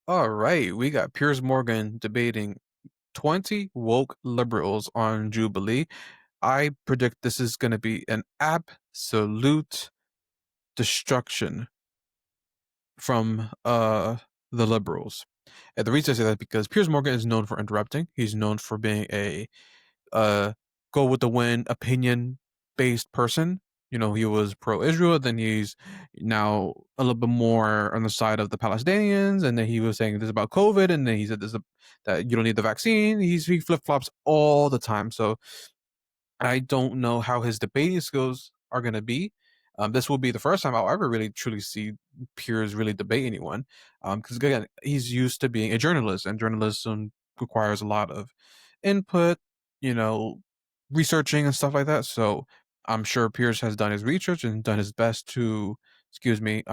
All right, we got Piers Morgan debating 20 woke liberals on Jubilee. I predict this is going to be an absolute destruction from the liberals. And the reason I say that because Piers Morgan is known for interrupting. He's known for being a uh go with the wind opinion based person. He was pro-Israel, then he's now a little bit more on the side of the Palestinians, and then he was saying this about COVID, and then he said this that you don't need the vaccine. He flip flops all the time. So I don't know how his debating skills are going to be. This will be the first time I'll ever really truly see Piers really debate anyone. Because again, he's used to being a journalist, and journalism requires a lot of input, you know, researching and stuff like that. So I'm sure Piers has done his research and done his best to, excuse me,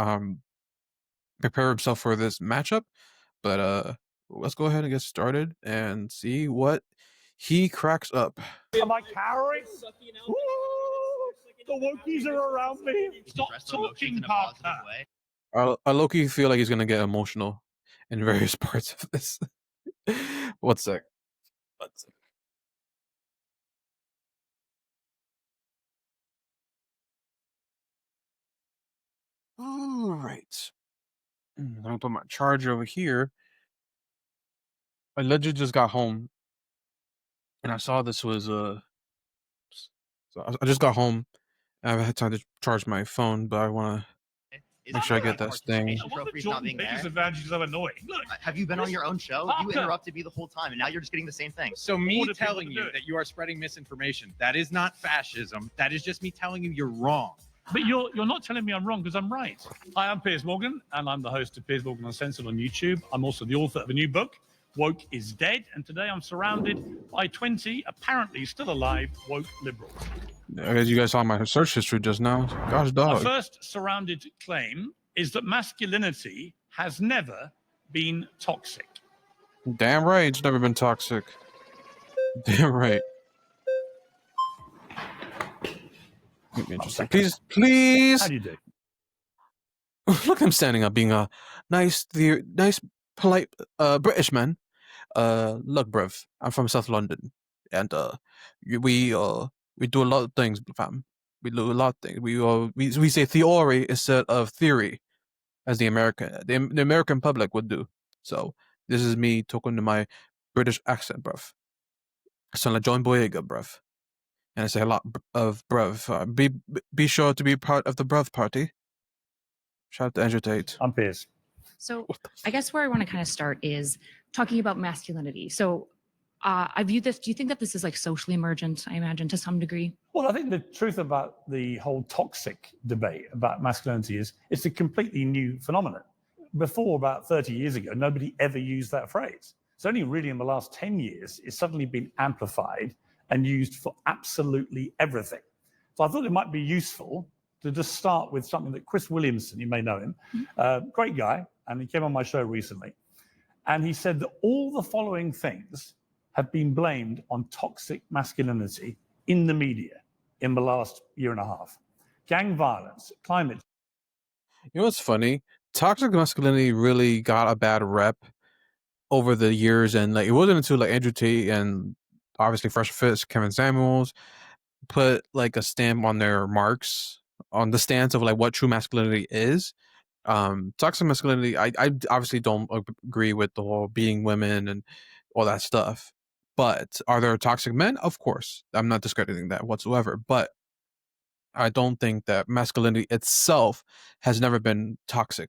prepare himself for this matchup. But let's go ahead and get started and see what he cracks up. Am I cowering? Woo! The Wokies are around me. Stop talking, partner. I low-key feel like he's gonna get emotional in various parts of this. One sec. One sec. All right. I'm gonna put my charger over here. I literally just got home, and I saw this was So I just got home. I haven't had time to charge my phone, but I want to make sure I get that thing. One of Jordan's biggest advantages of annoying. Look, have you been on your own show? You interrupted me the whole time, and now you're just getting the same thing. So me telling you that you are spreading misinformation, that is not fascism. That is just me telling you you're wrong. but you're not telling me I'm wrong because I'm right. Hi, I'm Piers Morgan, and I'm the host of Piers Morgan Uncensored on YouTube. I'm also the author of a new book, Woke is Dead, and today I'm surrounded by 20 apparently still alive woke liberals. As you guys saw my search history just now. Gosh, My dog. first surrounded claim is that masculinity has never been toxic. Damn right, it's never been toxic. Damn right. Interesting. Please. How do you do? Look at him standing up, being a nice, polite British man. Look, bruv, I'm from South London, and we do a lot of things, fam. We do a lot of things. We say theory instead of theory, as the American public would do. So this is me talking to my British accent, bruv. I sound like John Boyega, bruv. And I say a lot of bruv. Be sure to be part of the bruv party. Shout out to Andrew Tate. I'm Piers. So I guess where I want to kind of start is talking about masculinity. So I view this, do you think that this is like socially emergent, I imagine, to some degree? Well, I think the truth about the whole toxic debate about masculinity is it's a completely new phenomenon. Before, about 30 years ago, nobody ever used that phrase. It's only really in the last 10 years it's suddenly been amplified and used for absolutely everything. So I thought it might be useful to just start with something that Chris Williamson, you may know him, great guy, and he came on my show recently. And he said that all the following things have been blamed on toxic masculinity in the media in the last year and a half. Gang violence, climate. You know what's funny? Toxic masculinity really got a bad rep over the years, and like it wasn't until like Andrew Tate and obviously Fresh Fits, Kevin Samuels put like a stamp on their marks on the stance of like what true masculinity is. Toxic masculinity, I obviously don't agree with the whole being women and all that stuff. But are there toxic men? Of course. I'm not discrediting that whatsoever. But I don't think that masculinity itself has never been toxic.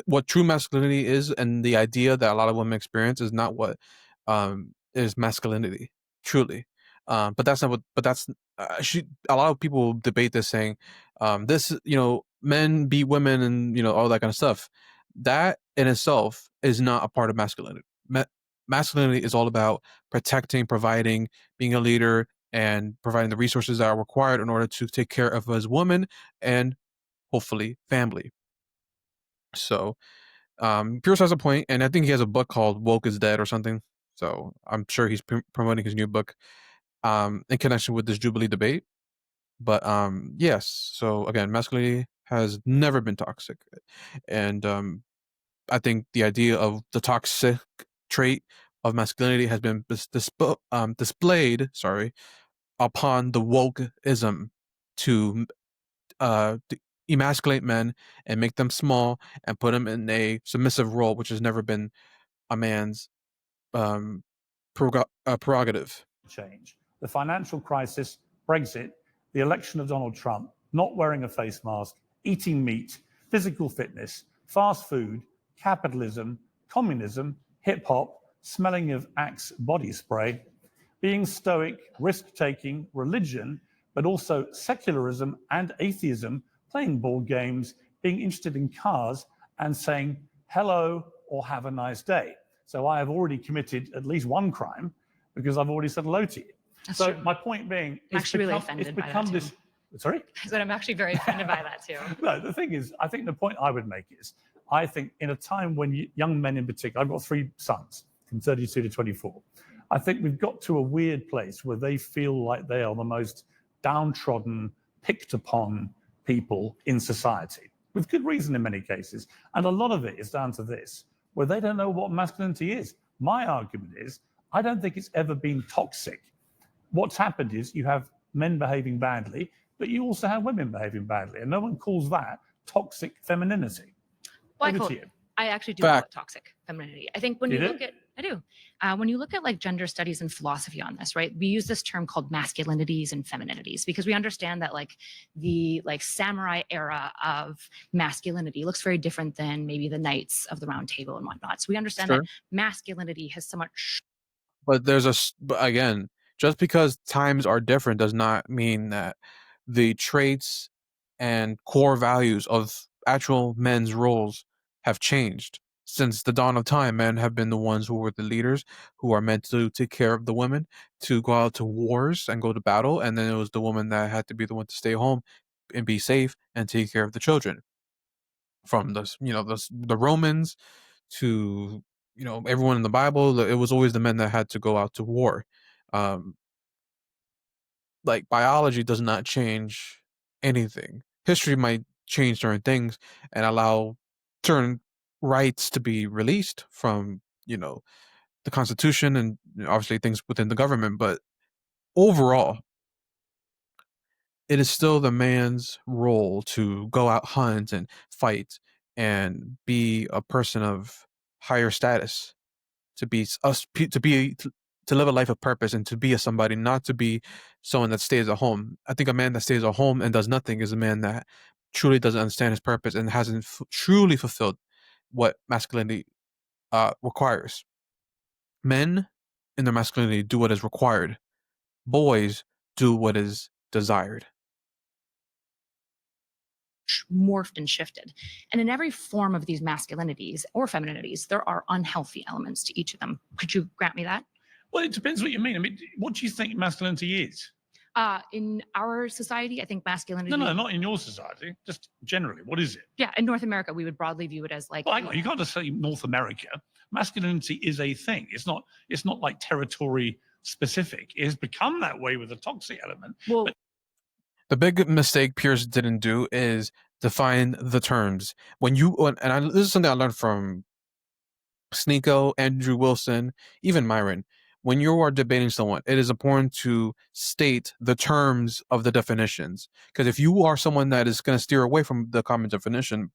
What true masculinity is and the idea that a lot of women experience is not what is masculinity, truly. But that's not what, but that's, a lot of people debate this saying, this, men beat women and, all that kind of stuff. That in itself is not a part of masculinity. Masculinity is all about protecting, providing, being a leader, and providing the resources that are required in order to take care of his woman and hopefully family. So, Pierce has a point, and I think he has a book called Woke is Dead or something. So I'm sure he's promoting his new book in connection with this Jubilee debate. But yes, so again, masculinity has never been toxic. And I think the idea of the toxic trait of masculinity has been displayed, sorry, upon the wokeism to emasculate men and make them small and put them in a submissive role, which has never been a man's um, prerogative. change. The financial crisis, Brexit, the election of Donald Trump, not wearing a face mask, eating meat, physical fitness, fast food, capitalism, communism, hip hop, smelling of Axe body spray, being stoic, risk taking, religion, but also secularism and atheism, playing board games, being interested in cars, and saying hello or have a nice day. So I have already committed at least one crime because I've already said hello to you. That's So true. my point being, I'm actually really offended by that too. Sorry? I said I'm actually very offended by that too. No, the thing is, I think the point I would make is, I think in a time when young men in particular, I've got 3 sons from 32 to 24. I think we've got to a weird place where they feel like they are the most downtrodden, picked upon people in society, with good reason in many cases. And a lot of it is down to this, where they don't know what masculinity is. My argument is, I don't think it's ever been toxic. What's happened is you have men behaving badly, but you also have women behaving badly, and no one calls that toxic femininity. Well, Over to you. I actually do call Fact. it toxic femininity. I think when You you do? look at, I do. When you look at like gender studies and philosophy on this, right? We use this term called masculinities and femininities because we understand that like the like samurai era of masculinity looks very different than maybe the knights of the round table and whatnot. So we understand Sure. that masculinity has somewhat But but again, just because times are different does not mean that the traits and core values of actual men's roles have changed. Since the dawn of time, men have been the ones who were the leaders, who are meant to take care of the women, to go out to wars and go to battle, and then it was the woman that had to be the one to stay home and be safe and take care of the children. From the Romans to everyone in the Bible, it was always the men that had to go out to war. Um, like biology does not change anything. History might change certain things and allow certain rights to be released from the Constitution and obviously things within the government, but overall, it is still the man's role to go out hunt and fight and be a person of higher status, to be us to be to live a life of purpose and to be a somebody, not to be someone that stays at home. I think a man that stays at home and does nothing is a man that truly doesn't understand his purpose and hasn't truly fulfilled what masculinity requires. Men in their masculinity do what is required. Boys do what is desired. morphed and shifted. And in every form of these masculinities or femininities, there are unhealthy elements to each of them. Could you grant me that? Well, it depends what you mean. I mean, what do you think masculinity is? In our society, I think masculinity. No, not in your society. Just generally, what is it? Yeah, in North America, we would broadly view it as like. Well, hang on, you can't just say North America. Masculinity is a thing. It's not like territory specific. It has become that way with a toxic element. Well, The big mistake Pierce didn't do is define the terms. This is something I learned from Sneeko, Andrew Wilson, even Myron. When you are debating someone, it is important to state the terms of the definitions. Because if you are someone that is going to steer away from the common definition,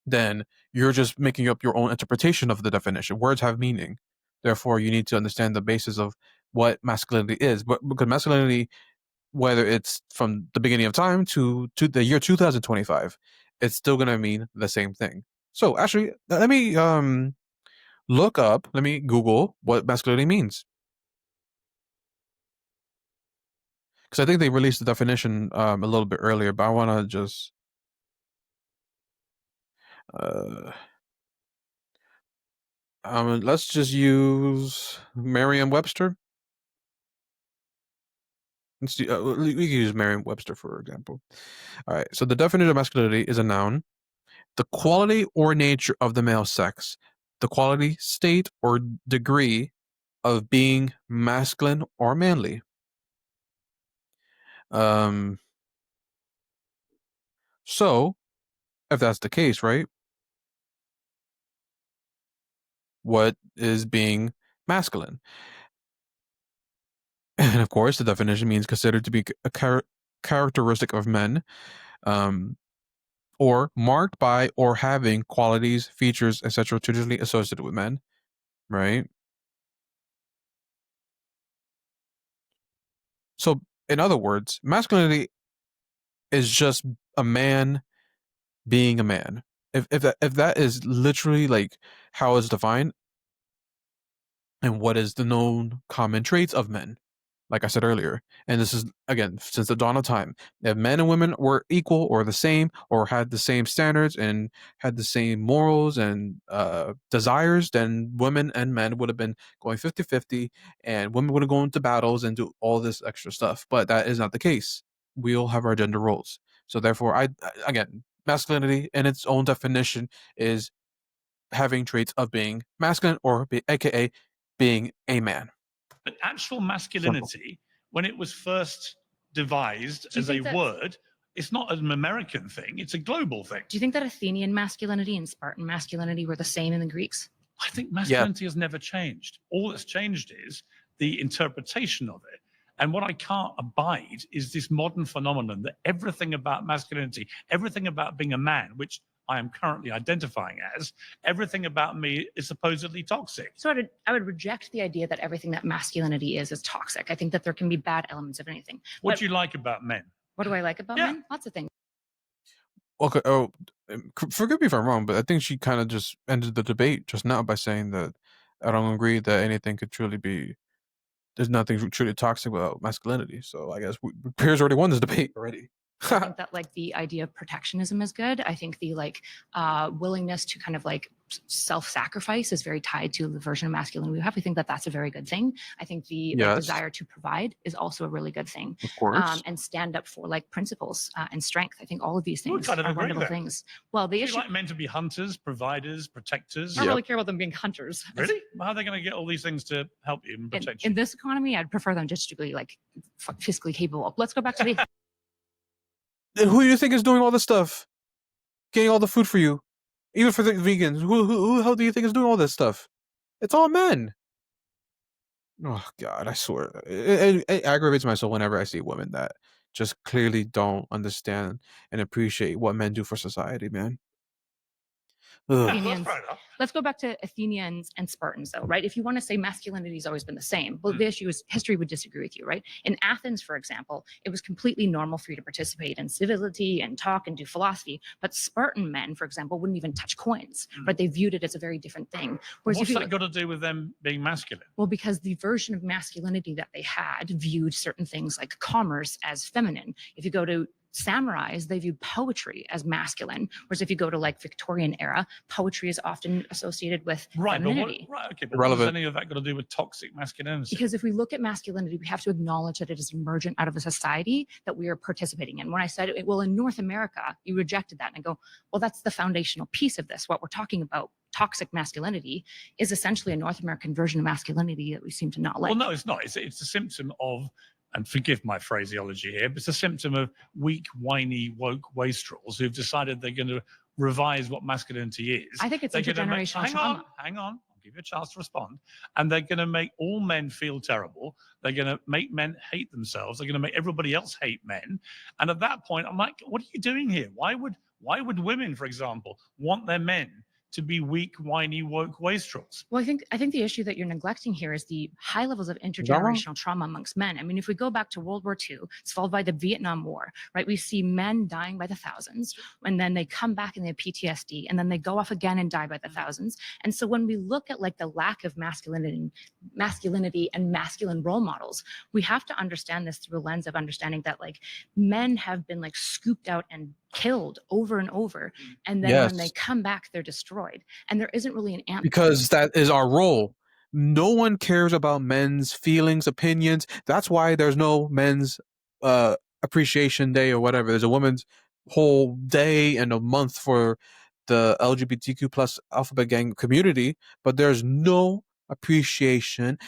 then you're just making up your own interpretation of the definition. Words have meaning. Therefore, you need to understand the basis of what masculinity is. But because masculinity, whether it's from the beginning of time to the year 2025, it's still going to mean the same thing. So actually, let me let me Google what masculinity means. Because I think they released the definition a little bit earlier, but I want to just let's just use Merriam-Webster. Let's see, we can use Merriam-Webster for example. All right, so the definition of masculinity is a noun: the quality or nature of the male sex, the quality, state, or degree of being masculine or manly. So, if that's the case, right? what is being masculine. And of course, the definition means considered to be a characteristic of men, or marked by or having qualities, features, etc., traditionally associated with men, right? So, in other words, masculinity is just a man being a man. If that is literally like how it's defined and what is the known common traits of men, like I said earlier, and this is again since the dawn of time, if men and women were equal or the same or had the same standards and had the same morals and desires, then women and men would have been going 50-50, and women would have gone to battles and do all this extra stuff. But that is not the case. We all have our gender roles. So therefore, again, masculinity in its own definition is having traits of being masculine or aka being a man. But actual masculinity, when it was first devised Do you as a think that- word, it's not an American thing, it's a global thing. Do you think that Athenian masculinity and Spartan masculinity were the same in the Greeks? I think masculinity has never changed. All that's changed is the interpretation of it. And what I can't abide is this modern phenomenon that everything about masculinity, everything about being a man, which I am currently identifying as, everything about me is supposedly toxic. So I would reject the idea that everything that masculinity is toxic. I think that there can be bad elements of anything. What do you like about men? What do I like about Yeah. men? Lots of things. Okay. Oh, forgive me if I'm wrong, but I think she kind of just ended the debate just now by saying that I don't agree that anything could truly be. There's nothing truly toxic about masculinity. So I guess Piers already won this debate already. I think that like the idea of protectionism is good. I think the like willingness to kind of like self-sacrifice is very tied to the version of masculinity we have. I think that that's a very good thing. I think the like, Yes. desire to provide is also a really good thing. Of course. And stand up for like principles and strength. I think all of these Well, things kind of are agree wonderful there. things. Well, the You issue like men to be hunters, providers, protectors. I don't Yep. really care about them being hunters. Really? How are they going to get all these things to help you and protect you? In this economy, I'd prefer them just to be like fiscally capable. Let's go back to the Who do you think is doing all this stuff? Getting all the food for you? Even for the vegans. Who the hell do you think is doing all this stuff? It's all men. Oh, God, I swear. It aggravates my soul whenever I see women that just clearly don't understand and appreciate what men do for society, man. Ugh. Yeah, Athenians. that's fair enough. Let's go back to Athenians and Spartans, though, right? If you want to say masculinity has always been the same, well, the issue is history would disagree with you, right? In Athens, for example, it was completely normal for you to participate in civility and talk and do philosophy. But Spartan men, for example, wouldn't even touch coins, right? They viewed it as a very different thing. Whereas What's if you that got to do with them being masculine? well, because the version of masculinity that they had viewed certain things like commerce as feminine. If you go to samurais, they viewed poetry as masculine, whereas if you go to like Victorian era, poetry is often associated with Right, but femininity. okay, but what Relevant. does any of that got to do with toxic masculinity? Because if we look at masculinity, we have to acknowledge that it is emergent out of a society that we are participating in. When I said, well, in North America, you rejected that. And I go, well, that's the foundational piece of this. What we're talking about, toxic masculinity, is essentially a North American version of masculinity that we seem to not like. Well, no, it's not. It's a symptom of, and forgive my phraseology here, but it's a symptom of weak, whiny, woke wastrels who've decided they're going to revise what masculinity is. I think it's They're gonna make- intergenerational hang trauma. hang on. I'll give you a chance to respond. And they're going to make all men feel terrible. They're going to make men hate themselves. They're going to make everybody else hate men. And at that point, I'm like, what are you doing here? Why would women, for example, want their men to be weak, whiny, woke wastrels? Well, I think the issue that you're neglecting here is the high levels of intergenerational trauma amongst men. I mean, if we go back to World War II, it's followed by the Vietnam War, right? We see men dying by the thousands, and then they come back and they have PTSD, and then they go off again and die by the thousands. And so when we look at like the lack of masculinity and masculine role models, we have to understand this through a lens of understanding that like men have been like scooped out and killed over and over, and then when they Yes. come back, they're destroyed. And there isn't really an answer. Because that is our role. No one cares about men's feelings, opinions. That's why there's no men's appreciation day or whatever. There's a women's whole day and a month for the LGBTQ plus alphabet gang community, but there's no appreciation,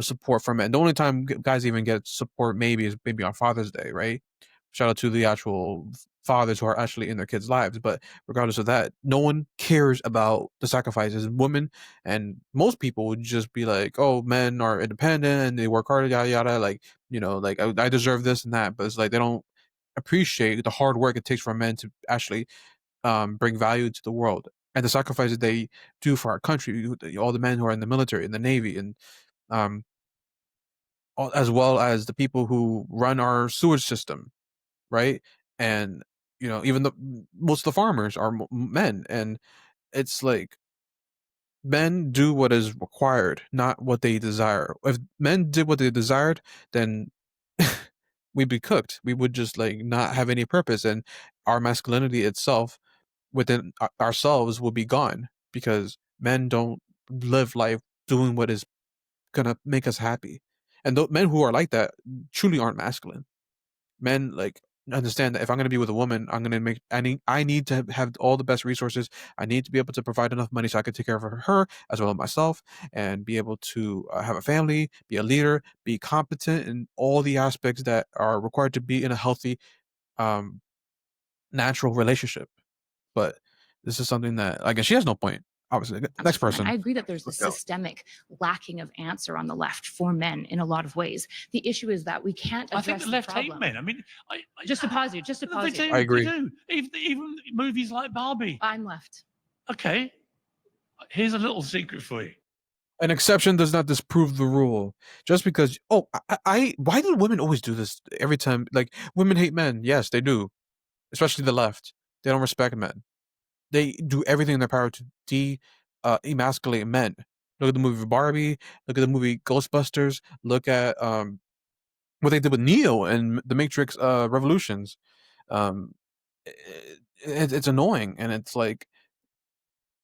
support from men. The only time guys even get support maybe is maybe on Father's Day, right? Shout out to the actual fathers who are actually in their kids' lives. But regardless of that, no one cares about the sacrifices. Women and most people would just be like, "Oh, men are independent and they work hard, yada yada." Like, like I deserve this and that. But it's like they don't appreciate the hard work it takes for men to actually bring value to the world and the sacrifices they do for our country. All the men who are in the military, in the Navy, and um, as well as the people who run our sewage system, right? And even the most of the farmers are men, and it's like men do what is required, not what they desire. If men did what they desired, then we'd be cooked. We would just like not have any purpose, and our masculinity itself within ourselves will be gone because men don't live life doing what is gonna make us happy. And men who are like that truly aren't masculine. Men like understand that if I'm gonna be with a woman, I need to have all the best resources. I need to be able to provide enough money so I can take care of her as well as myself, and be able to have a family, be a leader, be competent in all the aspects that are required to be in a healthy, um, natural relationship. But this is something that, I guess, she has no point. Obviously, next person. I agree that there's a Let's go. systemic lacking of answer on the left for men in a lot of ways. The issue is that we can't I address think the left hate men. I mean, Just to pause you. they do. I agree. They do. Even movies like Barbie. I'm left. Okay, here's a little secret for you. An exception does not disprove the rule. Just because, why do women always do this every time? Like, women hate men. Yes, they do. Especially the left. They don't respect men. They do everything in their power to emasculate men. Look at the movie Barbie. Look at the movie Ghostbusters. Look at what they did with Neo and the Matrix Revolutions. It's annoying, and it's like,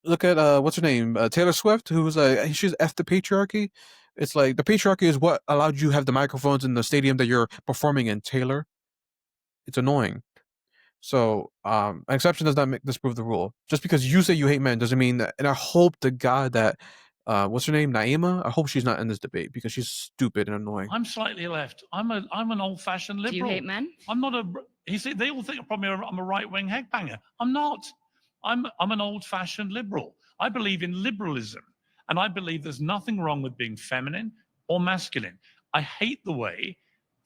look at what's her name, Taylor Swift, who was like, she's F the patriarchy. It's like the patriarchy is what allowed you to have the microphones in the stadium that you're performing in, Taylor. It's annoying. So, an exception does not disprove the rule. Just because you say you hate men doesn't mean that. And I hope to God that, what's her name, Naima? I hope she's not in this debate because she's stupid and annoying. I'm slightly left. I'm an old-fashioned liberal. Do you hate men? I'm not a. You see, they all think probably I'm a right-wing headbanger. I'm not. I'm an old-fashioned liberal. I believe in liberalism, and I believe there's nothing wrong with being feminine or masculine. I hate the way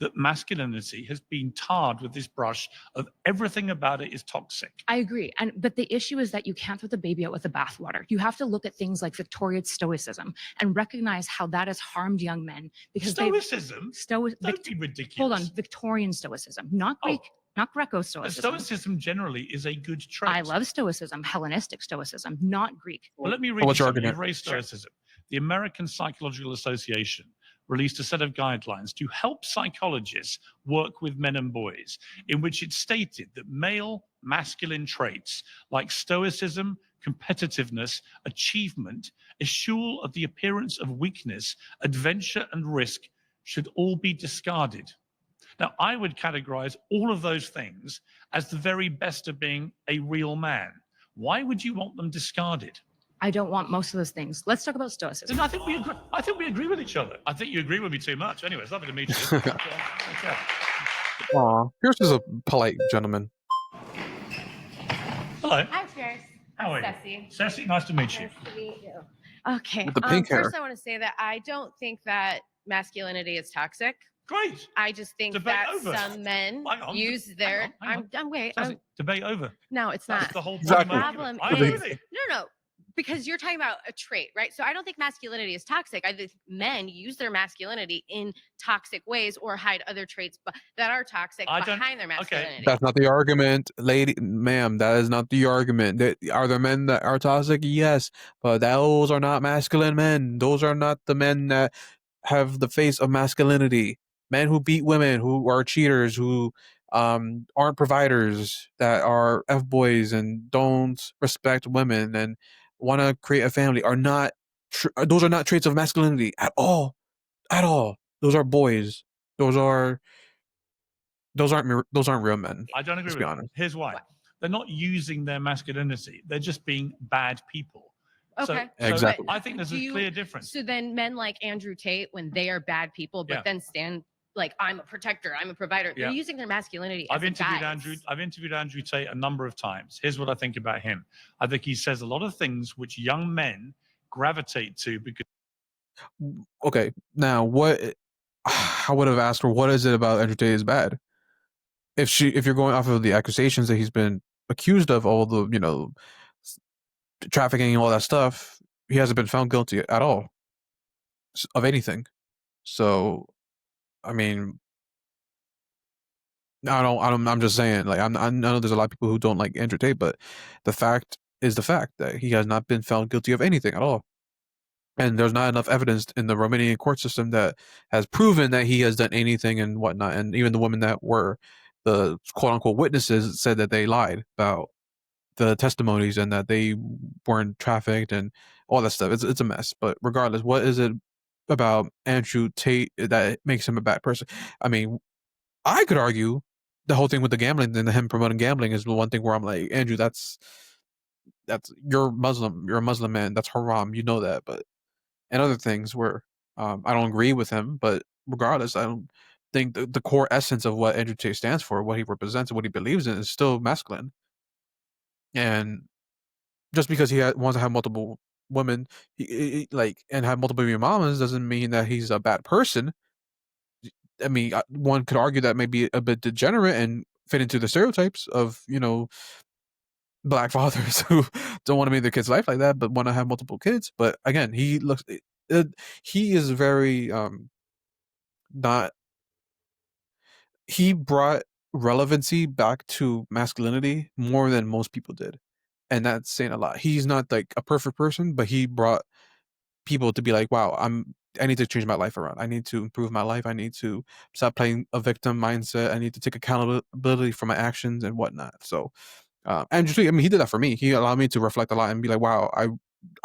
that masculinity has been tarred with this brush of everything about it is toxic. I agree. But the issue is that you can't throw the baby out with the bathwater. You have to look at things like Victorian Stoicism and recognize how that has harmed young men because Stoicism? Don't be ridiculous. Hold on, Victorian Stoicism, not Greek, not Greco-Stoicism. Stoicism generally is a good trait. I love Stoicism, Hellenistic Stoicism, not Greek. Well, let me read What's you your something. argument? You've raised Stoicism. The American Psychological Association released a set of guidelines to help psychologists work with men and boys, in which it stated that male masculine traits like stoicism, competitiveness, achievement, eschewal of the appearance of weakness, adventure, and risk should all be discarded. Now, I would categorize all of those things as the very best of being a real man. Why would you want them discarded? I don't want most of those things. Let's talk about Stoicism. I think we agree with each other. I think you agree with me too much. Anyway, it's lovely to meet you. Okay. Aw, Pierce is a polite gentleman. Hello. Hi, Piers. How are you? Ceci. Ceci, nice to meet you. Nice to meet you. Okay. With the pink hair. First, I want to say that I don't think that masculinity is toxic. Great. I just think Debate that over. some men Hang on. use their. Hang on. I'm wait. Ceci, debate over. No, it's That's not. the whole Exactly. point. Problem I agree is- with you. No, because you're talking about a trait, right? So I don't think masculinity is toxic. I think men use their masculinity in toxic ways or hide other traits that are toxic behind their masculinity. That's not the argument, ma'am. That is not the argument. Are there men that are toxic? Yes, but those are not masculine men. Those are not the men that have the face of masculinity. Men who beat women, who are cheaters, who aren't providers, that are F boys and don't respect women and want to create a family are not. Those are not traits of masculinity at all. At all. Those are boys. Those aren't real men. I don't agree Let's with be you. honest. Here's why. They're not using their masculinity. They're just being bad people. Okay. Exactly. I think there's Do a you- clear difference. So then men like Andrew Tate, when they are bad people, but Yeah. then stand like I'm a protector, I'm a provider. They're using their masculinity. I've interviewed Andrew Tate a number of times. Here's what I think about him. I think he says a lot of things which young men gravitate to because. Okay, now what? I would have asked her, what is it about Andrew Tate is bad? If you're going off of the accusations that he's been accused of, all the trafficking and all that stuff, he hasn't been found guilty at all of anything. So, I mean, I'm just saying, like, I know there's a lot of people who don't like Andrew Tate, but the fact is the fact that he has not been found guilty of anything at all. And there's not enough evidence in the Romanian court system that has proven that he has done anything and whatnot. And even the women that were the quote unquote witnesses said that they lied about the testimonies and that they weren't trafficked and all that stuff. It's a mess. But regardless, what is it about Andrew Tate that makes him a bad person? I mean, I could argue the whole thing with the gambling and him promoting gambling is the one thing where I'm like, Andrew, that's you're Muslim. You're a Muslim man. That's haram. You know that. But and other things where I don't agree with him, but regardless, I don't think the core essence of what Andrew Tate stands for, what he represents, and what he believes in is still masculine. And just because he wants to have multiple women, and have multiple mamas, doesn't mean that he's a bad person. I mean, one could argue that may be a bit degenerate and fit into the stereotypes of black fathers who don't want to make their kids' life like that, but want to have multiple kids. But again, he is very not. He brought relevancy back to masculinity more than most people did, and that's saying a lot. He's not like a perfect person, but he brought people to be like, wow, I need to change my life around. I need to improve my life. I need to stop playing a victim mindset. I need to take accountability for my actions and whatnot. So, and just, I mean, he did that for me. He allowed me to reflect a lot and be like, wow, I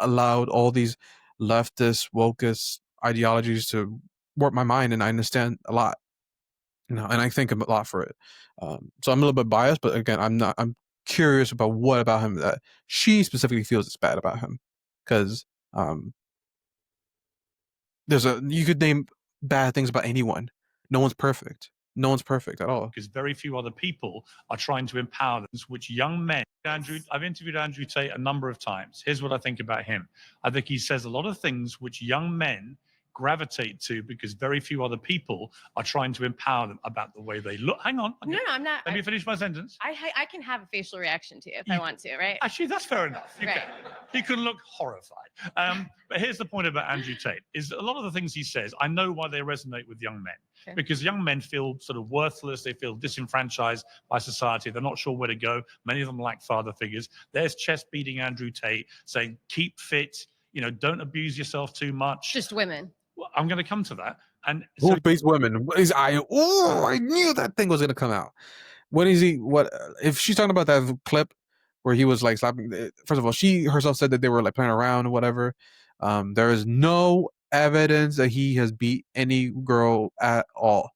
allowed all these leftist, wokest ideologies to warp my mind, and I understand a lot, and I think a lot for it. So I'm a little bit biased, but again, I'm curious about what about him that she specifically feels is bad about him, because you could name bad things about anyone. No one's perfect. No one's perfect at all. Because very few other people are trying to empower them, which young men. I've interviewed Andrew Tate a number of times. Here's what I think about him. I think he says a lot of things which young men gravitate to because very few other people are trying to empower them about the way they look. Hang on. No, I'm not. Let me finish my sentence. I can have a facial reaction to you if I want to, right? Actually, that's fair enough. You Right. can. He can look horrified. But here's the point about Andrew Tate, is a lot of the things he says, I know why they resonate with young men. Okay. Because young men feel sort of worthless. They feel disenfranchised by society. They're not sure where to go. Many of them lack father figures. There's chest-beating Andrew Tate saying, keep fit, don't abuse yourself too much. Just women. Well, I'm going to come to that. And who beats women? I knew that thing was going to come out. What is he? What if she's talking about that clip where he was like slapping? First of all, she herself said that they were like playing around or whatever. There is no evidence that he has beat any girl at all.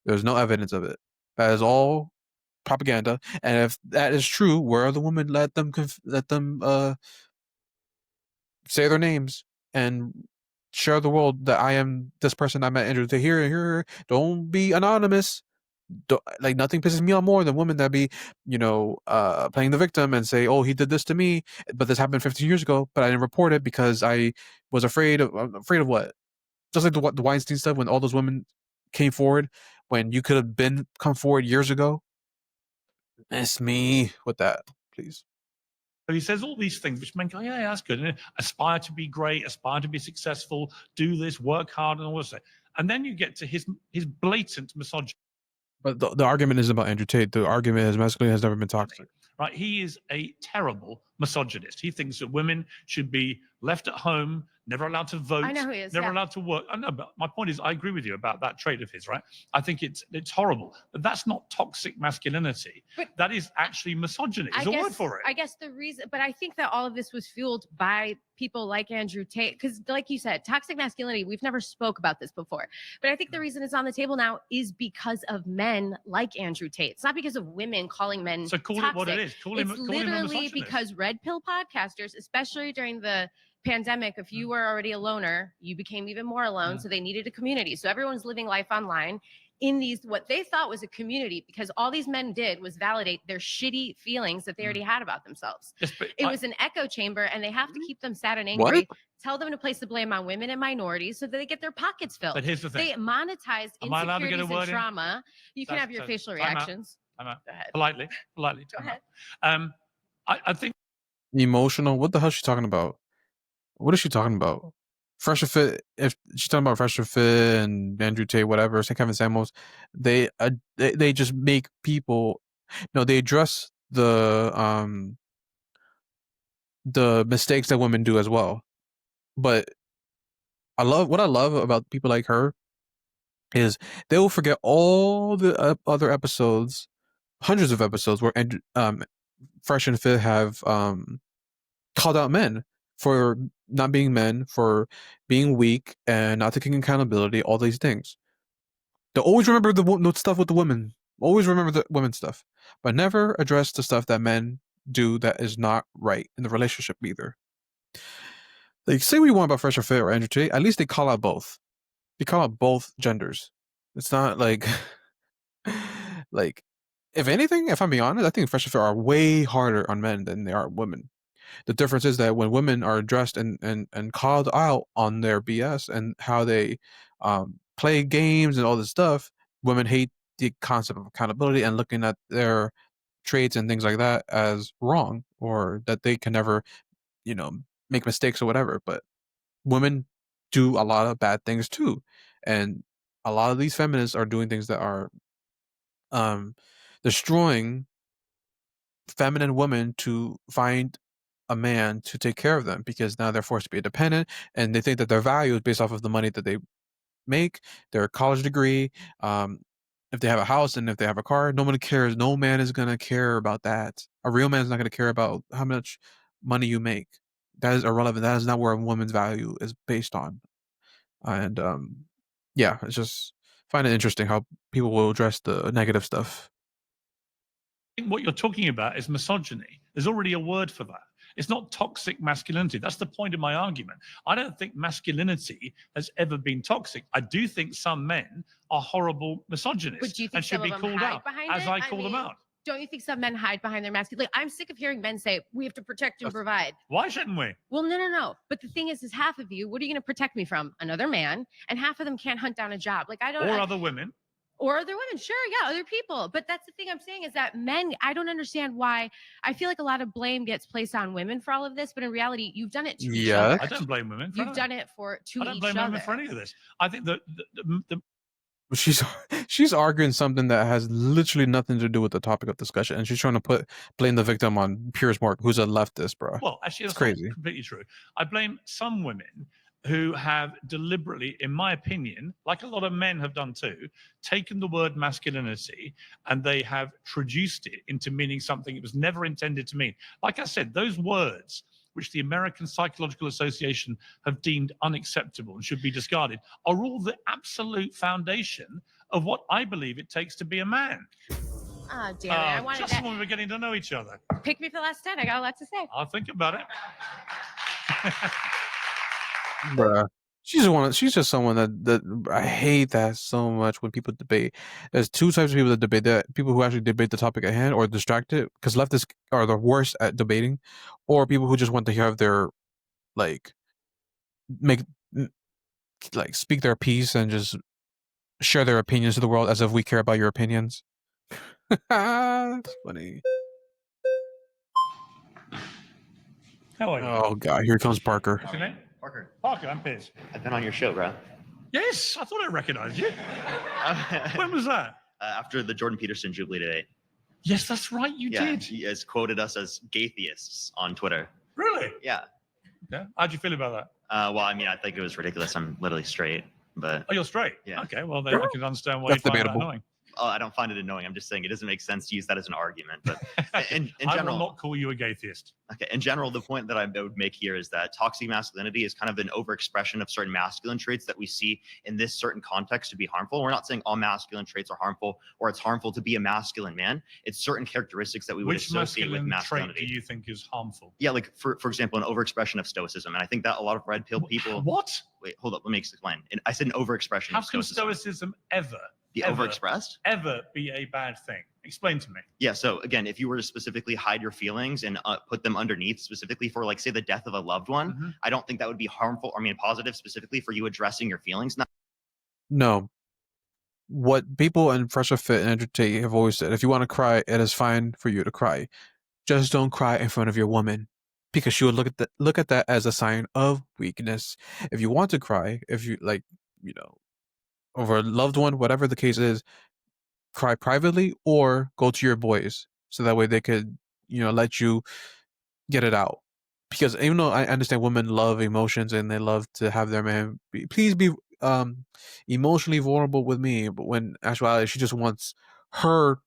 There's no evidence of it. That is all propaganda. And if that is true, where are the women? Let them say their names and share the world that I am this person I met Andrew Tate. Here. Don't be anonymous. Like, nothing pisses me off more than women that be, playing the victim and say, oh, he did this to me, but this happened 15 years ago, but I didn't report it because I was afraid of what? Just like the Weinstein stuff, when all those women came forward, when you could have come forward years ago. Miss me with that, please. So he says all these things, which men go, yeah, that's good. And aspire to be great, aspire to be successful, do this, work hard, and all this. And then you get to his blatant misogyny. But the argument isn't about Andrew Tate. The argument is masculinity has never been toxic. Right? He is a terrible misogynist. He thinks that women should be left at home, never allowed to vote. I know who he is. Never allowed to work. I know, but my point is, I agree with you about that trait of his, right? I think it's horrible. But that's not toxic masculinity. But that is actually misogyny. There's a word for it. I guess the reason, but I think that all of this was fueled by people like Andrew Tate. Because like you said, toxic masculinity, we've never spoke about this before. But I think the reason it's on the table now is because of men like Andrew Tate. It's not because of women calling men So call toxic. it what it is. Call him a Literally misogynist. because red pill podcasters, especially during the pandemic, if you were already a loner, you became even more alone. So they needed a community. So everyone's living life online. in these what they thought was a community, because all these men did was validate their shitty feelings that they already had about themselves. Yes, but It was an echo chamber, and they have to keep them sad and What? angry. Tell them to place the blame on women and minorities so that they get their pockets filled. But here's the thing. They monetized Am I allowed to get a insecurities word and in? trauma. You can have your facial Time out. reactions. Time out. Go ahead. Politely. Go time ahead. out. I think Emotional. What the hell is she talking about? What is she talking about? Fresh and Fit. If she's talking about Fresh and Fit and Andrew Tate, whatever, St. Kevin Samuels, they just make people. No, they address the mistakes that women do as well. But what I love about people like her is they will forget all the other episodes, hundreds of episodes where Fresh and Fit have called out men for not being men, for being weak and not taking accountability, all these things. They always remember the stuff with the women. Always remember the women stuff, but never address the stuff that men do that is not right in the relationship either. Like, say what you want about Fresh and Fit or Andrew Tate, at least they call out both. They call out both genders. It's not like, like, if anything, if I'm being honest, I think Fresh and Fit are way harder on men than they are women. The difference is that when women are addressed and called out on their BS and how they play games and all this stuff, women hate the concept of accountability and looking at their traits and things like that as wrong, or that they can never, make mistakes or whatever. But women do a lot of bad things too. And a lot of these feminists are doing things that are destroying feminine women to find a man to take care of them, because now they're forced to be independent and they think that their value is based off of the money that they make, their college degree, if they have a house and if they have a car. Nobody cares. No man is going to care about that. A real man is not going to care about how much money you make. That is irrelevant. That is not where a woman's value is based on. And yeah, it's just find it interesting how people will address the negative stuff. I think what you're talking about is misogyny. There's already a word for that. It's not toxic masculinity. That's the point of my argument. I don't think masculinity has ever been toxic. I do think some men are horrible misogynists But do you think and should some be of them called hide out, behind as it? I call them out. Don't you think some men hide behind their masculinity? Like, I'm sick of hearing men say, we have to protect and provide. Why shouldn't we? Well, no. But the thing is half of you, what are you going to protect me from? Another man. And half of them can't hunt down a job. Like, I don't Or other women. Or other women, sure, yeah, other people. But that's the thing I'm saying is that men, I don't understand why. I feel like a lot of blame gets placed on women for all of this, but in reality, you've done it to each Yeah. other. I don't blame women. For You've done it to I each don't blame other. women for any of this. I think that the She's arguing something that has literally nothing to do with the topic of discussion, and she's trying to blame the victim on Piers Morgan, who's a leftist, bro. well, actually, It's that's not crazy. completely true. I blame some women who have deliberately, in my opinion, like a lot of men have done too, taken the word masculinity and they have traduced it into meaning something it was never intended to mean. Like I said, those words, which the American Psychological Association have deemed unacceptable and should be discarded, are all the absolute foundation of what I believe it takes to be a man. Ah, damn it. I wanted Just that. when we're getting to know each other. Pick me for the last 10. I got a lot to say. I'll think about it. Bruh. She's just someone that I hate that so much when people debate. There's two types of people that debate: that people who actually debate the topic at hand or distracted, because leftists are the worst at debating, or people who just want to have their speak their piece and just share their opinions to the world as if we care about your opinions. That's funny. How are you? Oh god, here comes Parker. What's your name? Parker, Parker, I'm Piers. I've been on your show, bro. Yes, I thought I recognized you. When was that? After the Jordan Peterson Jubilee debate. Yes, that's right, you Yeah, did. he has quoted us as gaytheists on Twitter. Really? Yeah. Yeah. How'd you feel about that? Well, I mean, I think it was ridiculous. I'm literally straight, but Oh, you're straight? Yeah. Okay, well, then I can understand why That's you find that debatable. annoying. I don't find it annoying. I'm just saying it doesn't make sense to use that as an argument. But in I general, will not call you a gaytheist. okay, in general, the point that I would make here is that toxic masculinity is kind of an overexpression of certain masculine traits that we see in this certain context to be harmful. We're not saying all masculine traits are harmful or it's harmful to be a masculine man. It's certain characteristics that we would Which associate with masculine trait masculinity. do you think is harmful? Yeah, like for example, an overexpression of stoicism. And I think that a lot of red pill people. What? Wait, hold up. Let me explain. And I said an overexpression How of can stoicism. stoicism ever The ever, overexpressed? ever be a bad thing? Explain to me. Yeah. So again, if you were to specifically hide your feelings and put them underneath, specifically for like say the death of a loved one, Mhm. I don't think that would be harmful. I mean, positive specifically for you addressing your feelings. No. What people in Fresh Off Fit and Andrew Tate have always said: if you want to cry, it is fine for you to cry. Just don't cry in front of your woman, because she would look at that as a sign of weakness. If you want to cry, if you like, you know, over a loved one, whatever the case is, cry privately or go to your boys so that way they could, let you get it out. Because even though I understand women love emotions and they love to have their man please be emotionally vulnerable with me, but when actuality she just wants her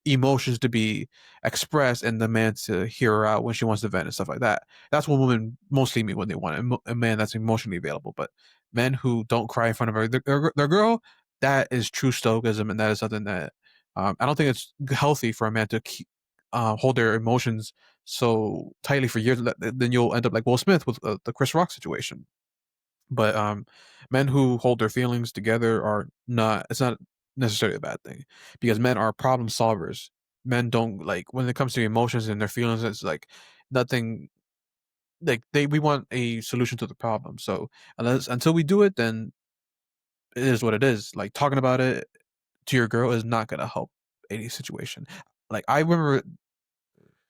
emotions to be expressed and the man to hear her out when she wants to vent and stuff like that. That's what women mostly mean when they want a man that's emotionally available. But men who don't cry in front of their girl, that is true stoicism, and that is something that I don't think it's healthy for a man to keep, hold their emotions so tightly for years. Then you'll end up like Will Smith with the Chris Rock situation. But men who hold their feelings together are not. It's not necessarily a bad thing, because men are problem solvers. Men don't like when it comes to emotions and their feelings. It's like nothing. Like we want a solution to the problem. So until we do it, then it is what it is. Like talking about it to your girl is not gonna help any situation. Like I remember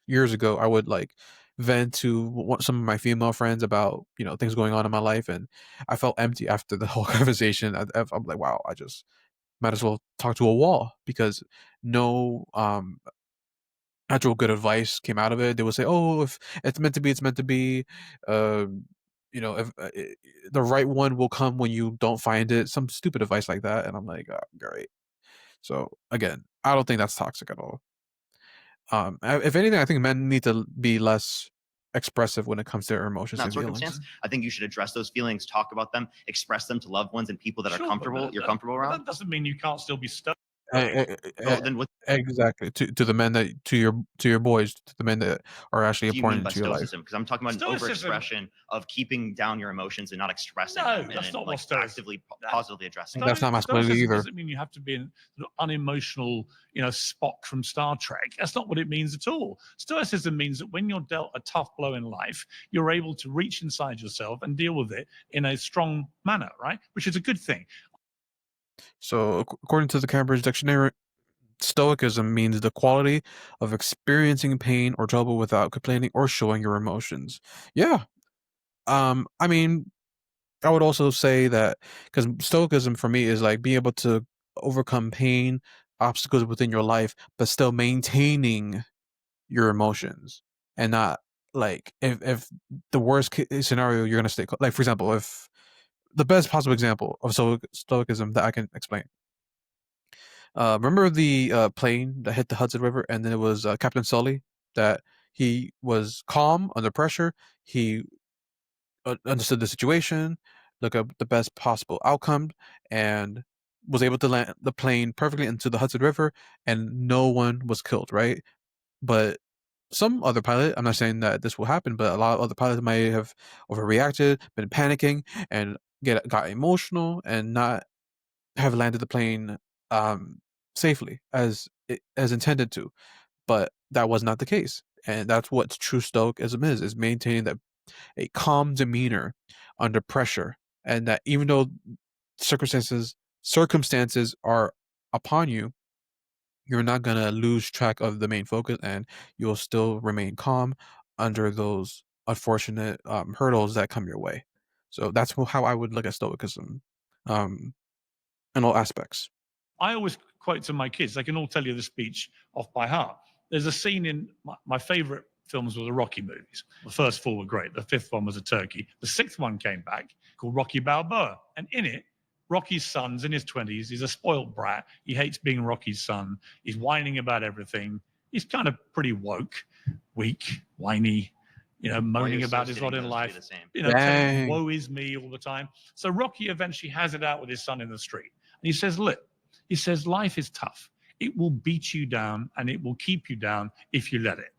years ago, I would like vent to some of my female friends about things going on in my life, and I felt empty after the whole conversation. I'm like, wow, I just might as well talk to a wall, because no actual good advice came out of it. They would say, "Oh, if it's meant to be, it's meant to be." Um, if the right one will come when you don't find it, some stupid advice like that, and I'm like, oh, great. So again, I don't think that's toxic at all. If anything, I think men need to be less expressive when it comes to their In emotions that and feelings. circumstance, I think you should address those feelings, talk about them, express them to loved ones and people that Sure, are but comfortable. You're comfortable around. That doesn't mean you can't still be stuck. Well, then what Exactly, to the men that to your boys, to the men that are actually do you mean important by to your life. stoicism? Because I'm talking about an Stoicism- overexpression of keeping down your emotions and not expressing No, them, that's and not what like stoicism- actively, that- positively addressing. That's not masculinity Stoicism either. doesn't mean you have to be an unemotional, Spock from Star Trek. That's not what it means at all. Stoicism means that when you're dealt a tough blow in life, you're able to reach inside yourself and deal with it in a strong manner, right? Which is a good thing. So, according to the Cambridge Dictionary, stoicism means the quality of experiencing pain or trouble without complaining or showing your emotions. Yeah. I mean, I would also say that, because stoicism for me is like being able to overcome pain, obstacles within your life, but still maintaining your emotions, and not like if the worst case scenario you're gonna stay like, for example, if the best possible example of stoicism that I can explain. Remember the plane that hit the Hudson River, and then it was Captain Sully, that he was calm under pressure. He understood the situation, look up the best possible outcome, and was able to land the plane perfectly into the Hudson River, and no one was killed, right? But some other pilot, I'm not saying that this will happen, but a lot of other pilots might have overreacted, been panicking, and got emotional, and not have landed the plane um, safely as intended to. But that was not the case, and that's what true stoicism is maintaining that a calm demeanor under pressure, and that even though circumstances are upon you, you're not going to lose track of the main focus, and you'll still remain calm under those unfortunate hurdles that come your way. So that's how I would look at stoicism, um, in all aspects. I always quote to my kids, they can all tell you the speech off by heart. There's a scene in my favorite films were the Rocky movies. The first four were great. The fifth one was a turkey. The sixth one came back called Rocky Balboa. And in it, Rocky's son's in his 20s. He's a spoiled brat. He hates being Rocky's son. He's whining about everything. He's kind of pretty woke, weak, whiny, moaning about his lot in life. Telling woe is me all the time. So Rocky eventually has it out with his son in the street. And he says, look, life is tough. It will beat you down and it will keep you down if you let it.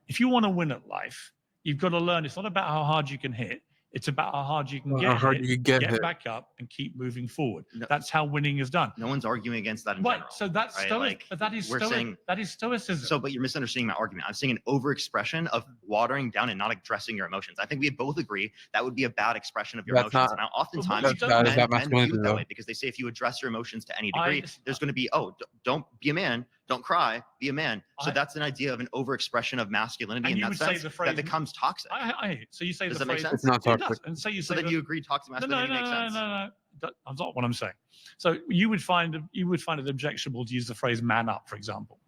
If you want to win at life, you've got to learn it's not about how hard you can hit. It's about how hard you can How get hard hit, you can get hit. back up, and keep moving forward. No. That's how winning is done. No one's arguing against that in Right. general. So that's right? stoic. But that is we're stoic. saying, that is stoicism. so, but you're misunderstanding my argument. I'm saying an overexpression of watering down and not addressing your emotions. I think we both agree that would be a bad expression of your That's emotions. not- Now, oftentimes, That is men, not masculinity, view it that though. way because they say if you address your emotions to any I degree, understand. there's going to be, don't be a man, don't cry, be a man. So that's an idea of an overexpression of masculinity And in you that would say sense the phrase- that becomes toxic. So you say Does the that make phrase. sense? It's not It toxic. does. And so you say So then you agree toxic masculinity makes sense. No. That's not what I'm saying. So you would find it objectionable to use the phrase "man up," for example.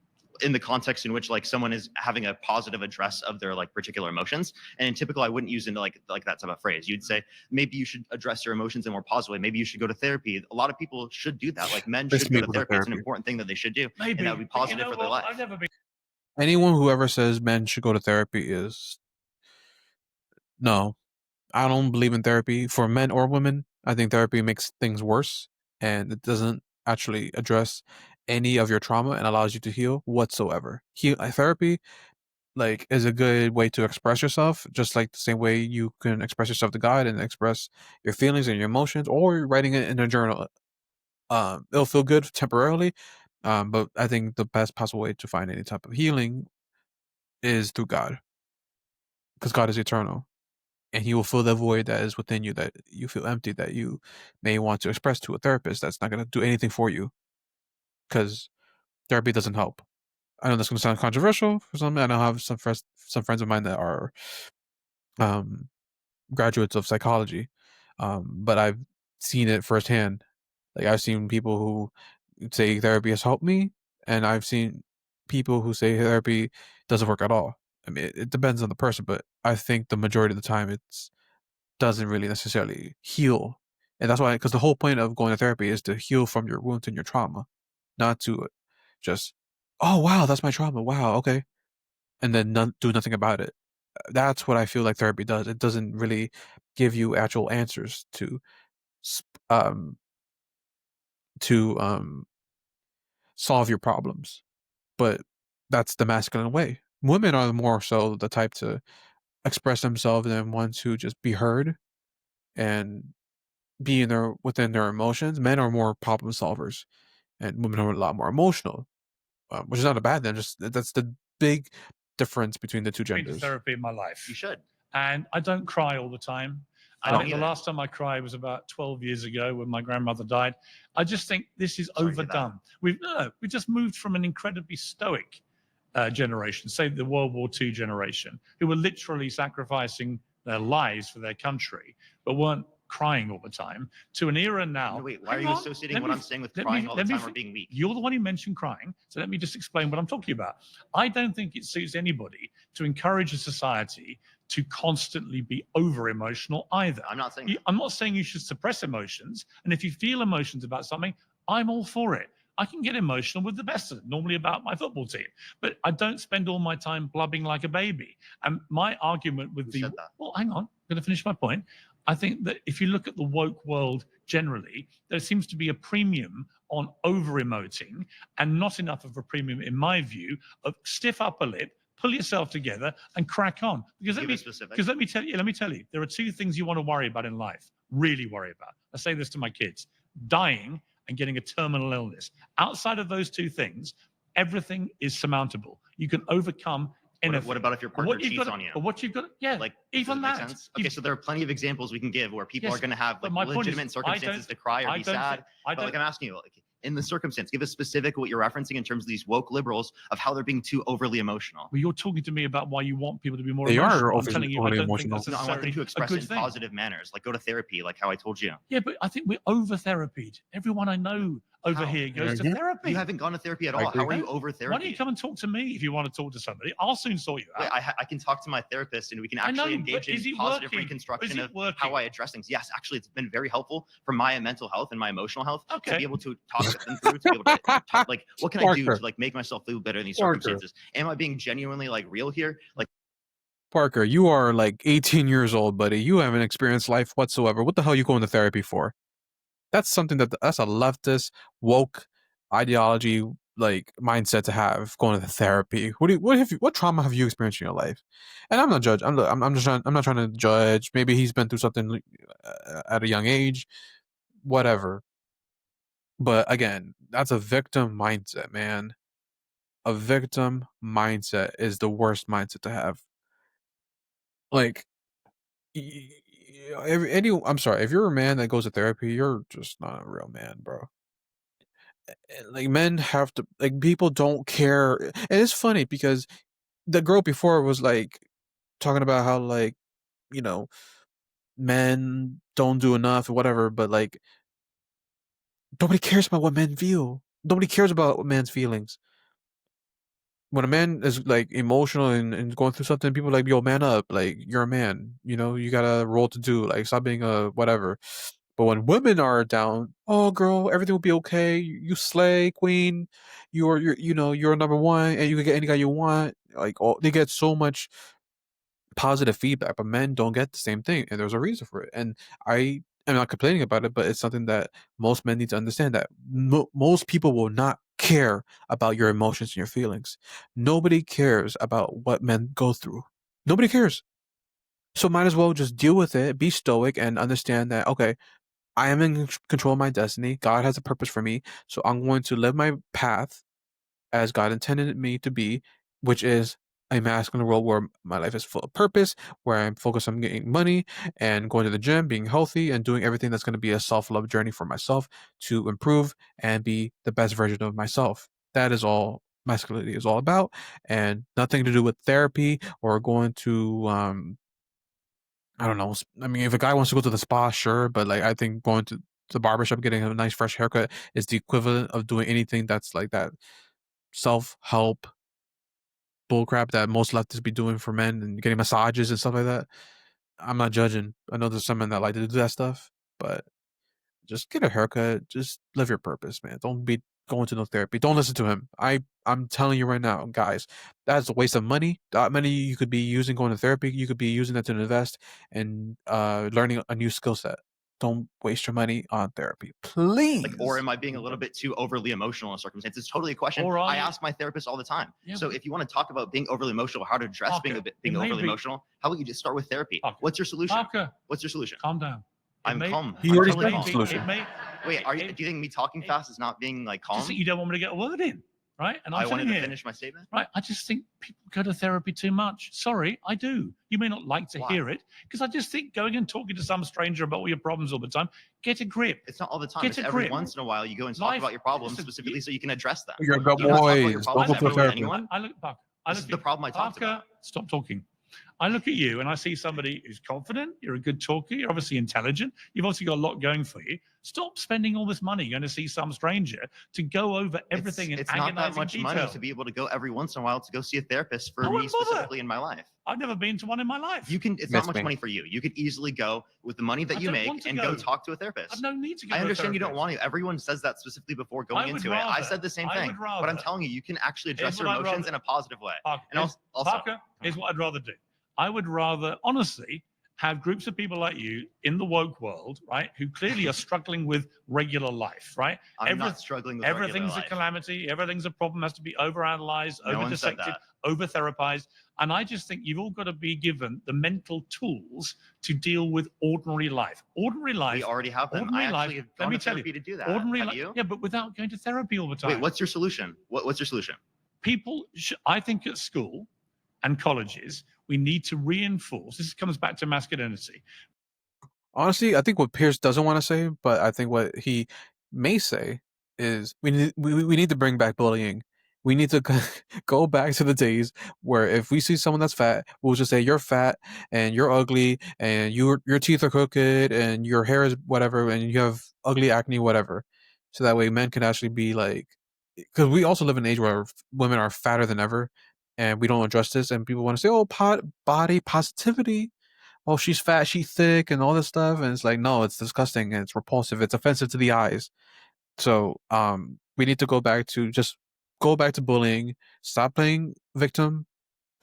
In the context in which like someone is having a positive address of their like particular emotions, and in typical I wouldn't use into like that type of phrase. You'd say maybe you should address your emotions in a more positive way. Maybe you should go to therapy. A lot of people should do that. Like men should go to therapy. It's an important thing that they should do, Maybe. and that would be But you positive know for their what? life. I've never been. Anyone who ever says men should go to therapy is no. I don't believe in therapy for men or women. I think therapy makes things worse, and it doesn't actually address any of your trauma and allows you to heal whatsoever. Therapy like is a good way to express yourself, just like the same way you can express yourself to God and express your feelings and your emotions, or writing it in a journal. It'll feel good temporarily, but I think the best possible way to find any type of healing is through God, because God is eternal, and He will fill the void that is within you, that you feel empty, that you may want to express to a therapist. That's not going to do anything for you, because therapy doesn't help. I know that's going to sound controversial for some. I know I have some friends of mine that are graduates of psychology, but I've seen it firsthand. Like I've seen people who say therapy has helped me, and I've seen people who say therapy doesn't work at all. I mean, it depends on the person, but I think the majority of the time it's doesn't really necessarily heal, and that's why, because the whole point of going to therapy is to heal from your wounds and your trauma, not to just, oh wow, that's my trauma, wow, okay, and then do nothing about it. That's what I feel like therapy does. It doesn't really give you actual answers to um solve your problems, but that's the masculine way. Women are more so the type to express themselves and want to just be heard and be within their emotions. Men are more problem solvers, and women are a lot more emotional, which is not a bad thing. Just that's the big difference between the two Been to genders. therapy in my life. You should. And I don't cry all the time. I I don't think the either. last time I cried was about 12 years ago when my grandmother died. I just think this is Sorry to hear overdone. We just moved from an incredibly stoic generation, say the World War II generation, who were literally sacrificing their lives for their country, but weren't crying all the time, to an era now. No, wait, why are Hang you on, associating let what me- I'm saying with let crying me- all the let me time or fi- being weak? You're the one who mentioned crying, so let me just explain what I'm talking about. I don't think it suits anybody to encourage a society to constantly be over emotional either. I'm not saying I'm not saying you should suppress emotions. And if you feel emotions about something, I'm all for it. I can get emotional with the best of them, normally about my football team, but I don't spend all my time blubbing like a baby. And my argument with Who said that? well, hang on, I'm going to finish my point. I think that if you look at the woke world generally, there seems to be a premium on over emoting and not enough of a premium, in my view, of stiff upper lip, pull yourself together and crack on. Because Give it specific. let me tell you, there are two things you want to worry about in life, really worry about. I say this to my kids: dying and getting a terminal illness. Outside of those two things, everything is surmountable. You can overcome anything. What about if your But partner what you've cheats got- on you? But what you've got, yeah, Like, even does it make that. sense? Okay, so there are plenty of examples we can give where people Yes, are going to have but like my point is, legitimate circumstances to cry or I be don't sad. thi- I But like don't- I'm asking you, like in the circumstance, give us specific what you're referencing in terms of these woke liberals of how they're being too overly emotional. Well, you're talking to me about why you want people to be more They are emotional. I'm overly telling you, I don't emotional. think No, that's I want them necessarily to a express good it in thing. positive manners, like go to therapy, like how I told you. Yeah, but I think we're over-therapied. Everyone I know over How? here goes to Mhm. therapy. You haven't gone to therapy at I all. How agree. are you over Why don't therapy? you come and talk to me if you want to talk to somebody? I'll soon sort you out. Wait, I can talk to my therapist and we can I know, actually but engage is in it positive working? reconstruction Is it of working? how I address things. Yes, actually, it's been very helpful for my mental health and my emotional health to Okay. be able to talk them through, to be able to talk, like, what can I do Parker. to like make myself feel better in these Parker. circumstances? Am I being genuinely like real here? Like, Parker, you are like 18 years old, buddy. You haven't experienced life whatsoever. What the hell are you going to therapy for? That's something that's a leftist, woke ideology like mindset to have going to therapy. What trauma have you experienced in your life? And I'm not judge. I'm not trying to judge. Maybe he's been through something at a young age, whatever. But again, that's a victim mindset, man. A victim mindset is the worst mindset to have. Like, I'm sorry, if you're a man that goes to therapy, you're just not a real man, bro. Like, men have to, like, people don't care. And it's funny because the girl before was like talking about how, like, you know, men don't do enough or whatever, but like nobody cares about what men feel. Nobody cares about men's feelings. When a man is like emotional and going through something, people are like, yo, man up, like, you're a man, you got a role to do, like, stop being a whatever. But when women are down, oh girl, everything will be okay. You slay, queen. You're number one, and you can get any guy you want. Like, they get so much positive feedback, but men don't get the same thing, and there's a reason for it. And I am not complaining about it, but it's something that most men need to understand, that most people will not care about your emotions and your feelings. Nobody cares about what men go through. Nobody cares. So might as well just deal with it, be stoic, and understand that, okay, I am in control of my destiny. God has a purpose for me, so I'm going to live my path as God intended me to be, which is a masculine role where my life is full of purpose, where I'm focused on getting money and going to the gym, being healthy, and doing everything that's going to be a self-love journey for myself to improve and be the best version of myself. That is all masculinity is all about, and nothing to do with therapy or going to I don't know. I mean, if a guy wants to go to the spa, sure, but like I think going to the barbershop, getting a nice fresh haircut is the equivalent of doing anything that's like that self-help bullcrap that most leftists be doing for men and getting massages and stuff like that. I'm not judging. I know there's some men that like to do that stuff, but just get a haircut. Just live your purpose, man. Don't be going to no therapy. Don't listen to him. I'm telling you right now, guys, that's a waste of money. That money you could be using going to therapy. You could be using that to invest and learning a new skill set. Don't waste your money on therapy, please. Like, or am I being a little bit too overly emotional in circumstances? It's totally a question I ask my therapist all the time. Yeah, so if you want to talk about being overly emotional, how to address being overly emotional, how about you just start with therapy? What's your solution? What's your solution? Calm down. I'm calm. You already totally said the solution. Wait, do you think me talking fast is not being like calm? Just that you don't want me to get a word in, right? And I wanted to finish my statement. Right. I just think people go to therapy too much. Sorry, I do. You may not like to hear it, because I just think going and talking to some stranger about all your problems all the time, get a grip. It's not all the time. It's every once in a while you go and talk about your problems specifically so you can address them. You're a good boy. Don't go to therapy. I look back. This is the problem I talked about. Stop talking. I look at you and I see somebody who's confident. You're a good talker. You're obviously intelligent. You've obviously got a lot going for you. Stop spending all this money going to see some stranger to go over everything in agonizing not that much detail. money to be able to go every once in a while to go see a therapist for me specifically in my life. I've never been to one in my life. It's not much money for you. You could easily go with the money that you make and go talk to a therapist. I've no need to go. I understand you don't want to. Everyone says that specifically before going into it. I said the same thing. But I'm telling you, you can actually address your emotions in a positive way. Parker, here's what I'd rather do. I would rather, honestly, have groups of people like you in the woke world, right, who clearly are struggling with regular life, right? I'm not struggling with regular life. Everything's a calamity. Everything's a problem, has to be overanalyzed, over-dissected, over-therapized. And I just think you've all got to be given the mental tools to deal with ordinary life. Ordinary life. We already have them. Ordinary I life. actually have Let gone me to tell therapy you, to do that. ordinary Have life. you? Yeah, but without going to therapy all the time. Wait, what's your solution? What's your solution? People, I think at school and colleges, we need to reinforce. This comes back to masculinity. Honestly, I think what Piers doesn't want to say, but I think what he may say is we need to bring back bullying. We need to go back to the days where if we see someone that's fat, we'll just say you're fat and you're ugly and your teeth are crooked and your hair is whatever and you have ugly acne, whatever. So that way men can actually be like, because we also live in an age where women are fatter than ever and we don't address this, and people want to say, oh, body positivity. Oh, she's fat, she's thick, and all this stuff. And it's like, no, it's disgusting and it's repulsive. It's offensive to the eyes. So, we need to go back to bullying. Stop playing victim,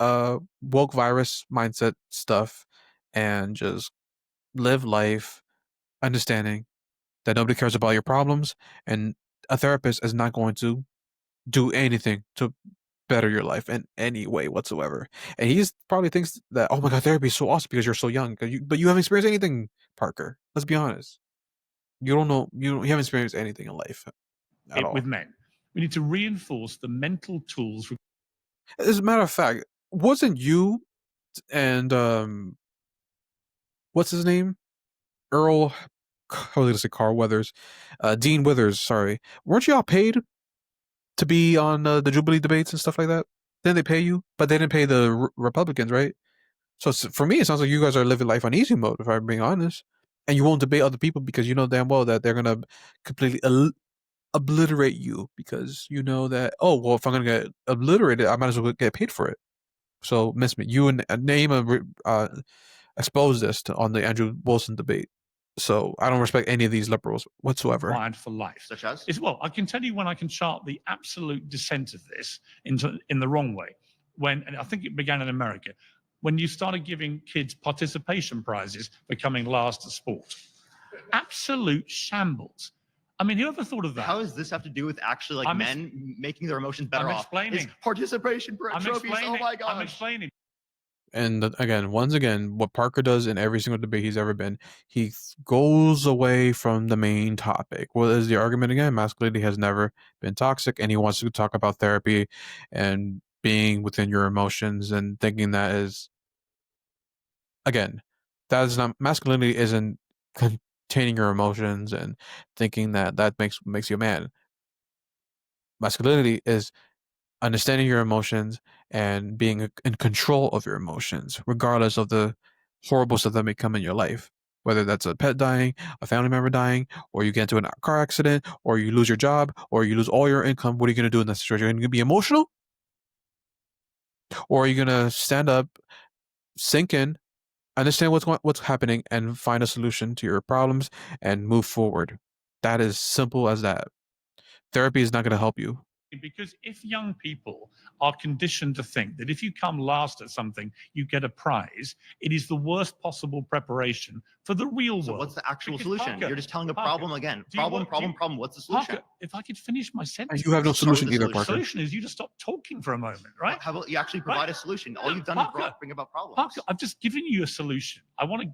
woke virus mindset stuff, and just live life, understanding that nobody cares about your problems, and a therapist is not going to do anything to better your life in any way whatsoever. And he's probably thinks that, oh my god, therapy is so awesome because you're so young. But you haven't experienced anything, Parker. Let's be honest. You don't know. You haven't experienced anything in life at all. With men. We need to reinforce the mental tools. As a matter of fact, wasn't you and what's his name? Earl. I was going to say Carl Weathers, Dean Withers. Sorry, weren't you all paid to be on the Jubilee debates and stuff like that? Then they pay you, but they didn't pay the Republicans, right? So for me, it sounds like you guys are living life on easy mode, if I'm being honest. And you won't debate other people because you know damn well that they're gonna completely obliterate you because you know that, oh well, if I'm gonna get obliterated, I might as well get paid for it. So Miss Me, you and Naima exposed this on the Andrew Wilson debate. So I don't respect any of these liberals whatsoever. Required for life. Such as? Well, I can tell you when I can chart the absolute descent of this in the wrong way. When, and I think it began in America, when you started giving kids participation prizes for coming last at sport. Absolute shambles. I mean, who ever thought of that? How does this have to do with actually like men making their emotions better I'm off? explaining. It's participation trophies. Oh my gosh. I'm explaining. And again, once again, what Parker does in every single debate he's ever been, he goes away from the main topic. What is the argument again? Masculinity has never been toxic, and he wants to talk about therapy and being within your emotions and thinking that is, again, that is not, masculinity isn't containing your emotions and thinking that makes you a man. Masculinity is understanding your emotions and being in control of your emotions, regardless of the horrible stuff that may come in your life. Whether that's a pet dying, a family member dying, or you get into a car accident, or you lose your job, or you lose all your income, what are you going to do in that situation? You're going to be emotional? Or are you going to stand up, sink in, understand what's happening, and find a solution to your problems and move forward? That is simple as that. Therapy is not going to help you. Because if young people are conditioned to think that if you come last at something, you get a prize, it is the worst possible preparation for the real world. So what's the actual Because solution? Parker, You're just telling a Parker, problem again. do you Problem. What's the solution? Parker, if I could finish my sentence. You have no solution the either, solution. The Parker. solution is you to stop talking for a moment, right? How about you actually provide a solution? All you've done Parker, is bring about problems. Parker, I've just given you a solution. I want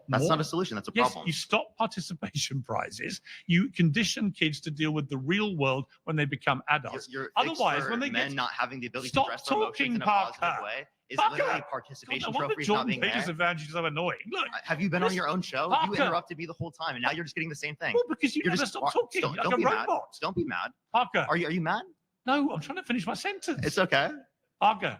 That's more. not a solution. That's a Yes, problem. you stop participation prizes. You condition kids to deal with the real world when they become adults. Your Otherwise, fix for when they men get not having the ability to Stop address their emotions talking, in a positive Parker. way is Parker. literally God, participation no wonder trophies not Jordan being Peterson there. found you so annoying. Look, Have you been on your own show? Parker. You interrupted me the whole time, and now you're just getting the same thing. well, because you You're never just stop talking don't, like don't a be robot. mad. Don't be mad. Parker, Are you mad? no, I'm trying to finish my sentence. It's okay. Parker,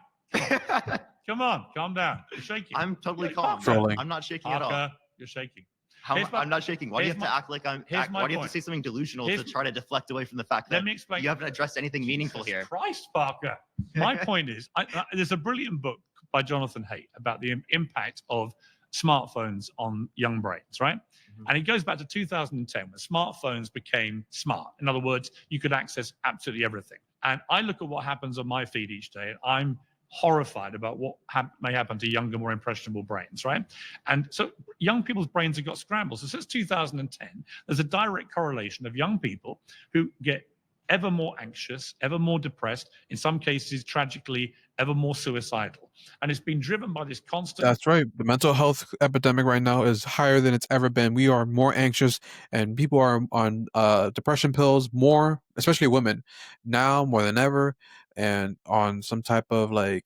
come on, calm down. You're shaking. I'm totally Hey, calm. Trolling. I'm not shaking at all. Parker, you're shaking. I'm not shaking. Why do you have to act like I'm? here's Why do you my have to say something delusional Here's- to try to deflect away from the fact that Let me explain. you haven't addressed anything meaningful Jesus here? Christ, Parker. My point is, there's a brilliant book by Jonathan Haidt about the impact of smartphones on young brains, right? Mhm. And it goes back to 2010 when smartphones became smart. In other words, you could access absolutely everything. And I look at what happens on my feed each day, and I'm horrified about what may happen to younger, more impressionable brains, right? And so young people's brains have got scrambled. So since 2010, there's a direct correlation of young people who get ever more anxious, ever more depressed, in some cases, tragically, ever more suicidal. And it's been driven by this constant. That's right. The mental health epidemic right now is higher than it's ever been. We are more anxious, and people are on depression pills more, especially women, now more than ever, and on some type of like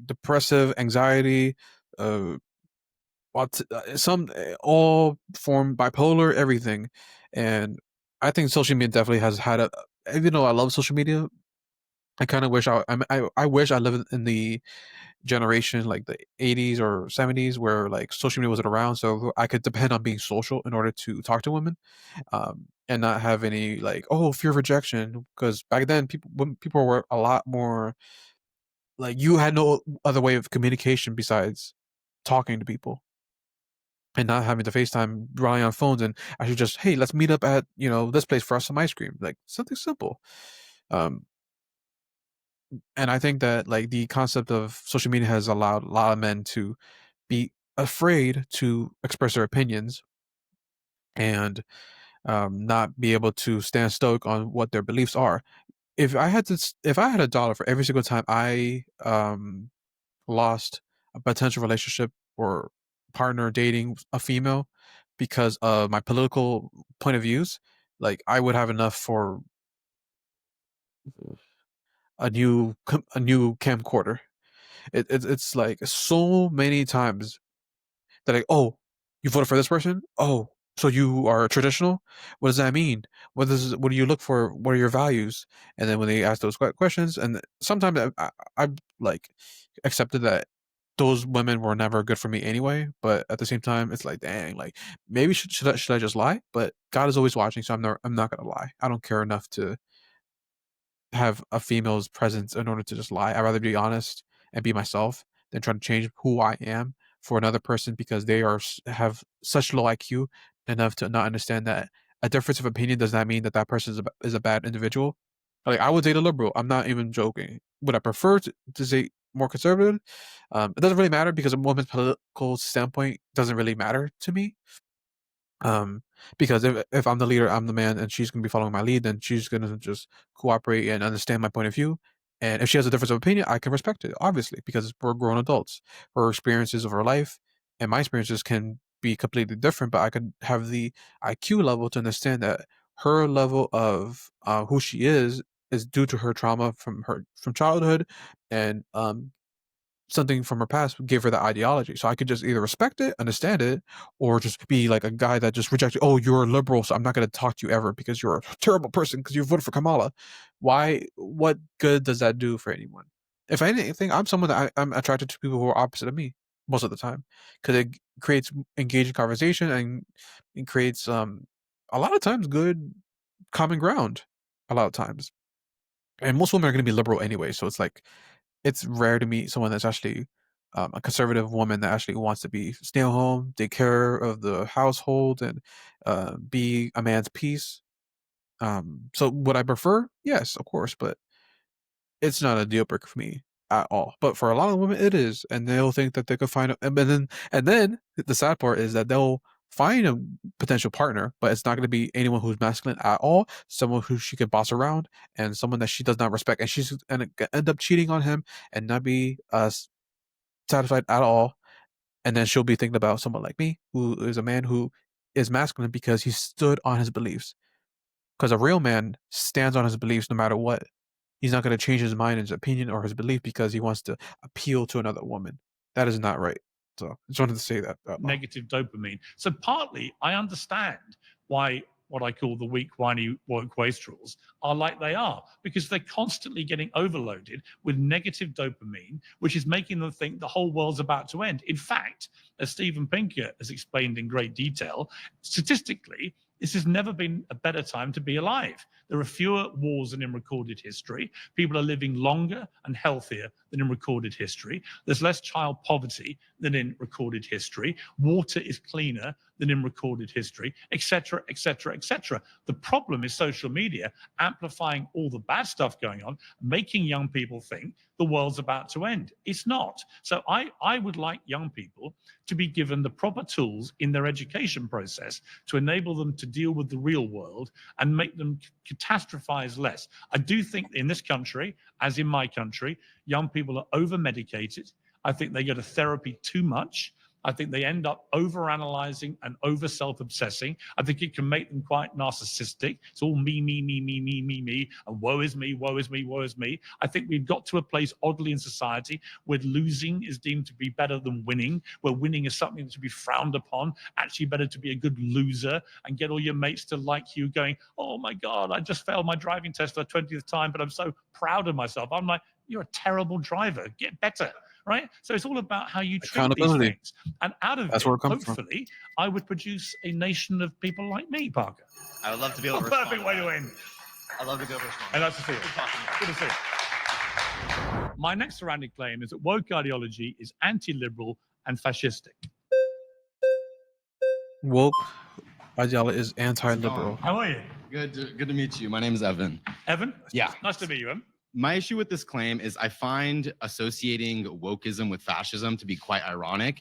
depressive anxiety, some all form bipolar, everything. And I think social media definitely has had a. Even though I love social media, I kind of wish I wish I lived in the generation like the 80s or 70s where like social media wasn't around, so I could depend on being social in order to talk to women, and not have any like, oh, fear of rejection, because back then people were a lot more like, you had no other way of communication besides talking to people and not having to FaceTime, relying on phones, and I should just, hey, let's meet up at this place for us some ice cream, like something simple. um and I think that like the concept of social media has allowed a lot of men to be afraid to express their opinions and not be able to stand stoic on what their beliefs are. if I had $1 for every single time I lost a potential relationship or partner dating a female because of my political point of views, like I would have enough for a new camcorder. It's like so many times that like, oh, you voted for this person? Oh, so you are traditional? What does that mean? What do you look for? What are your values? And then when they ask those questions, and sometimes I like accepted that those women were never good for me anyway. But at the same time, it's like, dang, like maybe should I just lie? But God is always watching, so I'm not gonna lie. I don't care enough to have a female's presence in order to just lie. I'd rather be honest and be myself than try to change who I am for another person because they have such low IQ enough to not understand that a difference of opinion does not mean that that person is a bad individual. Like I would date a liberal. I'm not even joking. Would I prefer to date more conservative? It doesn't really matter because a woman's political standpoint doesn't really matter to me. Because if I'm the leader, I'm the man, and she's gonna be following my lead, then she's gonna just cooperate and understand my point of view. And if she has a difference of opinion, I can respect it, obviously, because we're grown adults. Her experiences of her life and my experiences can be completely different, but I can have the IQ level to understand that her level of who she is due to her trauma from childhood, and something from her past gave her that ideology. So I could just either respect it, understand it, or just be like a guy that just rejected, oh, you're a liberal, so I'm not going to talk to you ever because you're a terrible person because you voted for Kamala. Why? What good does that do for anyone? If anything, I'm someone that I'm attracted to people who are opposite of me most of the time because it creates engaging conversation and it creates a lot of times good common ground. A lot of times, and most women are going to be liberal anyway, so it's like it's rare to meet someone that's actually a conservative woman that actually wants to be stay at home, take care of the household, and be a man's piece. So would I prefer? Yes, of course, but it's not a deal breaker for me at all. But for a lot of women, it is, and they'll think that they could find and then the sad part is that they'll find a potential partner, but it's not going to be anyone who's masculine at all. Someone who she could boss around, and someone that she does not respect, and she's gonna end up cheating on him and not be satisfied at all. And then she'll be thinking about someone like me, who is a man who is masculine because he stood on his beliefs. Because a real man stands on his beliefs no matter what. He's not going to change his mind, his opinion, or his belief because he wants to appeal to another woman. That is not right. So I just wanted to say that. Negative dopamine. So partly I understand why what I call the weak, whiny, woke wastrels are like they are, because they're constantly getting overloaded with negative dopamine, which is making them think the whole world's about to end. In fact, as Steven Pinker has explained in great detail, statistically, this has never been a better time to be alive. There are fewer wars than in recorded history. People are living longer and healthier than in recorded history. There's less child poverty than in recorded history. Water is cleaner than in recorded history, etc., etc., etc. The problem is social media amplifying all the bad stuff going on, making young people think the world's about to end. It's not. So I would like young people to be given the proper tools in their education process to enable them to deal with the real world and make them catastrophize less. I do think in this country, as in my country, young people are over-medicated. I think they go to therapy too much. I think they end up over-analyzing and over-self-obsessing. I think it can make them quite narcissistic. It's all me, me, me, me, me, me, me, and woe is me, woe is me, woe is me. I think we've got to a place, oddly, in society where losing is deemed to be better than winning, where winning is something to be frowned upon. Actually better to be a good loser and get all your mates to like you going, oh my God, I just failed my driving test for the 20th time, but I'm so proud of myself. I'm like, you're a terrible driver. Get better. Right? So it's all about how you treat these things. And out of it, hopefully, I would produce a nation of people like me, Parker. I would love to be able to respond. Perfect way to end. I'd love to go respond. And nice to see you. Good to see you. My next surrounding claim is that woke ideology is anti-liberal and fascistic. Woke ideology is anti-liberal. How are you? Good to meet you. My name is Evan. Evan? Yeah. Nice to meet you, Evan. My issue with this claim is I find associating wokeism with fascism to be quite ironic.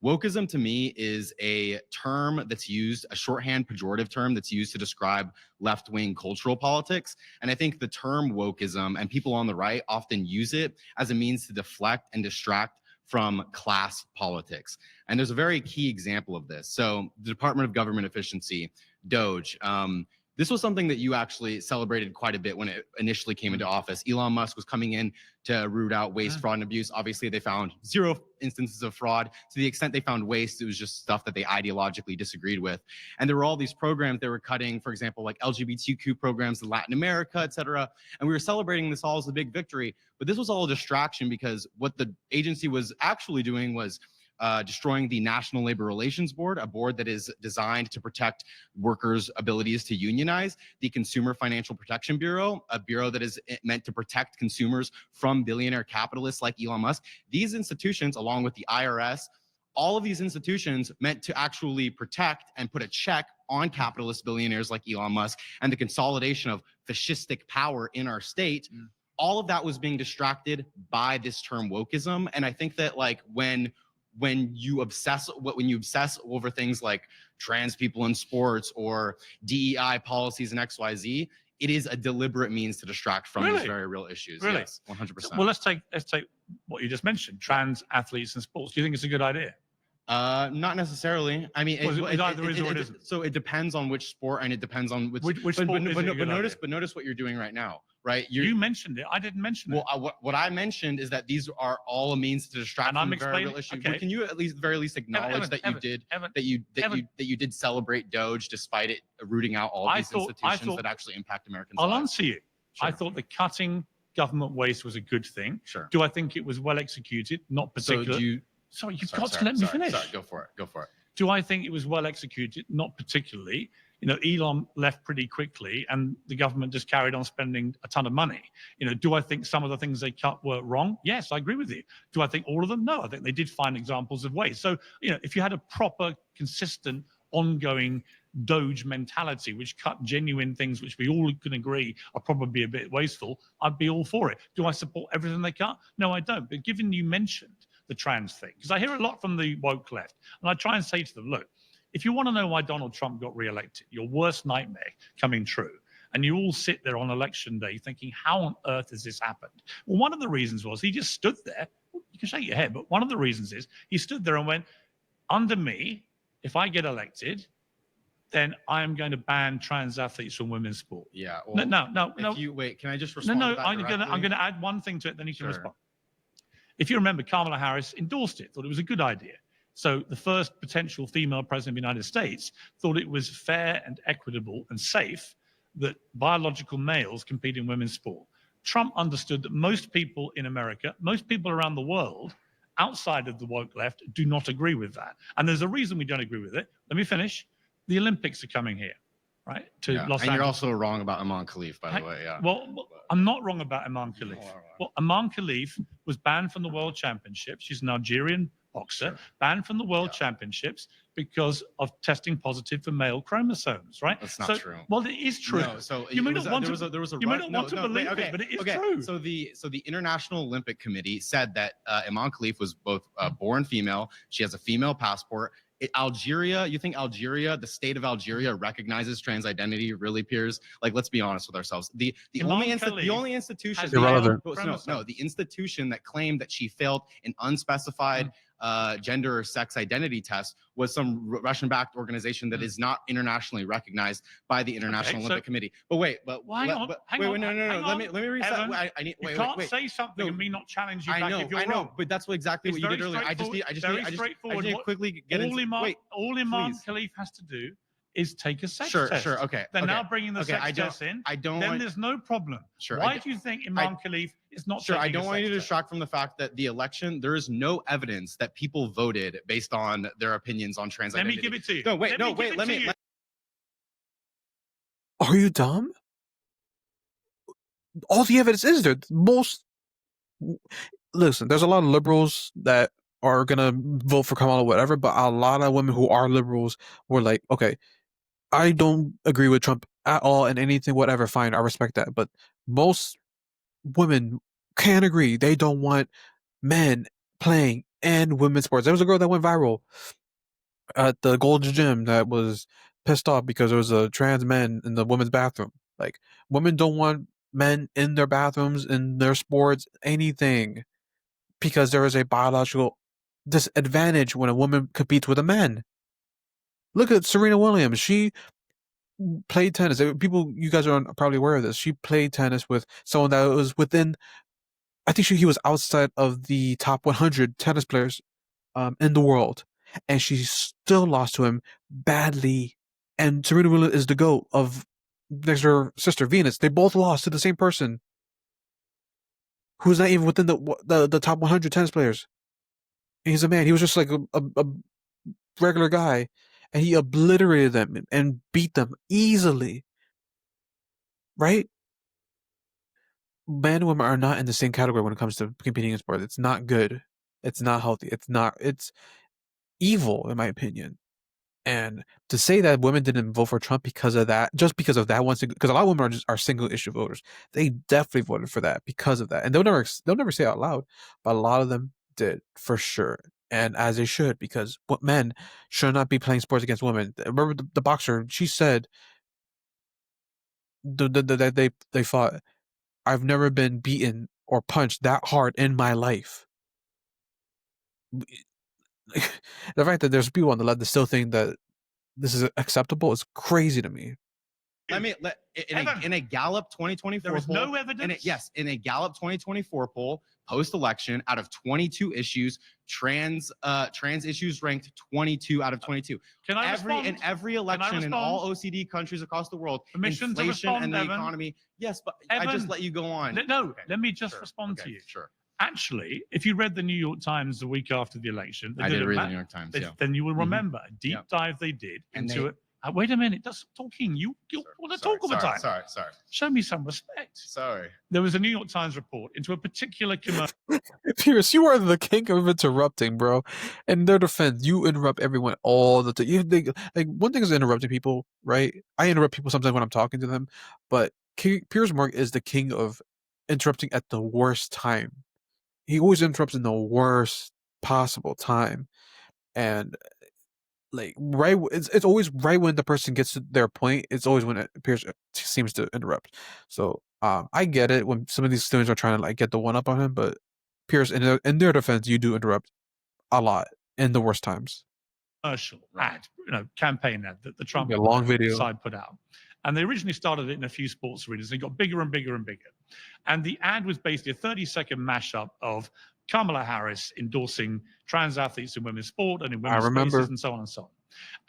wokeism to me is a term that's used, a shorthand pejorative term that's used to describe left-wing cultural politics. And I think the term wokeism and people on the right often use it as a means to deflect and distract from class politics. And there's a very key example of this. So the Department of Government Efficiency, DOGE, this was something that you actually celebrated quite a bit when it initially came into office. Elon Musk was coming in to root out waste, fraud, and abuse. Obviously, they found 0 instances of fraud. To the extent they found waste, it was just stuff that they ideologically disagreed with. And there were all these programs they were cutting, for example, like LGBTQ programs in Latin America, et cetera. And we were celebrating this all as a big victory. But this was all a distraction because what the agency was actually doing was destroying the National Labor Relations Board, a board that is designed to protect workers' abilities to unionize, the Consumer Financial Protection Bureau, a bureau that is meant to protect consumers from billionaire capitalists like Elon Musk. These institutions, along with the IRS, all of these institutions meant to actually protect and put a check on capitalist billionaires like Elon Musk and the consolidation of fascistic power in our state. All of that was being distracted by this term wokeism. And I think that like when you obsess over things like trans people in sports or DEI policies and XYZ, it is a deliberate means to distract from these very real issues. Really? Yes, 100%. Well, let's take what you just mentioned, trans athletes and sports. Do you think it's a good idea? Not necessarily. I mean, it either is or it isn't. So it depends on which sport and it depends on which sport is but notice what you're doing right now, right? You mentioned it. I didn't mention it. Well, what I mentioned is that these are all a means to distract from the very real issue. Okay. Can you at very least acknowledge you did celebrate Doge despite it rooting out all these institutions that actually impact Americans' lives? I'll answer you. Sure. I thought the cutting government waste was a good thing. Sure. Do I think it was well executed? Not particularly. Sorry, you've got to let me finish. Sorry, go for it. Do I think it was well executed? Not particularly. You know, Elon left pretty quickly and the government just carried on spending a ton of money. You know, do I think some of the things they cut were wrong? Yes, I agree with you. Do I think all of them? No, I think they did find examples of waste. So, you know, if you had a proper, consistent, ongoing Doge mentality, which cut genuine things which we all can agree are probably a bit wasteful, I'd be all for it. Do I support everything they cut? No, I don't. But given you mentioned the trans thing, because I hear a lot from the woke left, and I try and say to them, look, if you want to know why Donald Trump got reelected, your worst nightmare coming true, and you all sit there on election day thinking, how on earth has this happened? Well, one of the reasons was he just stood there. You can shake your head, but one of the reasons is he stood there and went, under me, if I get elected, then I am going to ban trans athletes from women's sport. Yeah. Well, no. Wait, can I just respond? No, I'm going to add one thing to it, then you can respond. If you remember, Kamala Harris endorsed it, thought it was a good idea. So the first potential female president of the United States thought it was fair and equitable and safe that biological males compete in women's sport. Trump understood that most people in America, most people around the world, outside of the woke left, do not agree with that. And there's a reason we don't agree with it. Let me finish. The Olympics are coming here, right? To Los Angeles. And you're also wrong about Imam Khalif, by the way. Yeah. Well, I'm not wrong about Imam Khalif. Well, Imam Khalif was banned from the World Championships. She's an Algerian boxer, banned from the World Championships because of testing positive for male chromosomes, right? That's not true. Well, it is true. No, so you may not want to believe it, but it is true. So the International Olympic Committee said that Imam Khalif was both born female. She has a female passport. Algeria, you think Algeria, the state of Algeria, recognizes trans identity? Really, Piers? Like, let's be honest with ourselves. The only institution, the institution that claimed that she failed an unspecified gender or sex identity test was some Russian-backed organization that is not internationally recognized by the International Olympic Committee. But wait, no. Let me reset. Evan, you can't say something and me not challenge you back if you're wrong. I know, but that's exactly what you did earlier. I just need to quickly get into. All Imam Khalif has to do is take a sex test. Sure, okay. They're now bringing the sex test in. Then there's no problem. Sure. Why do you think Imam Khalif is not Sure, I don't want you to distract from the fact that the election, there is no evidence that people voted based on their opinions on trans identity. Let me give it to you. Let me. Are you dumb? All the evidence is there. Listen, there's a lot of liberals that are gonna vote for Kamala, whatever, but a lot of women who are liberals were like, okay, I don't agree with Trump at all and anything, whatever, fine, I respect that. But most women can't agree. They don't want men playing and women's sports. There was a girl that went viral at the Gold's Gym that was pissed off because there was a trans man in the women's bathroom. Like, women don't want men in their bathrooms, in their sports, anything, because there is a biological disadvantage when a woman competes with a man. Look at Serena Williams. She played tennis. People, you guys are probably aware of this. She played tennis with someone that was within. I think he was outside of the top 100 tennis players in the world, and she still lost to him badly. And Serena Williams is the GOAT of next to her sister Venus. They both lost to the same person who's not even within the top 100 tennis players. And he's a man. He was just like a regular guy, and he obliterated them and beat them easily. Right? Men and women are not in the same category when it comes to competing in sports. It's not good. It's not healthy. It's evil, in my opinion. And to say that women didn't vote for Trump because of that, just because of that one, because a lot of women are single issue voters. They definitely voted for that because of that, and they'll never say it out loud, but a lot of them did for sure, and as they should, because men should not be playing sports against women. Remember the boxer? She said that they fought. I've never been beaten or punched that hard in my life. The fact that there's people on the left that still think that this is acceptable is crazy to me. In a Gallup 2024 There is poll, no evidence. in a Gallup 2024 poll, post-election, out of 22 issues, trans issues ranked 22 out of 22. Can I respond? In every election in all OECD countries across the world, Permission to inflation respond, and the Evan? economy. Yes, but I Evan, just let you go on. Let me just respond to you. Sure. Actually, if you read the New York Times the week after the election, I did read the New York Times. then you will remember a deep dive they did into it. Wait a minute, that's talking. You want to talk all the time. Sorry. Show me some respect. Sorry. There was a New York Times report into a particular commercial. Pierce, you are the king of interrupting, bro. In their defense, you interrupt everyone all the time. Like, one thing is interrupting people, right? I interrupt people sometimes when I'm talking to them, but Piers Morgan is the king of interrupting at the worst time. He always interrupts in the worst possible time, and like it's always right when the person gets to their point. It's always when it appears seems to interrupt. So I get it when some of these students are trying to like get the one up on him, but Pierce, in their defense, you do interrupt a lot in the worst times. Commercial ad, campaign ad that the Trump long video side put out, and they originally started it in a few sports arenas. They got bigger and bigger and bigger, and the ad was basically a 30-second mashup of Kamala Harris endorsing trans athletes in women's sport and in women's spaces and so on and so on.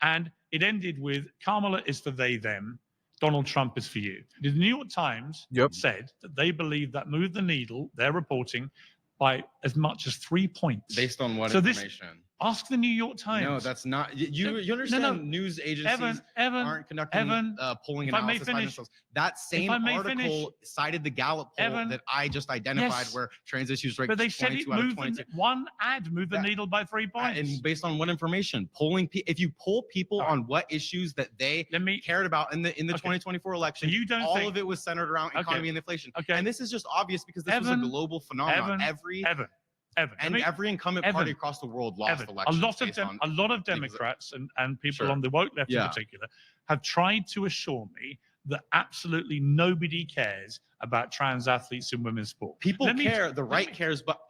And it ended with Kamala is for they, them. Donald Trump is for you. The New York Times said that they believe that moved the needle, they're reporting, by as much as 3 points. Based on what information? Ask the New York Times. No, that's not. You understand news agencies aren't conducting polling analysis by themselves. That same article cited the Gallup poll that I just identified where trans issues ranked 22 out of 22. One ad moved the needle by 3 points. And based on what information? If you poll people on what issues that they cared about in the 2024 election, all of it was centered around economy and inflation. And this is just obvious because this was a global phenomenon. Every incumbent party across the world lost elections. A lot of Democrats and people on the woke left in particular have tried to assure me that absolutely nobody cares about trans athletes in women's sport. People care, the right cares, but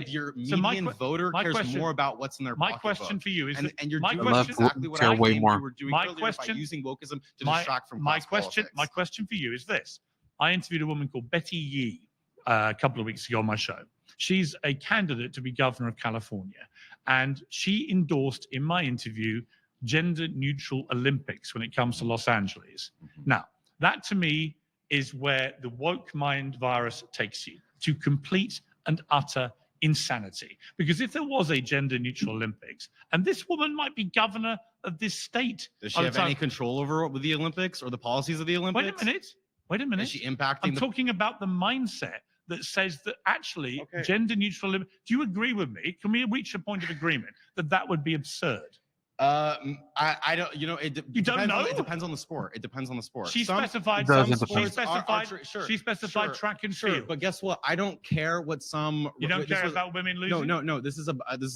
your median voter cares more about what's in their pocketbook. My question for you is, and you're doing exactly what I claimed you were doing earlier by using wokeism to distract from class politics. My question for you is this. I interviewed a woman called Betty Yee a couple of weeks ago on my show. She's a candidate to be governor of California. And she endorsed in my interview gender-neutral Olympics when it comes to Los Angeles. Now, that to me is where the woke mind virus takes you, to complete and utter insanity. Because if there was a gender-neutral Olympics, and this woman might be governor of this state. Does she have any control over the Olympics or the policies of the Olympics? Wait a minute. Is she impacting? I'm talking about the mindset that says that actually gender neutral. Do you agree with me? Can we reach a point of agreement that would be absurd? I don't. You know, You don't depends know? it depends on the sport. It depends on the sport. She specified Doesn't some. depend. She specified. archery, sure, She specified sure, track and sure. field. But guess what? I don't care what some. You don't this care was- about women losing. No. This is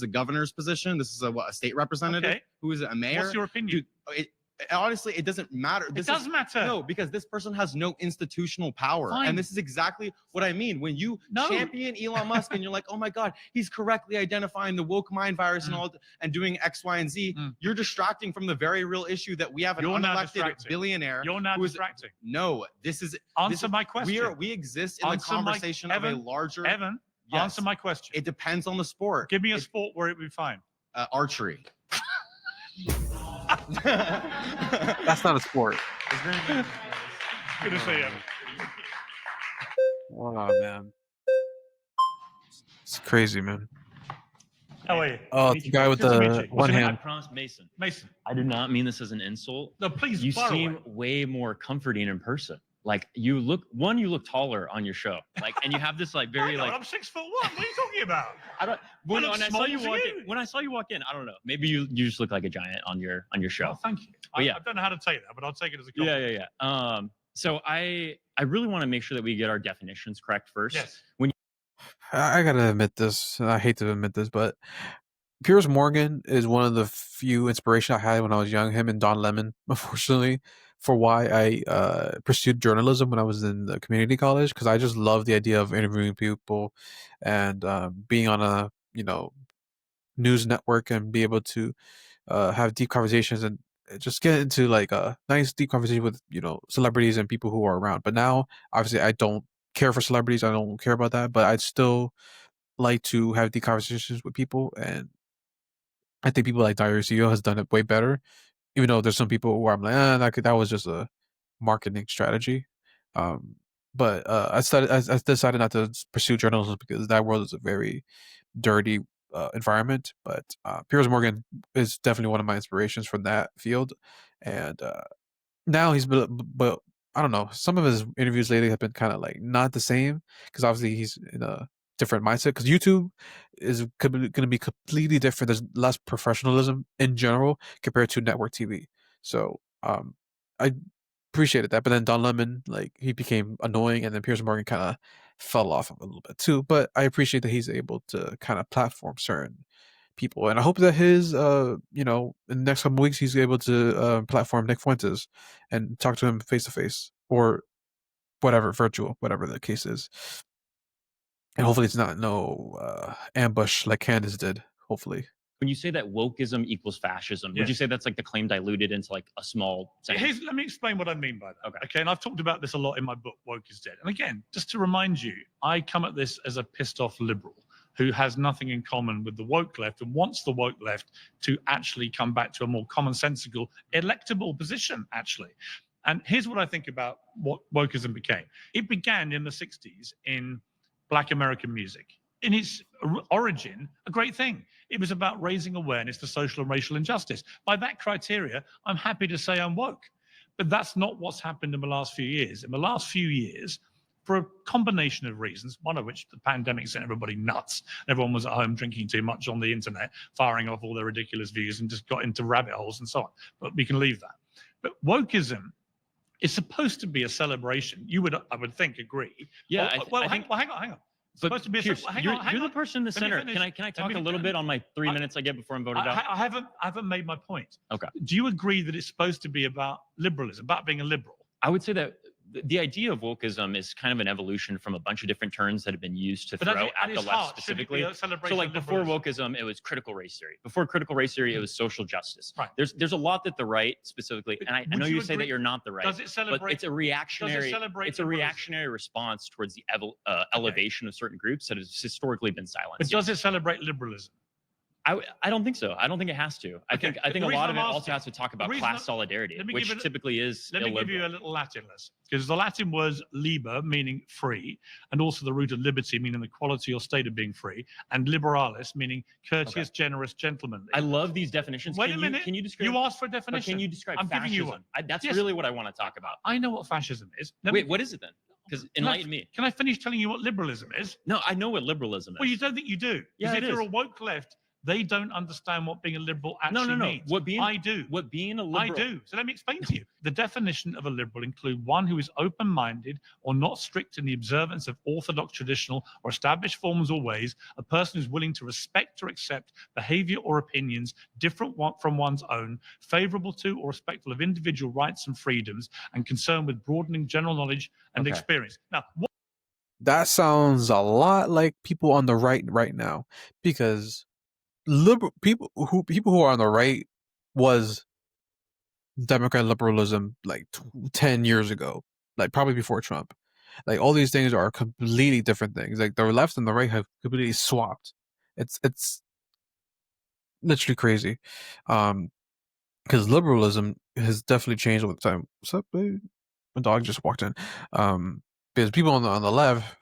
a governor's position. This is a state representative. Okay. Who is it? A mayor? What's your opinion? Dude, honestly, it doesn't matter. It does matter. No, because this person has no institutional power. Fine. And this is exactly what I mean. When you No. champion Elon Musk and you're like, oh my God, he's correctly identifying the woke mind virus and all and doing X, Y, and Z, you're distracting from the very real issue that we have an You're now unelected distracting. billionaire. You're now who is- distracting. No, this is Answer my question. we exist in Answer the my- conversation of a Evan, larger Evan, Yes. answer my question. It depends on the sport. Give me a sport where it would be fine. Archery. That's not a sport. Good to see you. Wow, man. It's crazy, man. How are you? Oh, the guy with Good to meet the you. What's one your name? I hand. promise, Mason. Mason. I do not mean this as an insult. No, please. You fire seem away. way more comforting in person. Like you look taller on your show. Like, and you have this like very like I'm 6'1". What are you talking about? I don't. When, look when I saw small you to walk you. in, when I saw you walk in, I don't know. Maybe you just look like a giant on your show. Oh, thank you. But yeah. I don't know how to take that, but I'll take it as a Yeah, compliment. yeah. So I really want to make sure that we get our definitions correct first. Yes. I gotta admit this. And I hate to admit this, but Piers Morgan is one of the few inspiration I had when I was young. Him and Don Lemon, unfortunately, for why I pursued journalism when I was in the community college, because I just love the idea of interviewing people and being on a news network and be able to have deep conversations and just get into like a nice deep conversation with celebrities and people who are around. But now, obviously, I don't care for celebrities. I don't care about that. But I'd still like to have deep conversations with people, and I think people like Diary CEO has done it way better. Even though there's some people where I'm like, that was just a marketing strategy. But I decided not to pursue journalism because that world is a very dirty environment. But Piers Morgan is definitely one of my inspirations from that field, and now but I don't know. Some of his interviews lately have been kind of like not the same because obviously he's in a different mindset. Because YouTube is going to be completely different. There's less professionalism in general compared to network TV. So I appreciated that. But then Don Lemon, like he became annoying, and then Piers Morgan kind of fell off a little bit too. But I appreciate that he's able to kind of platform certain people, and I hope that his in the next couple of weeks he's able to platform Nick Fuentes and talk to him face to face or whatever, virtual, whatever the case is. And hopefully it's not no ambush like Candace did. Hopefully. When you say that wokeism equals fascism, would you Yes. say that's like the claim diluted into like a small sentence? Let me explain what I mean by that. Okay. And I've talked about this a lot in my book, Woke is Dead. And again, just to remind you, I come at this as a pissed off liberal who has nothing in common with the woke left and wants the woke left to actually come back to a more commonsensical, electable position, actually. And here's what I think about what wokeism became. It began in the 60s in Black American music. In its origin, a great thing. It was about raising awareness to social and racial injustice. By that criteria, I'm happy to say I'm woke. But that's not what's happened in the last few years. In the last few years, for a combination of reasons, one of which the pandemic sent everybody nuts. Everyone was at home drinking too much on the internet, firing off all their ridiculous views and just got into rabbit holes and so on. But we can leave that. But wokeism is supposed to be a celebration. I would think, agree. Yeah, Hang on. It's But supposed to be Pierce, hang you're on. the person in the Let me center. finish. Can I Let talk me a little finish. bit on my 3 minutes I get before I'm voted out? I haven't made my point. Okay. Do you agree that it's supposed to be about liberalism, about being a liberal? I would say that the idea of wokeism is kind of an evolution from a bunch of different terms that have been used to throw at the left specifically. So like before wokeism, it was critical race theory. Before critical race theory, it was social justice. Right. There's a lot that the right specifically, and I know you say agree- that you're not the right, Does it celebrate? but it's a reactionary. It's a liberalism? reactionary response towards the elevation of certain groups that has historically been silenced. But does it celebrate liberalism? I don't think so. I don't think it has to. I Okay. think The a reason lot of I'm it also asking- has to talk the about reason class I'm- solidarity, let me which give it- typically is Let me give you a little Latin lesson, because the Latin was liber, meaning free, and also the root of liberty, meaning the quality or state of being free, and liberalis, meaning courteous, generous, gentlemanly. I love these definitions. Wait a minute. Can you describe? You asked for a But definition. can you describe I'm fascism? giving you one. That's Yes. really what I want to talk about. I know what fascism is. Wait, what is it then? Because enlighten me. Can I finish telling you what liberalism is? No, I know what liberalism is. Well, you don't think you do. Yeah, Because it if you're is. a woke left They don't understand what being a liberal actually No. means. What being I do. What being a I liberal? do. So let me explain to you. The definition of a liberal include one who is open-minded or not strict in the observance of orthodox, traditional, or established forms or ways, a person who's willing to respect or accept behavior or opinions different from one's own, favorable to or respectful of individual rights and freedoms, and concerned with broadening general knowledge and Okay. experience. Now, That sounds a lot like people on the right now, because people who are on the right was Democrat liberalism like 10 years ago, like probably before Trump. Like all these things are completely different things. Like the left and the right have completely swapped. It's literally crazy. Because liberalism has definitely changed over time. What's up, babe? My dog just walked in. Because people on the left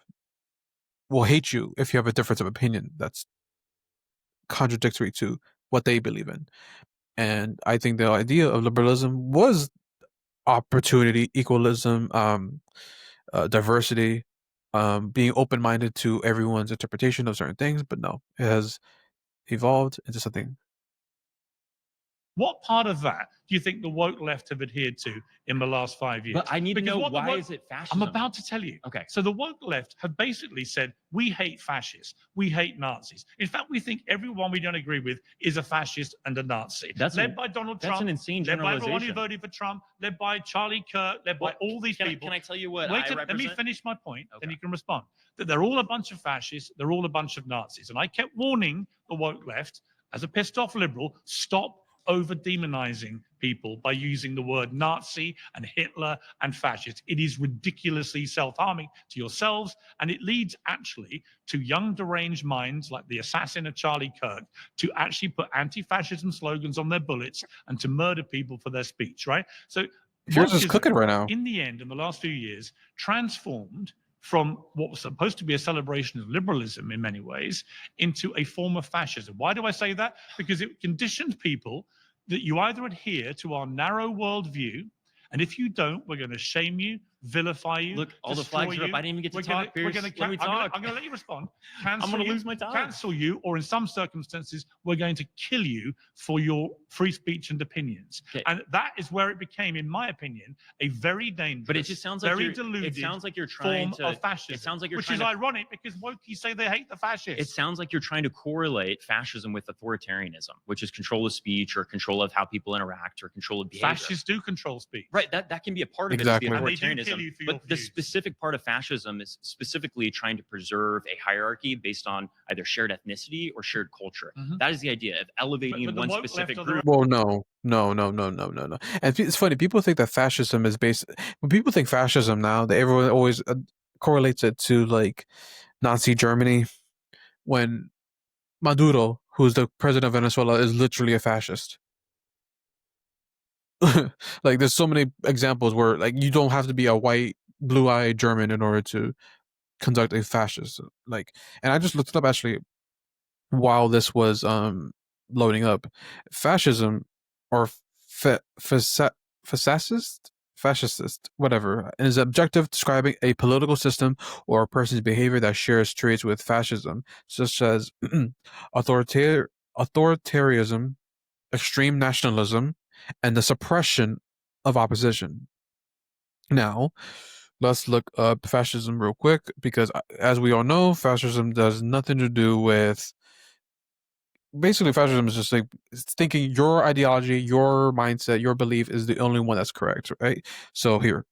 will hate you if you have a difference of opinion that's contradictory to what they believe in. And I think the idea of liberalism was opportunity, equalism, diversity, being open-minded to everyone's interpretation of certain things. But no, it has evolved into something. what part of that do you think the woke left have adhered to in the last 5 years? But I need to Because know, what the why woke- is it fascism? I'm about to tell you. Okay. So the woke left have basically said, we hate fascists, we hate Nazis. In fact, we think everyone we don't agree with is a fascist and a Nazi. Led by Donald That's Trump, an insane led by everyone who generalization. voted for Trump, led by Charlie Kirk, led by all these people. Can I tell you what Wait, I let me represent? finish my point, then Okay. you can respond. That they're all a bunch of fascists, they're all a bunch of Nazis. And I kept warning the woke left, as a pissed off liberal, stop over demonizing people by using the word Nazi and Hitler and fascist. It is ridiculously self-harming to yourselves, and it leads actually to young deranged minds like the assassin of Charlie Kirk to actually put anti-fascism slogans on their bullets and to murder people for their speech, right? So Yours is wokeism, cooking right now. in the end, in the last few years, transformed from what was supposed to be a celebration of liberalism in many ways into a form of fascism. Why do I say that? Because it conditioned people that you either adhere to our narrow worldview, and if you don't, we're going to shame you, vilify you. Look, all the destroy flags are up. you. I didn't even get to We're gonna- talk, we're Piers. gonna Let me I'm gonna- talk. I'm going to let you respond. I'm Cancel gonna you, lose my time. Cancel you, or in some circumstances, we're going to kill you for your free speech and opinions. Okay. And that is where it became, in my opinion, a very dangerous, But it just sounds like very you're, deluded it sounds like you're trying form to. of fascism. It sounds like you're which trying is to. ironic because wokies say they hate the fascists. It sounds like you're trying to correlate fascism with authoritarianism, which is control of speech or control of how people interact or control of behavior. Fascists do control speech. Right, that can be a part of Exactly. it, And to they be do kill authoritarianism. you for your But the views. specific part of fascism is specifically trying to preserve a hierarchy based on either shared ethnicity or shared culture. Mhm. That is the idea of elevating But the one woke left specific are the group. Well, no. And it's funny. People think that fascism is based. When people think fascism now, everyone always correlates it to like Nazi Germany. When Maduro, who's the president of Venezuela, is literally a fascist. Like, there's so many examples where like you don't have to be a white, blue-eyed German in order to conduct a fascist. Like, and I just looked it up actually while this was loading up. Fascism or fascist, whatever, is an objective describing a political system or a person's behavior that shares traits with fascism, such as authoritarianism, extreme nationalism, and the suppression of opposition. Now, let's look up fascism real quick, because as we all know, fascism does nothing to do with. Basically, fascism is just like thinking your ideology, your mindset, your belief is the only one that's correct, right? So here,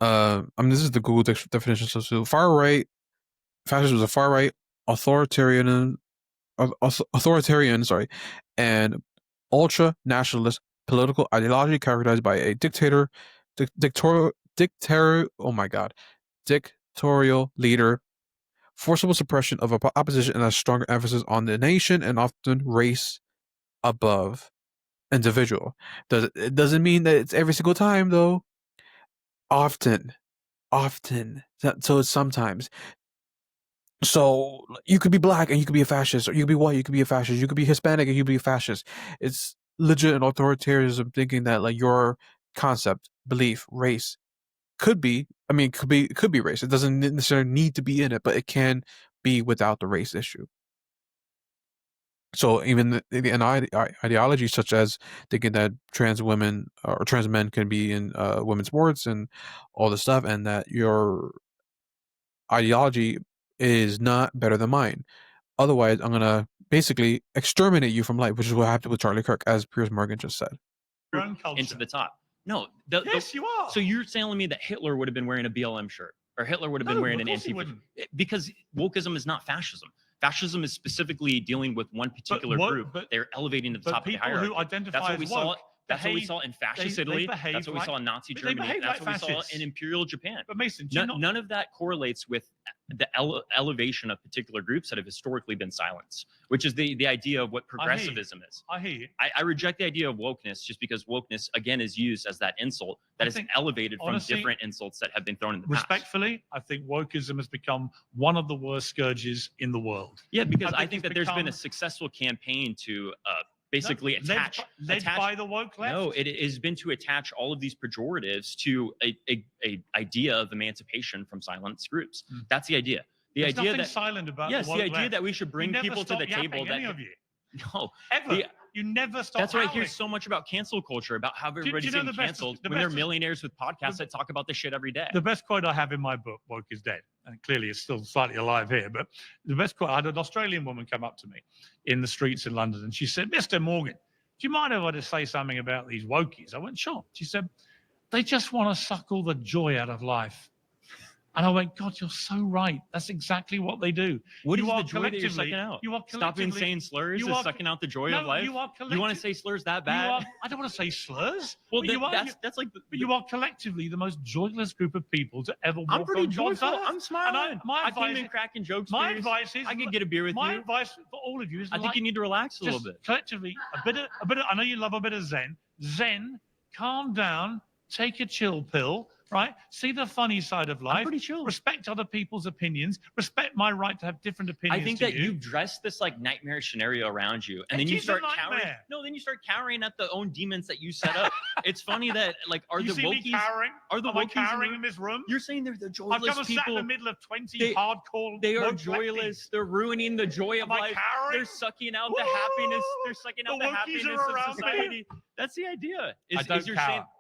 this is the Google definition. So far right, fascism is a far right authoritarian, sorry, and ultra nationalist political ideology characterized by a oh my god, dictatorial leader, forcible suppression of opposition, and a stronger emphasis on the nation and often race above individual. It doesn't mean that it's every single time though. Often. So it's sometimes. So you could be black and you could be a fascist, or you could be white, you could be a fascist, you could be Hispanic and you could be a fascist. It's legit and authoritarianism thinking that like your concept, belief, race could be race. It doesn't necessarily need to be in it, but it can be without the race issue. So even an ideology such as thinking that trans women or trans men can be in women's sports and all this stuff, and that your ideology is not better than mine. Otherwise, I'm gonna basically exterminate you from life, which is what happened with Charlie Kirk, as Piers Morgan just said. Into the top. No, Yes, you are. So you're telling me that Hitler would have been wearing a BLM shirt, or Hitler would have been wearing an Antifa? Because wokeism is not fascism. Fascism is specifically dealing with one particular group. They're elevating to the top of the hierarchy. People who identify as woke, that's what we saw in fascist Italy. That's what we saw in Nazi Germany. That's what we saw in Imperial Japan. But Mason, none of that correlates with the elevation of particular groups that have historically been silenced, which is the idea of what progressivism is. I hear you. I reject the idea of wokeness just because wokeness, again, is used as that insult that is elevated from different insults that have been thrown in the past. Respectfully, I think wokeism has become one of the worst scourges in the world. Yeah, because I think that there's been a successful campaign to basically attach by the woke left. No, it has been to attach all of these pejoratives to a idea of emancipation from silenced groups. That's the idea. There's idea that silent about yes, the woke idea left. that we should bring people to the table. Any of you. No, ever. You never stop. That's why I hear so much about cancel culture, about how everybody's getting canceled when they're millionaires with podcasts that talk about this shit every day. The best quote I have in my book, Woke is Dead, and clearly it's still slightly alive here, but the best quote, I had an Australian woman come up to me in the streets in London, and she said, Mr. Morgan, do you mind if I just say something about these wokies? I went, sure. She said, they just want to suck all the joy out of life. And I went, God, you're so right. That's exactly what they do. What is the joy that you're sucking out? Stopping saying slurs is sucking out the joy of life? You want to say slurs that bad? I don't want to say slurs. Well, that's like... But you are collectively the most joyless group of people to ever walk I'm pretty on God's joyful. earth. I'm smiling. I came in cracking jokes my for you. advice is... I could get a beer with you. My advice for all of you is... I think you need to relax a little bit. Collectively, a bit of... I know you love a bit of Zen. Zen, calm down, take a chill pill, right? See the funny side of life. I'm pretty chill. Respect other people's opinions. Respect my right to have different opinions. I think that you've dressed this like nightmare scenario around you, and then you start cowering. No, then you start cowering at the own demons that you set up. It's funny that like are the wokies cowering in this room? You're saying they're the joyless people. I've sat in the middle of 20 hardcore. They are joyless. They're ruining the joy of life. They're sucking out the happiness. They're sucking out the happiness of society. That's the idea.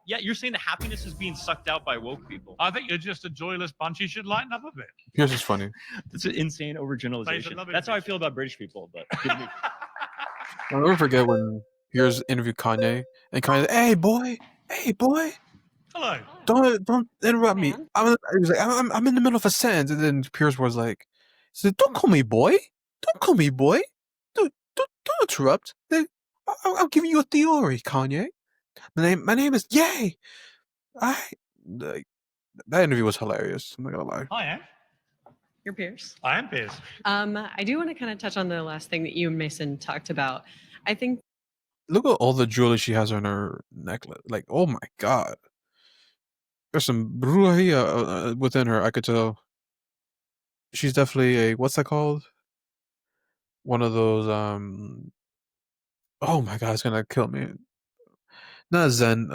You're saying the happiness is being sucked out by woke people. I think you're just a joyless bunch. You should lighten up a bit. Here's what's funny. That's an insane overgeneralization. That's how I feel about British people. But I'll never forget when Piers interviewed Kanye, and Kanye said, hey boy. Hello. Don't interrupt me. I'm in the middle of a sentence, and then Piers was like, he said, don't call me boy. Don't call me boy. Don't interrupt. I'm giving you a theory, Kanye. My name is Yay. That interview was hilarious. I'm not gonna lie. I am. You're Piers. I am Piers. I do want to kind of touch on the last thing that you and Mason talked about. I think. Look at all the jewelry she has on her necklace. Like, oh my god. There's some brujeria within her. I could tell. She's definitely what's that called? One of those. Oh my god, it's gonna kill me. Not Zen.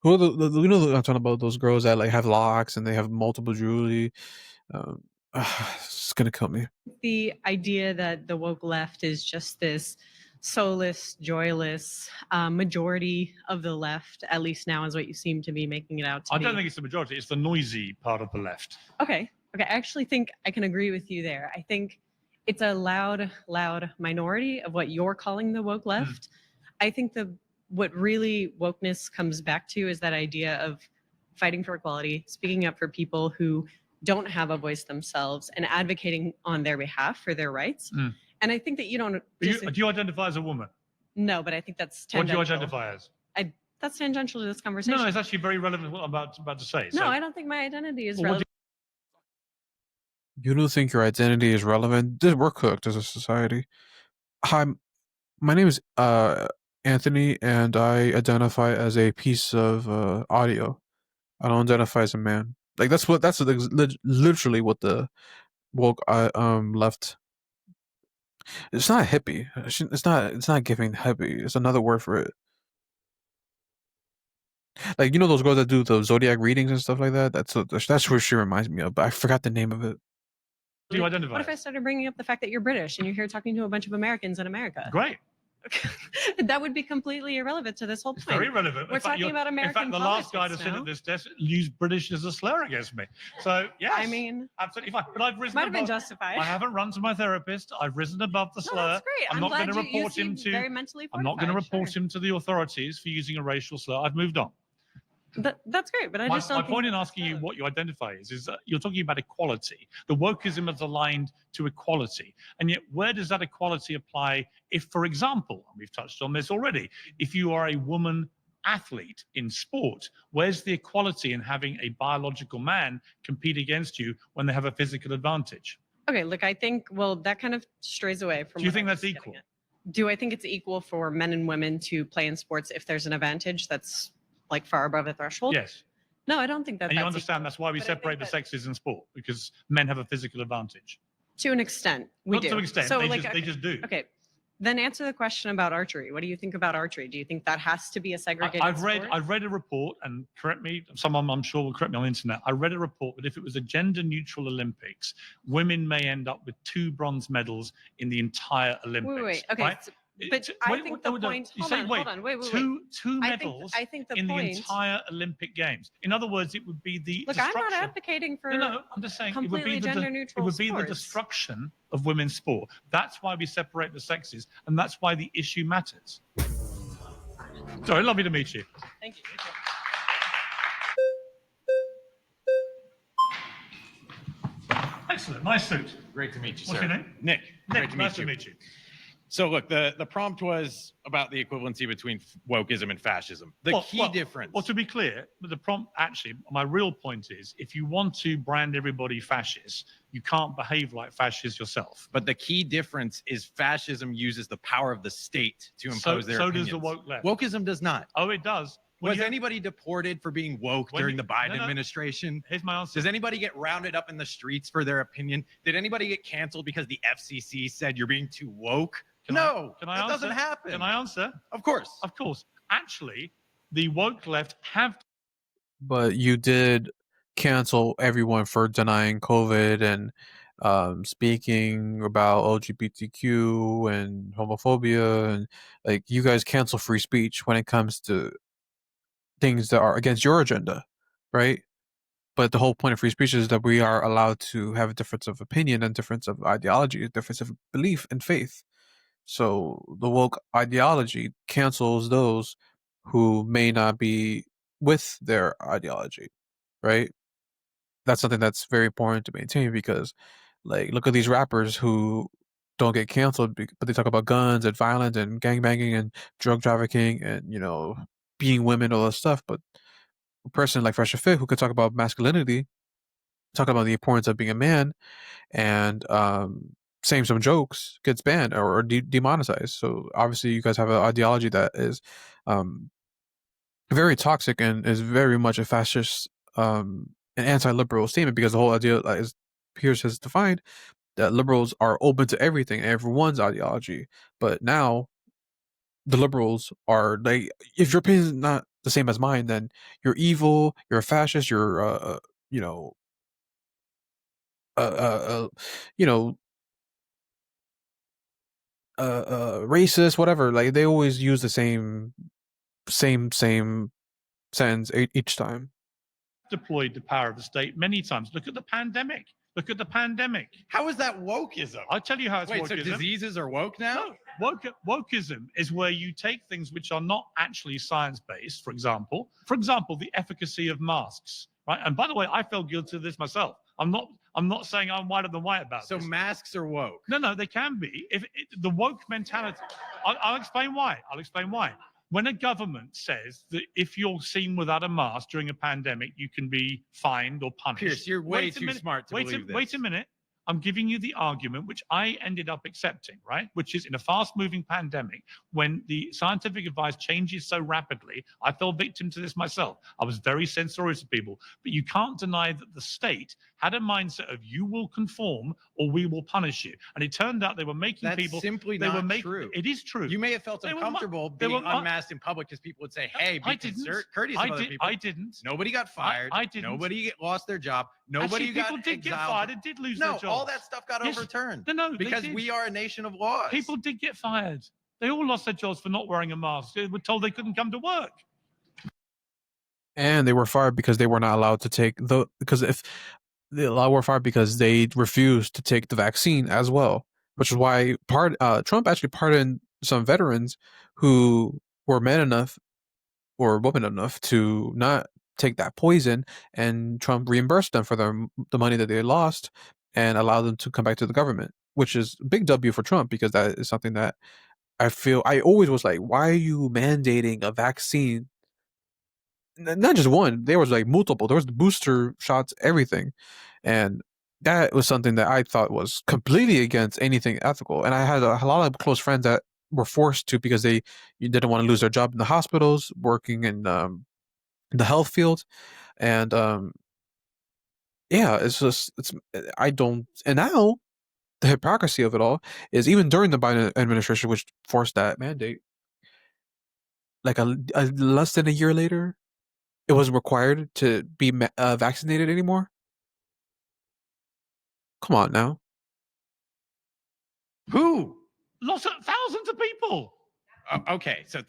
Who are you know I'm talking about those girls that like have locks and they have multiple jewelry. It's gonna kill me. The idea that the woke left is just this soulless, joyless majority of the left, at least now is what you seem to be making it out to be. I don't think it's the majority. It's the noisy part of the left. Okay. I actually think I can agree with you there. I think it's a loud minority of what you're calling the woke left. I think what really wokeness comes back to is that idea of fighting for equality, speaking up for people who don't have a voice themselves and advocating on their behalf for their rights. And I think that you don't... Do you identify as a woman? No, but I think that's tangential. What do you identify as? That's tangential to this conversation. No, it's actually very relevant to what I'm about to say. No, I don't think my identity is relevant. You don't think your identity is relevant? We're cooked as a society. Hi, my name is Anthony, and I identify as a piece of audio. I don't identify as a man. Like that's literally what the woke left. It's not hippie. It's not giving hippie. It's another word for it. Like you know those girls that do the zodiac readings and stuff like that. That's what she reminds me of. But I forgot the name of it. Do you identify? What if I started bringing up the fact that you're British and you're here talking to a bunch of Americans in America? Great. That would be completely irrelevant to this whole point. It's very relevant. We're talking about American In fact, the last guy to sit now. at this desk used British as a slur against me. So, yes. I mean, absolutely fine. But I've risen might have been above. justified. I haven't run to my therapist. I've risen above the No, slur. that's great. I'm not glad going to you report him seem to. very mentally I'm not going to fortified, report him to the authorities for using a racial slur. I've moved on. That's great, but I just don't My think point in asking you what you identify is that you're talking about equality. The wokeism is aligned to equality. And yet, where does that equality apply if, for example, and we've touched on this already, if you are a woman athlete in sport, where's the equality in having a biological man compete against you when they have a physical advantage? Okay, look, I think, well, that kind of strays away from. Do you what I think was that's getting equal? at. Do I think it's equal for men and women to play in sports if there's an advantage that's like far above a threshold? Yes. No, I don't think that. And you that's understand equal. that's why we But I think separate the that- sexes in sport, because men have a physical advantage. To an extent, we Not do. to an extent, So, they, like, they just do. Okay, then answer the question about archery. What do you think about archery? Do you think that has to be a segregated I've sport? read a report, and correct me, someone I'm sure will correct me on the internet. I read a report that if it was a gender-neutral Olympics, women may end up with 2 bronze medals in the entire Olympics. Wait. Okay, right? but I think the point. You Hold say, on, wait, hold on. Wait. two I think- medals I think the in point. the entire Olympic Games. In other words, it would be the Look, I'm destruction. not advocating for. No, I'm just saying it would completely be gender-neutral it would be the sports. destruction of women's sport. That's why we separate the sexes, and that's why the issue matters. Sorry, lovely to meet you. Thank you. Excellent, nice suit. Great to meet you, What's sir. your name? Nick. Great Nick, to nice meet you. to meet you. So look, the prompt was about the equivalency between wokeism and fascism. The key difference. Well, to be clear, the prompt actually, my real point is, if you want to brand everybody fascist, you can't behave like fascists yourself. But the key difference is fascism uses the power of the state to impose their So opinions. does the woke left. Wokeism does not. Oh, it does. When Was you- anybody deported for being woke When during you- the Biden no, no. administration? Here's my answer. Does anybody get rounded up in the streets for their opinion? Did anybody get canceled because the FCC said you're being too woke? Can I that answer? doesn't happen. Can I answer? Of course. Of course. Actually, the woke left have But you did cancel everyone for denying COVID and speaking about LGBTQ and homophobia, and like you guys cancel free speech when it comes to things that are against your agenda, right? But the whole point of free speech is that we are allowed to have a difference of opinion and difference of ideology, a difference of belief and faith. So the woke ideology cancels those who may not be with their ideology, right? That's something that's very important to maintain because, like, look at these rappers who don't get canceled, but they talk about guns and violence and gangbanging and drug trafficking and, you know, being women, all this stuff. But a person like Fresh Fit who could talk about masculinity, talk about the importance of being a man, and saying some jokes gets banned or demonetized. So obviously, you guys have an ideology that is very toxic and is very much a fascist an anti-liberal statement because the whole idea, as Piers has defined, that liberals are open to everything, everyone's ideology. But now, the liberals are like, if your opinion is not the same as mine, then you're evil, you're a fascist, you're you know, you know, racist, whatever. Like they always use the same sentence each time. deployed the power of the state many times. Look at the pandemic. Look at the pandemic. How is that wokeism? I'll tell you how it's Wait, wokeism. so diseases are woke now? No, wokeism is where you take things which are not actually science-based, for example, the efficacy of masks, right? And by the way, I feel guilty of this myself. I'm not saying I'm whiter than white about So this. masks are woke. No, they can be. The woke mentality, I'll explain why. When a government says that if you're seen without a mask during a pandemic, you can be fined or punished. Pierce, you're way too smart to believe this. Wait a minute. I'm giving you the argument which I ended up accepting, right? Which is in a fast-moving pandemic, when the scientific advice changes so rapidly, I fell victim to this myself. I was very censorious of people. But you can't deny that the state had a mindset of you will conform or we will punish you. And it turned out they were making That's people... simply they were not true. It is true. You may have felt They were uncomfortable they being were unmasked in public because people would say, hey, I be didn't. courteous of other people. I didn't. Nobody got fired. I didn't. Lost their job. Nobody Actually, got people did get exiled. fired and did lose their jobs. all that stuff got overturned. No, because we are a nation of laws. People did get fired. They all lost their jobs for not wearing a mask. They were told they couldn't come to work. And they were fired because they were not allowed to take because if they were fired because they refused to take the vaccine as well, which is why Trump actually pardoned some veterans who were man enough or woman enough to not take that poison, and Trump reimbursed them for the money that they lost and allowed them to come back to the government, which is a big W for Trump, because that is something that I always was like, why are you mandating a vaccine? Not just one, there was like multiple. There was the booster shots, everything. And that was something that I thought was completely against anything ethical. And I had a lot of close friends that were forced to because they didn't want to lose their job in the hospitals, working in the health field. And yeah, and now the hypocrisy of it all is even during the Biden administration, which forced that mandate, like a less than a year later, it wasn't required to be vaccinated anymore. Come on now. Who? Thousands of people. Okay, so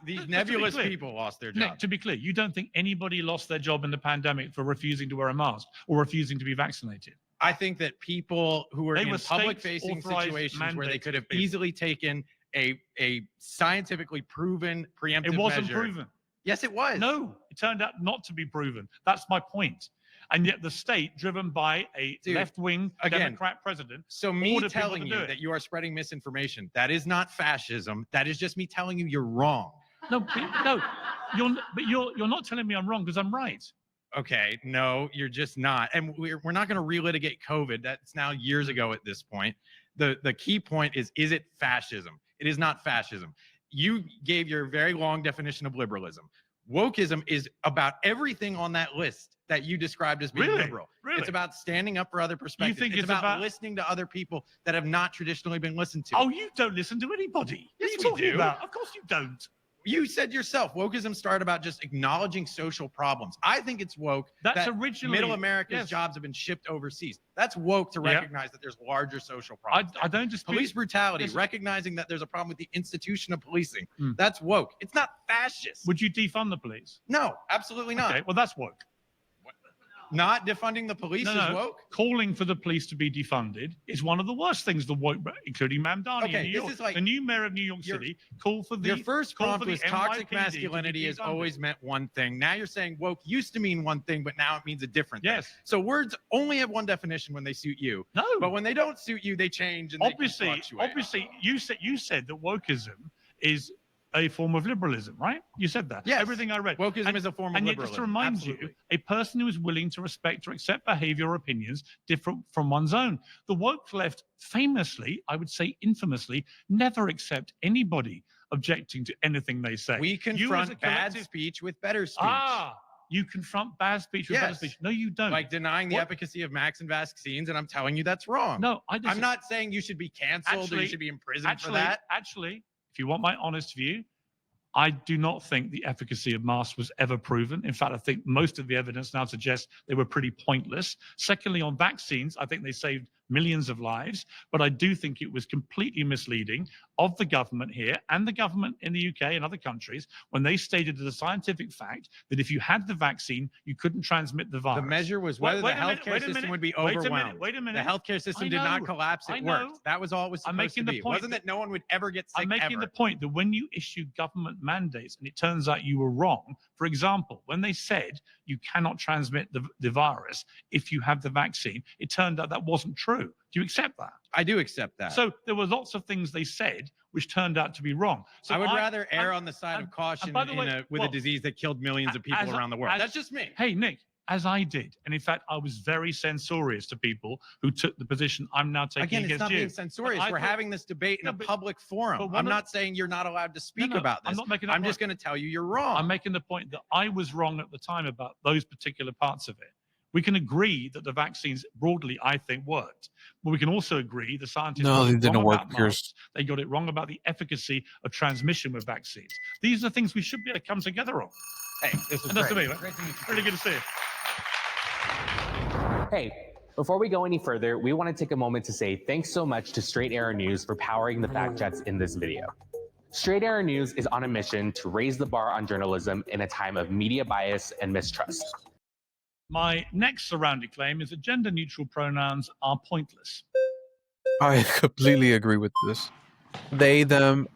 these nebulous people lost their job. Nick, to be clear, you don't think anybody lost their job in the pandemic for refusing to wear a mask or refusing to be vaccinated? I think that people who were in public-facing situations where they could have easily taken a scientifically proven preemptive measure. It wasn't proven. Yes, it was. No, it turned out not to be proven. That's my point. And yet the state, driven by a left-wing Democrat president, so me telling you that you are spreading misinformation, that is not fascism. That is just me telling you you're wrong. No, you're not telling me I'm wrong, because I'm right. Okay, no, you're just not. And we're not going to relitigate COVID. That's now years ago at this point. The key point is it fascism? It is not fascism. You gave your very long definition of liberalism. Wokeism is about everything on that list that you described as being liberal. Really? It's about standing up for other perspectives. You think it's about listening to other people that have not traditionally been listened to. Oh, you don't listen to anybody. Yes, what are you talking about? Of course you don't. You said yourself, wokeism started about just acknowledging social problems. I think it's woke that originally middle America's jobs have been shipped overseas. That's woke to recognize that there's larger social problems. I don't dispute. Police brutality, recognizing that there's a problem with the institution of policing. That's woke. It's not fascist. Would you defund the police? No, absolutely not. Okay, well, that's woke. Not defunding the police is woke? Calling for the police to be defunded is one of the worst things the woke, including Mamdani in New York. Is like, the new mayor of New York City called for the... Your first prompt was toxic masculinity has always meant one thing. Now you're saying woke used to mean one thing, but now it means a different thing. Yes. So words only have one definition when they suit you. No. But when they don't suit you, they change and obviously, they fluctuate. Obviously, you said that wokeism is a form of liberalism, right? You said that. Yes. Everything I read. Wokeism is a form of liberalism. And yet, just to remind you, a person who is willing to respect or accept behavior or opinions different from one's own. The woke left famously, I would say infamously, never accept anybody objecting to anything they say. We confront bad speech with better speech. You confront bad speech with better speech. No, you don't. Like denying the efficacy of vaccines, and I'm telling you that's wrong. No, I'm not saying you should be canceled or you should be imprisoned for that. Actually, if you want my honest view, I do not think the efficacy of masks was ever proven. In fact, I think most of the evidence now suggests they were pretty pointless. Secondly, on vaccines, I think they saved millions of lives, but I do think it was completely misleading of the government here and the government in the UK and other countries when they stated as a scientific fact that if you had the vaccine, you couldn't transmit the virus. The measure was whether the healthcare system would be overwhelmed. Wait a minute. The healthcare system did not collapse. It worked. That was all it was supposed to be. It wasn't that no one would ever get sick. I'm making the point that when you issue government mandates and it turns out you were wrong, for example, when they said you cannot transmit the virus if you have the vaccine, it turned out that wasn't true. Do you accept that? I do accept that. So there were lots of things they said which turned out to be wrong. So I would rather err on the side of caution with a disease that killed millions of people around the world. That's just me. Hey, Nick, as I did. And in fact, I was very censorious to people who took the position I'm now taking against you. Again, it's not being censorious. We're having this debate in a public forum. I'm not saying you're not allowed to speak about this. I'm just going to tell you you're wrong. I'm making the point that I was wrong at the time about those particular parts of it. We can agree that the vaccines broadly, I think, worked. But we can also agree the scientists got it wrong about masks. They got it wrong about the efficacy of transmission with vaccines. These are things we should be able to come together on. Hey, this is great. Great to me, great to meet you. Really good to see you. Hey, Before we go any further, we want to take a moment to say thanks so much to Straight Arrow News for powering the fact checks in this video. Straight Arrow News is on a mission to raise the bar on journalism in a time of media bias and mistrust. My next surrounded claim is that gender-neutral pronouns are pointless. I completely agree with this. They, them,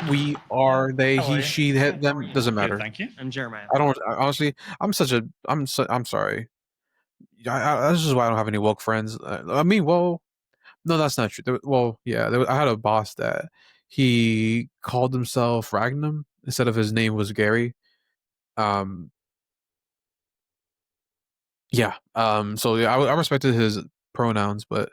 we are, they, he, she, them, doesn't matter. Thank you. I'm Jeremiah. I don't, honestly, I'm sorry. This is why I don't have any woke friends. I mean, well, no, that's not true. I had a boss that he called himself Ragnum instead of his name was Gary. So I respected his pronouns, but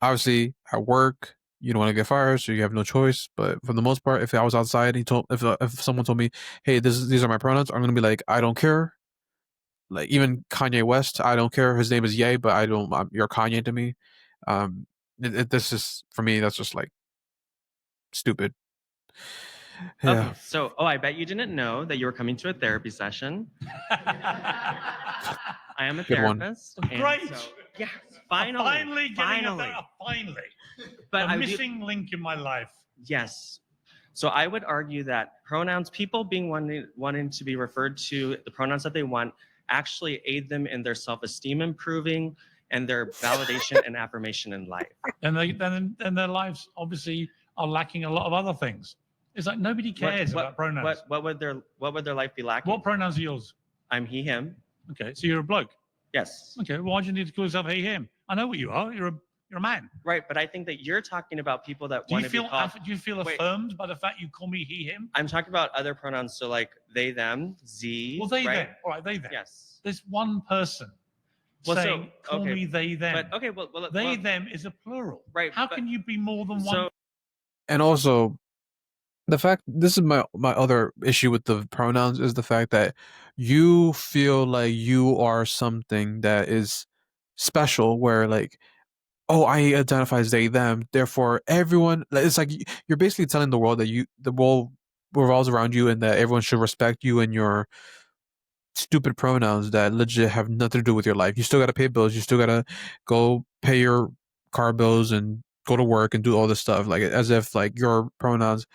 obviously at work you don't want to get fired, so you have no choice. But for the most part, if I was outside, if someone told me, "Hey, these are my pronouns," I'm gonna be like, "I don't care." Like even Kanye West, I don't care. His name is Ye, but I don't. You're Kanye to me. This is for me. That's just like stupid. Yeah. Okay, so I bet you didn't know that you were coming to a therapy session. I am a therapist. Great. So, yeah, finally. Finally. But a missing link in my life. Yes. So I would argue that pronouns, people being wanting to be referred to the pronouns that they want, actually aid them in their self-esteem improving and their validation and affirmation in life. And their lives obviously are lacking a lot of other things. It's like nobody cares about pronouns. What would their life be lacking? What pronouns are yours? I'm he, him. Okay, so you're a bloke. Yes. Okay, why do you need to call yourself he, him? I know what you are. You're a man. Right, but I think that you're talking about people that want to be called. Do you feel affirmed by the fact you call me he, him? I'm talking about other pronouns, so like they, them, z. Well, they, right? them. All right, they, them. Yes. There's one person saying, call me they, them. But, they, them is a plural. Right. How can you be more than one? And also, the fact, this is my other issue with the pronouns, is the fact that you feel like you are something that is special, where like, oh, I identify as they, them, therefore everyone, it's like you're basically telling the world that the world revolves around you and that everyone should respect you and your stupid pronouns that legit have nothing to do with your life. You still got to pay bills. You still got to go pay your car bills and go to work and do all this stuff, like as if like your pronouns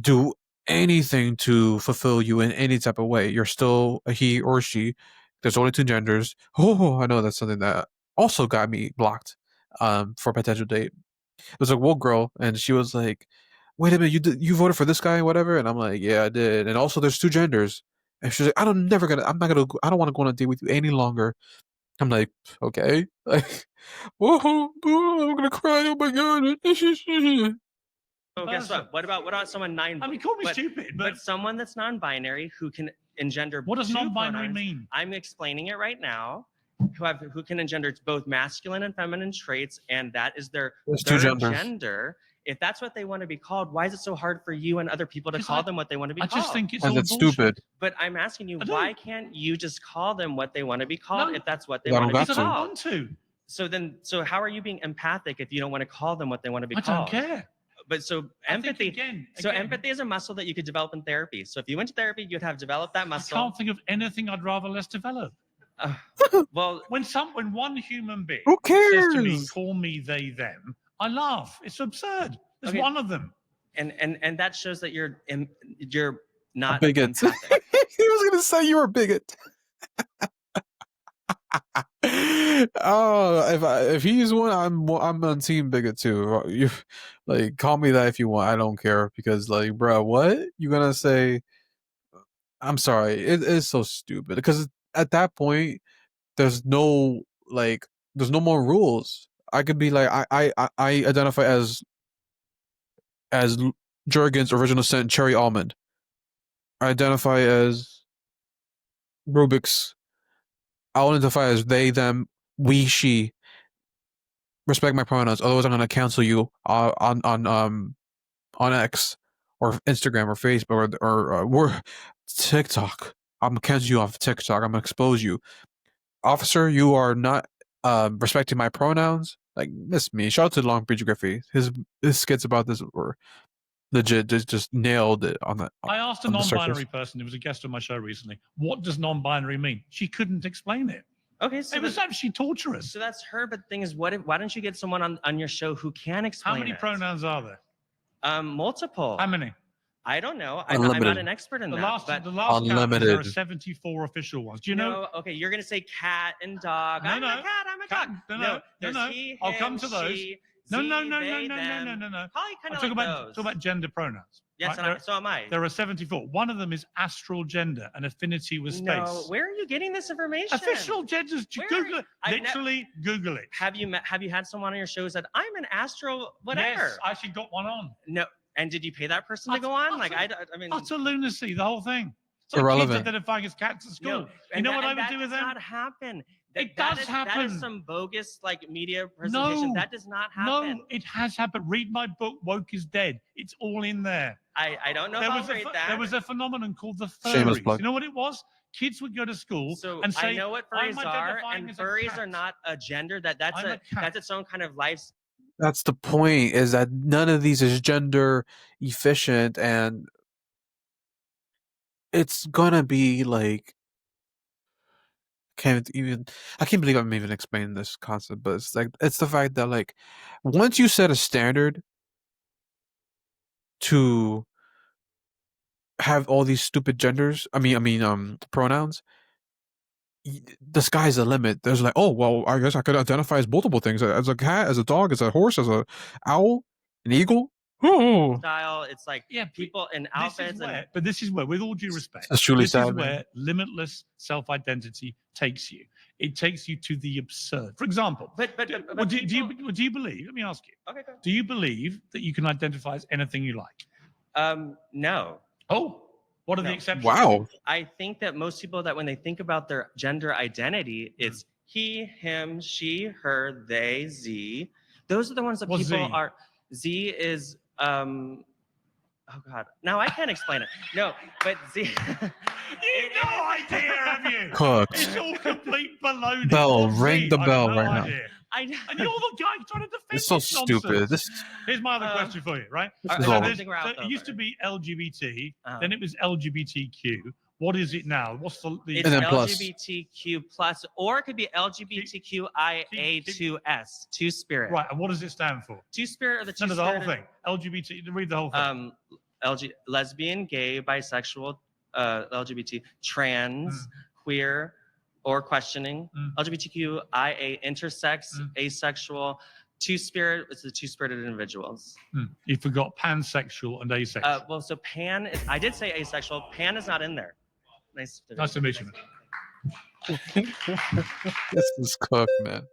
do anything to fulfill you in any type of way. You're still a he or she. There's only two genders. Oh, I know that's something that also got me blocked for a potential date. It was a woke girl, and she was like, "Wait a minute, you voted for this guy, whatever?" And I'm like, "Yeah, I did." And also, there's two genders. And she's like, "I don't want to go on a date with you any longer." I'm like, "Okay." Like, whoa, I'm gonna cry. Oh my god. So guess what? What about someone I mean, call me stupid, but someone that's non-binary who can engender. What does two non-binary pronouns, mean? I'm explaining it right now. Who can engender both masculine and feminine traits, and that is their third gender. If that's what they want to be called, why is it so hard for you and other people to call them what they want to be called? I just think it's all stupid. But I'm asking you, why can't you just call them what they want to be called if that's what they want to be called? I don't want to. So how are you being empathic if you don't want to call them what they want to be called? I don't care. But so empathy, empathy is a muscle that you could develop in therapy. So if you went to therapy, you'd have developed that muscle. I can't think of anything I'd rather less develop. Well, when one human being who cares? says to me, "Call me they, them," I laugh. It's absurd. There's one of them, and that shows that you're not a bigot. He was gonna say you were a bigot. Oh, if he's one, I'm on team bigot too. You like call me that if you want. I don't care, because like, bro, what you gonna say? I'm sorry, it is so stupid, because at that point, there's no more rules. I could be like, I identify as Jergens Original Scent Cherry Almond. I identify as Rubik's. I'll identify as they, them, we, she. Respect my pronouns, otherwise I'm gonna cancel you on X or Instagram or Facebook or TikTok. I'm gonna cancel you off TikTok. I'm gonna expose you, officer. You are not respecting my pronouns. Like, miss me. Shout out to Long Beach Griffey. His skits about this were legit. Just nailed it on that. I asked a non-binary person who was a guest on my show recently, "What does non-binary mean?" She couldn't explain it. Okay, so It was actually torturous. So that's her. But the thing is, why don't you get someone on your show who can explain How many it? pronouns are there? Multiple. How many? I don't know. I'm not an expert in The that. last but count is there are Unlimited. 74 official ones. Do you know? no, okay, you're gonna say cat and dog. No, I'm no. a cat. I'm a Cat- dog. no, there's no. he, I'll him, come to those. she, No, ze, no, no, they, no, them. no. Probably I'm kind of talking like about those. talking about gender pronouns. Yes, right? so am I. There are 74. One of them is astral gender, an affinity with space. No, where are you getting this information? Official genders. Where- Google it. I've Literally, Google it. Have you had someone on your show who said I'm an astro whatever? Yes, I actually got one on. No, and did you pay that person to go on? Like I mean, Utter lunacy, the whole thing. It's like Irrelevant. kids identifying as cats at school. no, You and know that- what I and would that do with does them? not happen. It That does is happen. some bogus like media presentation. No. That does not happen. No, it has happened. Read my book, Woke is Dead. It's all in there. I don't know if I'll read that. There was a phenomenon called the Shameless furries. plug. You know what it was? Kids would go to school So and say, I know what "I'm furries are, identifying and as a furries cat." are not a gender. That's I'm a cat. that's its own kind of life. That's the point, is that none of these is gender efficient, and it's gonna be like, I can't believe I'm even explaining this concept, but it's the fact that, like, once you set a standard to have all these stupid genders, pronouns, the sky's the limit. There's like, oh well, I guess I could identify as multiple things, as a cat, as a dog, as a horse, as a owl, an eagle. Oh, Style. It's like people in outfits but this is where, with all due respect, That's truly this sad, is man. where limitless self-identity takes you. It takes you to the absurd. For example, but do you believe? Let me ask you. Okay, go. Do you believe that you can identify as anything you like? No. Oh, what are the No. exceptions? Wow. I think that most people that when they think about their gender identity, it's he, him, she, her, they, z. Those are the ones that What's people Z? are. Z is oh god. No, I can't explain it. No, but Z. You no idea, have you? Cooked. It's all complete baloney. Bell, What's ring Z? the I have bell no right now. idea. And you're the guy trying to defend It's so this stupid. nonsense. This Here's my other question for you, right? This is So all- there's- Figure out, so though, it used to but- be LGBT, Uh-huh. then it was LGBTQ. What is it now? What's the It's And then plus. LGBTQ plus, or it could be LGBTQIA2S, two spirit. right? And what does it stand for? Two spirit or the two No, the whole spirit. thing. LGBT. Read the whole thing. Lesbian, gay, bisexual, LGBT, trans, queer, or questioning, LGBTQIA, intersex, asexual, two spirit. It's the two spirited individuals. You forgot pansexual and asexual. Well, so pan. I did say asexual. Pan is not in there. Nice Nice to meet you. This is cooked, man.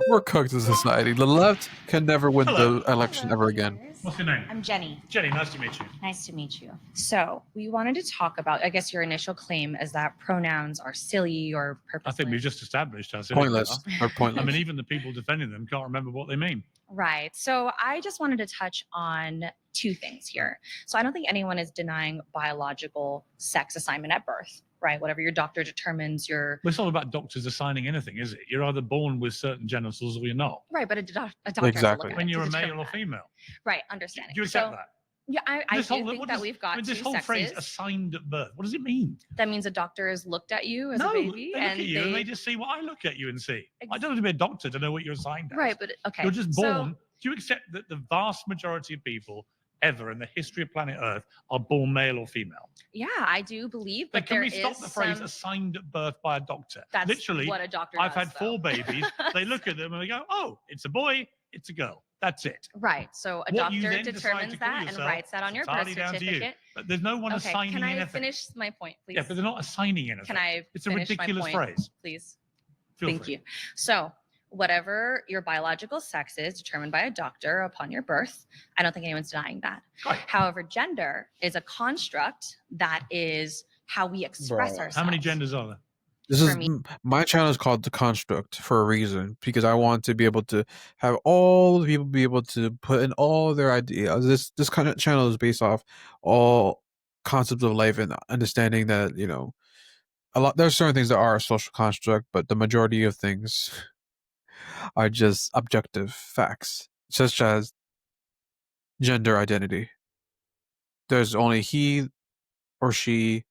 We're cooked as a society. The left can never win Hello. the election ever again. What's your name? I'm Jenny. Jenny, nice to meet you. Nice to meet you. So we wanted to talk about, I guess your initial claim is that pronouns are silly or I purposeless. think we've just established how silly they Pointless. are. Or pointless. I mean, even the people defending them can't remember what they mean. Right. So I just wanted to touch on two things here. So I don't think anyone is denying biological sex assignment at birth, right? Whatever your doctor determines your Well, it's not about doctors assigning anything, is it? You're either born with certain genitals or you're not. right, but a doctor has to Exactly. look at When it to you're a determine male or that. female. Right, understanding. Do you accept So, that? yeah, I This do whole- think what that does- we've got this two whole phrase sexes. assigned at birth. What does it mean? That means a doctor has looked at you as No, a baby they look and at you and they just see what I look at you and see. I Ex- don't have to be a doctor to know what you're assigned as. right, but okay. You're just so- born. Do you accept that the vast majority of people ever in the history of planet Earth are born male or female? Yeah, I do believe, But but can there we is stop the phrase some- assigned at birth by a doctor? That's Literally, what a doctor I've does, had 4 though. babies. They look at them and they go, oh, it's a boy, it's a girl. That's it. Right. So a What you doctor then decide determines to call that and yourself, writes that on your it's birth entirely down to you. certificate. But there's no one Okay, assigning can I anything. finish my point, please? Yeah, but they're not assigning anything. Can I It's a finish my ridiculous point, phrase. please? Feel Thank free. you. So whatever your biological sex is determined by a doctor upon your birth, I don't think anyone's denying that. Right. However, gender is a construct that is how we express Bro. ourselves. How many genders are there? This For is me. my channel is called The Construct for a reason, because I want to be able to have all the people be able to put in all their ideas. This kind of channel is based off all concepts of life and understanding that, you know, there's certain things that are a social construct, but the majority of things are just objective facts, such as gender identity. There's only he or she,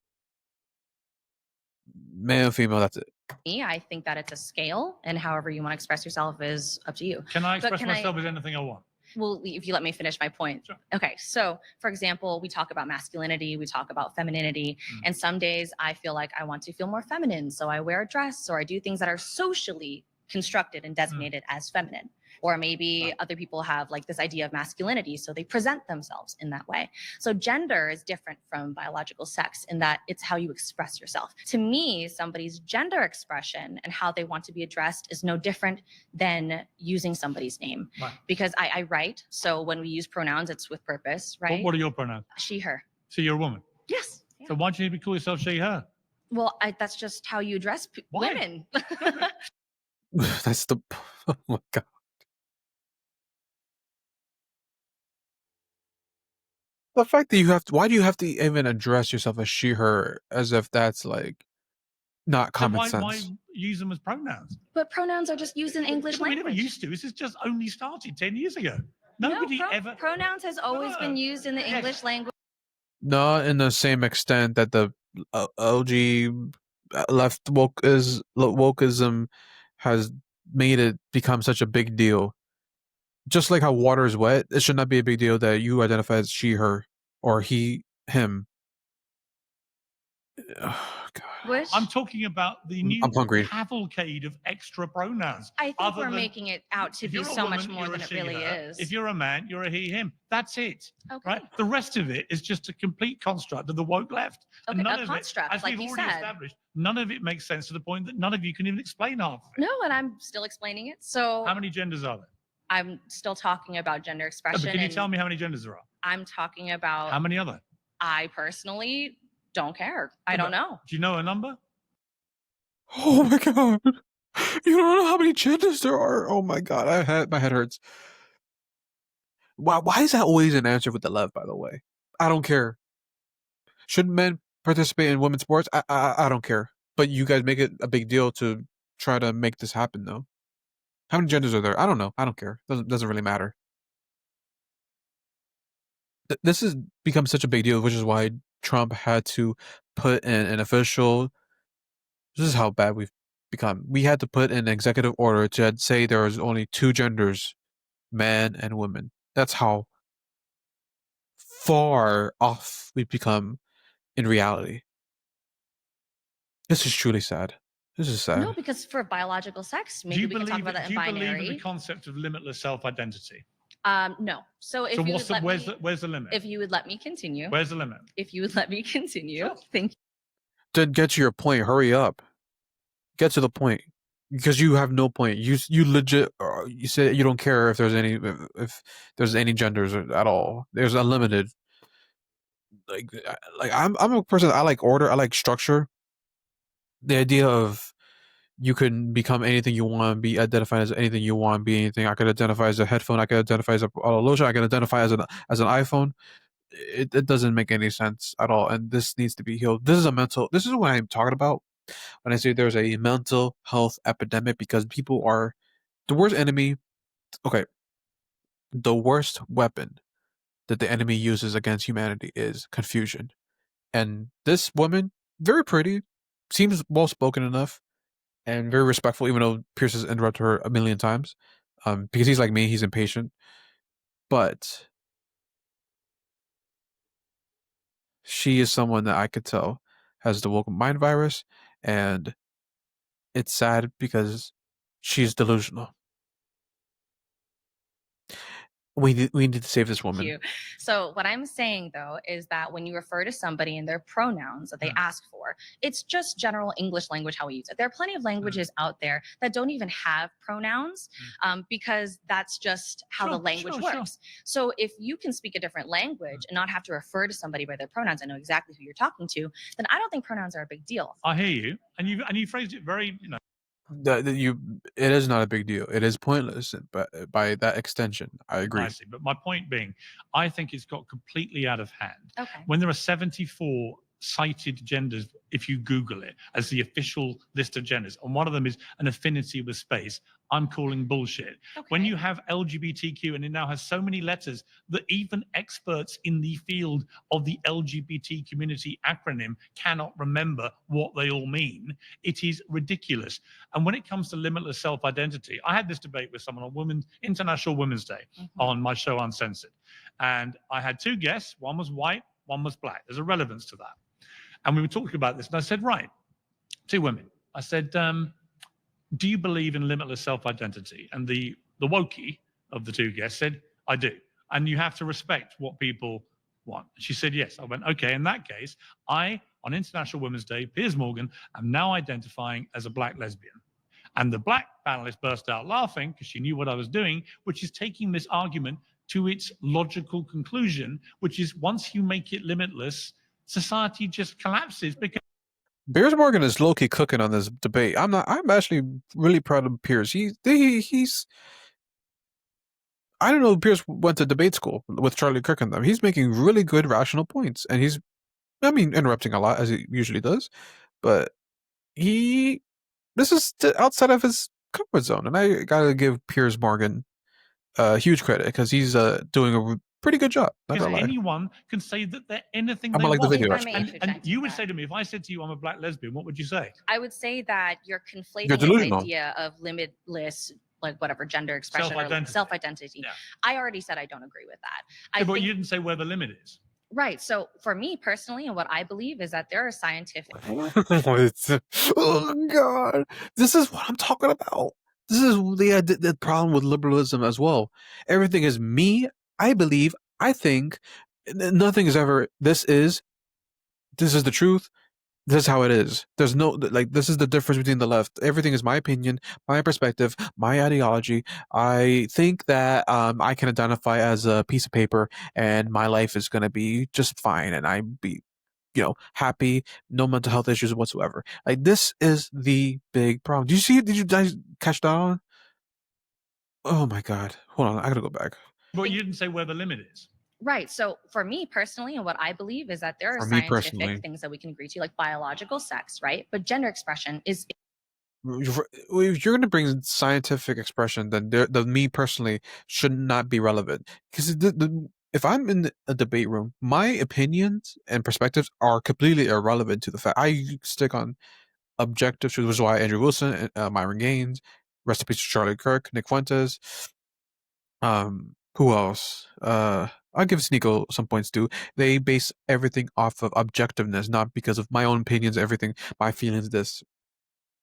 male, female, that's it. I think that it's a scale, and however you want to express yourself is up to you. Can I But express myself as anything I want? Well, if you let me finish my point. Sure. Okay, so for example, we talk about masculinity, we talk about femininity, and some days I feel like I want to feel more feminine, so I wear a dress or I do things that are socially constructed and designated as feminine. Or maybe other people have like this idea of masculinity, so they present themselves in that way. So gender is different from biological sex in that it's how you express yourself. To me, somebody's gender expression and how they want to be addressed is no different than using somebody's name. Right. Because I write, so when we use pronouns, it's with purpose, right? What are your pronouns? She, her. So you're a woman. Yes. So why do you need to call yourself she, her? Well, that's just how you address women. That's the. Oh my god. The fact that you have to, why do you have to even address yourself as she, her, as if that's like not common why sense? use them as pronouns? But pronouns are just used in English We language. never used to. This has just only started 10 years ago. Nobody ever. Pronouns has always been used in the English language. Not in the same extent that the LG left wokeism has made it become such a big deal. Just like how water is wet, it should not be a big deal that you identify as she, her, or he, him. Oh, God. I'm talking about the new I'm hungry. cavalcade of extra pronouns. I think we're making it out to be so much more than it really is. If you're a man, you're a he, him. That's it. Okay. Right? The rest of it is just a complete construct of the woke left. Okay, none a of construct, it, as like we've you already said. established, none of it makes sense to the point that none of you can even explain half of it. No, and I'm still explaining it. So How many genders are there? I'm still talking about gender No, expression. but can you and tell me how many genders there are? I'm talking about. How many are there? I personally don't care. I don't know. Do you know a number? Oh my god. You don't know how many genders there are. Oh my god. My head hurts. Why is that always an answer with the left, by the way? I don't care. Should men participate in women's sports? I don't care. But you guys make it a big deal to try to make this happen, though. How many genders are there? I don't know. I don't care. Doesn't really matter. This has become such a big deal, which is why Trump had to put in an official. This is how bad we've become. We had to put in an executive order to say there was only two genders, man and woman. That's how far off we've become in reality. This is truly sad. This is sad. No, because for biological sex, maybe we can talk about that in do you binary. believe in the concept of limitless self-identity? No. So if So you what's would the, let me, where's the limit? if you would let me continue. Where's the limit? If you would let me continue. Thank you. Then get to your point. Hurry up. Get to the point. Because you have no point. You legit. You say you don't care if there's any genders at all. There's unlimited. Like I'm a person. I like order. I like structure. The idea of you can become anything you want, be identified as anything you want, be anything. I could identify as a headphone. I could identify as a lotion. I could identify as an iPhone. It doesn't make any sense at all, and this needs to be healed. This is what I'm talking about when I say there's a mental health epidemic, because people are the worst enemy. Okay, the worst weapon that the enemy uses against humanity is confusion. And this woman, very pretty, seems well spoken enough, and very respectful, even though Pierce has interrupted her a million times. Because he's like me, he's impatient. But she is someone that I could tell has the woke mind virus, and it's sad because she's delusional. We need to save this woman. You. So what I'm saying though is that when you refer to somebody in their pronouns that they ask for, it's just general English language how we use it. There are plenty of languages out there that don't even have pronouns because that's just how the language works. So if you can speak a different language and not have to refer to somebody by their pronouns and know exactly who you're talking to, then I don't think pronouns are a big deal. I hear you, and you phrased it very, It is not a big deal. It is pointless, but by that extension, I agree. But my point being, I think it's got completely out of hand. Okay. When there are 74 cited genders, if you Google it, as the official list of genders. And one of them is an affinity with space. I'm calling bullshit. Okay. When you have LGBTQ and it now has so many letters that even experts in the field of the LGBT community acronym cannot remember what they all mean, it is ridiculous. And when it comes to limitless self-identity, I had this debate with someone on International Women's Day on my show Uncensored. And I had two guests. One was white, one was black. There's a relevance to that. And we were talking about this. And I said, right, two women. I said, do you believe in limitless self-identity? And the wokey of the two guests said, I do. And you have to respect what people want. She said, yes. I went, okay, in that case, I, on International Women's Day, Piers Morgan, am now identifying as a black lesbian. And the black panelist burst out laughing because she knew what I was doing, which is taking this argument to its logical conclusion, which is once you make it limitless, society just collapses because Piers Morgan is low-key cooking on this debate. I'm actually really proud of Piers. He's I don't know, Piers went to debate school with Charlie Kirk and them. He's making really good rational points, and he's interrupting a lot as he usually does, but this is outside of his comfort zone, and I gotta give Piers Morgan huge credit because he's doing a pretty good job. Because anyone can say that they're anything they like want. the video, and you would say to me, if I said to you, I'm a black lesbian, what would you say? I would say that you're conflating the idea of limitless, like whatever gender expression or self-identity. Yeah. I already said I don't agree with that. But you didn't say where the limit is. Right. So for me personally, and what I believe is that there are scientific. Oh God, this is what I'm talking about. This is the problem with liberalism as well. Everything is me. I believe. I think. Nothing is ever. This is the truth. This is how it is. There's no this is the difference between the left. Everything is my opinion, my perspective, my ideology. I think that I can identify as a piece of paper, and my life is gonna be just fine, and I be, happy, no mental health issues whatsoever. Like, this is the big problem. Did you guys catch that on? Oh my God. Hold on, I gotta go back. But you didn't say where the limit is. Right. So for me personally, and what I believe is that there are scientific things that we can agree to, like biological sex, right? But gender expression is. If you're going to bring scientific expression, then the me personally should not be relevant. Because if I'm in a debate room, my opinions and perspectives are completely irrelevant to the fact. I stick on objective truth, which is why Andrew Wilson, Myron Gaines, rest in peace to Charlie Kirk, Nick Fuentes, who else? I'll give Sneeko some points too. They base everything off of objectiveness, not because of my own opinions, everything, my feelings, this.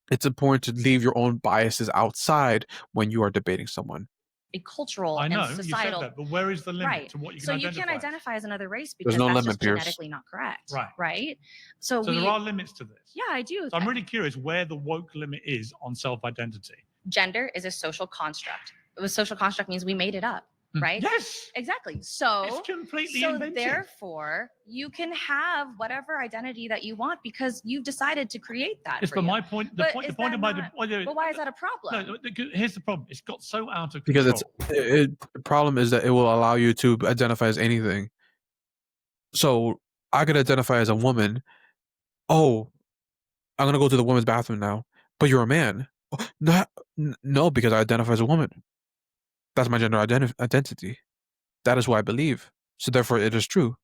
It's important to leave your own biases outside when you are debating someone. A cultural and societal. You said that, but where is the limit to what you can identify? So you can't identify as another race because no that's limit, just Piers. genetically not correct. Right. So there are limits to this. Yeah, I do. So I'm really curious where the woke limit is on self-identity. Gender is a social construct. A social construct means we made it up. Right? Yes. Exactly. So it's completely invented. Therefore, you can have whatever identity that you want because you've decided to create that. Yes, but my point, the point of my. But why is that a problem? No, here's the problem. It's got so out of control. Because the problem is that it will allow you to identify as anything. So I could identify as a woman. Oh, I'm gonna go to the women's bathroom now. But you're a man. No, because I identify as a woman. That's my gender identity. That is what I believe. So therefore, it is true.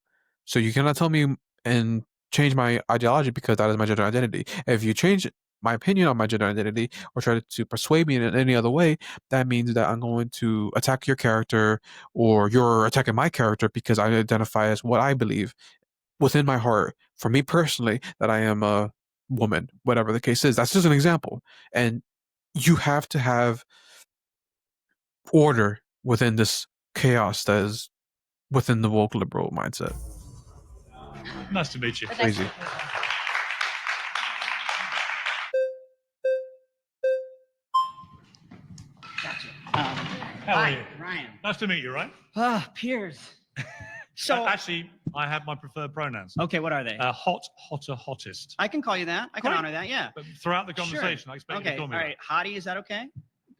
So you cannot tell me and change my ideology because that is my gender identity. If you change my opinion on my gender identity or try to persuade me in any other way, that means that I'm going to attack your character or you're attacking my character because I identify as what I believe within my heart. For me personally, that I am a woman, whatever the case is. That's just an example. And you have to have order within this chaos that is within the woke liberal mindset. Nice to meet you. Crazy. How are you? Ryan. Nice to meet you, Ryan. Piers. So actually, I have my preferred pronouns. Okay, what are they? Hot, hotter, hottest. I can call you that. I can honor that. Yeah. But throughout the conversation, I expect you to call me. All right. Hottie, is that okay?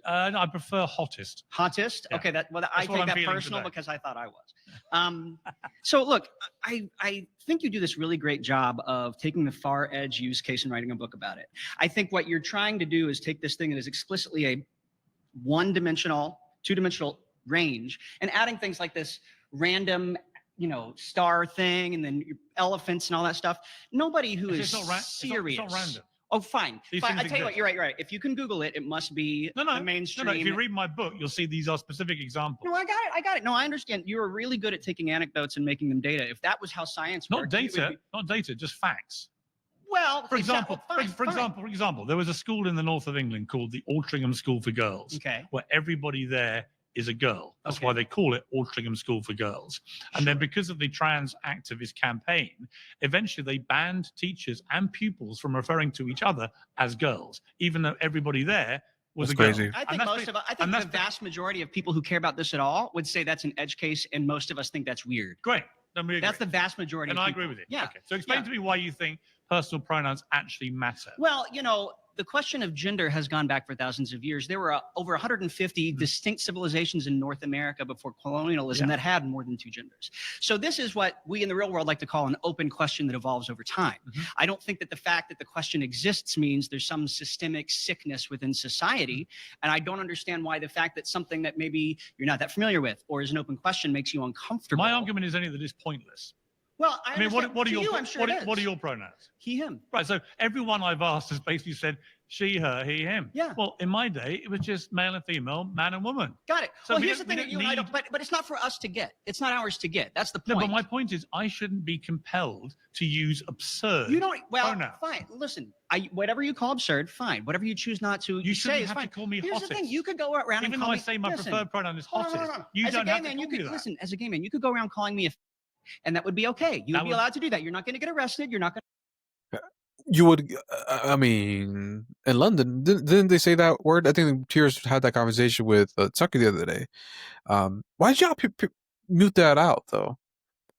No, I prefer hottest. Hottest. Yeah. Okay. I take that personal today. because I thought I was. So look, I think you do this really great job of taking the far edge use case and writing a book about it. I think what you're trying to do is take this thing that is explicitly a one-dimensional, two-dimensional range and adding things like this random, star thing and then elephants and all that stuff. Nobody who is serious. It's not random. Oh, fine. Fine. I tell you what, you're right. If you can Google it, it must be the mainstream. No, if you read my book, you'll see these are specific examples. No, I got it. No, I understand. You are really good at taking anecdotes and making them data. If that was how science worked, not data, just facts. Well, for example, there was a school in the north of England called the Altrincham School for Girls, where everybody there is a girl. That's why they call it Altrincham School for Girls. And then because of the trans activist campaign, eventually they banned teachers and pupils from referring to each other as girls, even though everybody there was a girl. Crazy. I think the vast majority of people who care about this at all would say that's an edge case, and most of us think that's weird. Great. That's the vast majority. And of I people. agree with you. Yeah. Okay. So explain to me why you think personal pronouns actually matter. Well, the question of gender has gone back for thousands of years. There were over 150 distinct civilizations in North America before colonialism that had more than two genders. So this is what we in the real world like to call an open question that evolves over time. I don't think that the fact that the question exists means there's some systemic sickness within society. And I don't understand why the fact that something that maybe you're not that familiar with or is an open question makes you uncomfortable. My argument is only that it's pointless. Well, I mean, what are your pronouns? He, him. Right. So everyone I've asked has basically said she, her, he, him. Yeah. Well, in my day, it was just male and female, man and woman. Got it. So well, here's the thing that you and I don't, but it's not for us to get. It's not ours to get. That's the point. No, but my point is I shouldn't be compelled to use absurd pronouns. Fine. Listen, whatever you call absurd, fine. Whatever you choose not to you say is is fine. fine. To call me Here's hottest. the thing. You could go around even and though call I say my preferred pronoun is hottest. You as don't a gay have man, to you call me could that. listen. As a gay man, you could go around calling me a, and that would be okay. You would be allowed to do that. You're not going to get arrested. You're not going to. You would, I mean, in London, didn't they say that word? I think Piers had that conversation with Tucker the other day. Why did y'all mute that out though?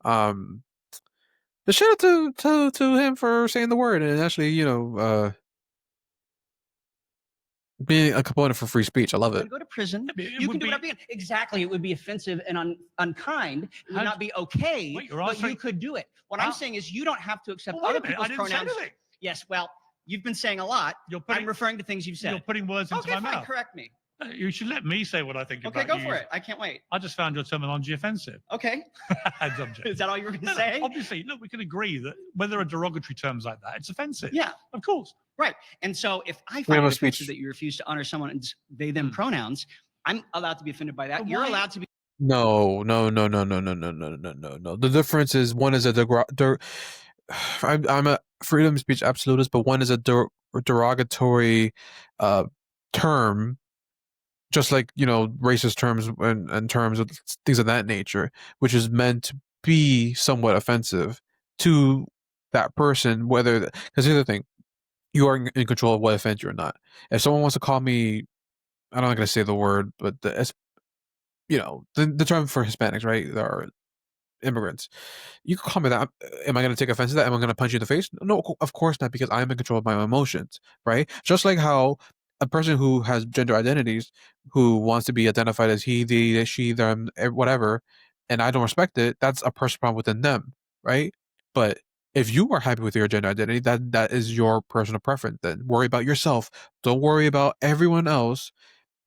The shout out to him for saying the word and actually, being a component for free speech. I love it. Go to prison. You can do whatever you can. Exactly. It would be offensive and unkind. It would not be okay, but you could do it. What I'm saying is you don't have to accept other people's pronouns. Yes, well, you've been saying a lot. I'm referring to things you've said. You're putting words into my mouth. Okay, correct me. You should let me say what I think about you. Okay, go for it. I can't wait. I just found your terminology offensive. Okay. Is that all you were going to say? Obviously, look, we can agree that when there are derogatory terms like that, it's offensive. Yeah. Of course. Right. And so if I find it offensive that you refuse to honor someone's they, them pronouns, I'm allowed to be offended by that. You're allowed to be. No. The difference is one is I'm a freedom of speech absolutist, but one is a derogatory term, just like racist terms and terms of things of that nature, which is meant to be somewhat offensive to that person. Because here's the thing, you are in control of what offends you or not. If someone wants to call me, I'm not going to say the word, but the term for Hispanics, right? There are immigrants. You can call me that. Am I going to take offense to that? Am I going to punch you in the face? No, of course not, because I'm in control of my own emotions, right? Just like how a person who has gender identities, who wants to be identified as he, they, she, them, whatever, and I don't respect it, that's a personal problem within them, right? But if you are happy with your gender identity, that is your personal preference. Then worry about yourself. Don't worry about everyone else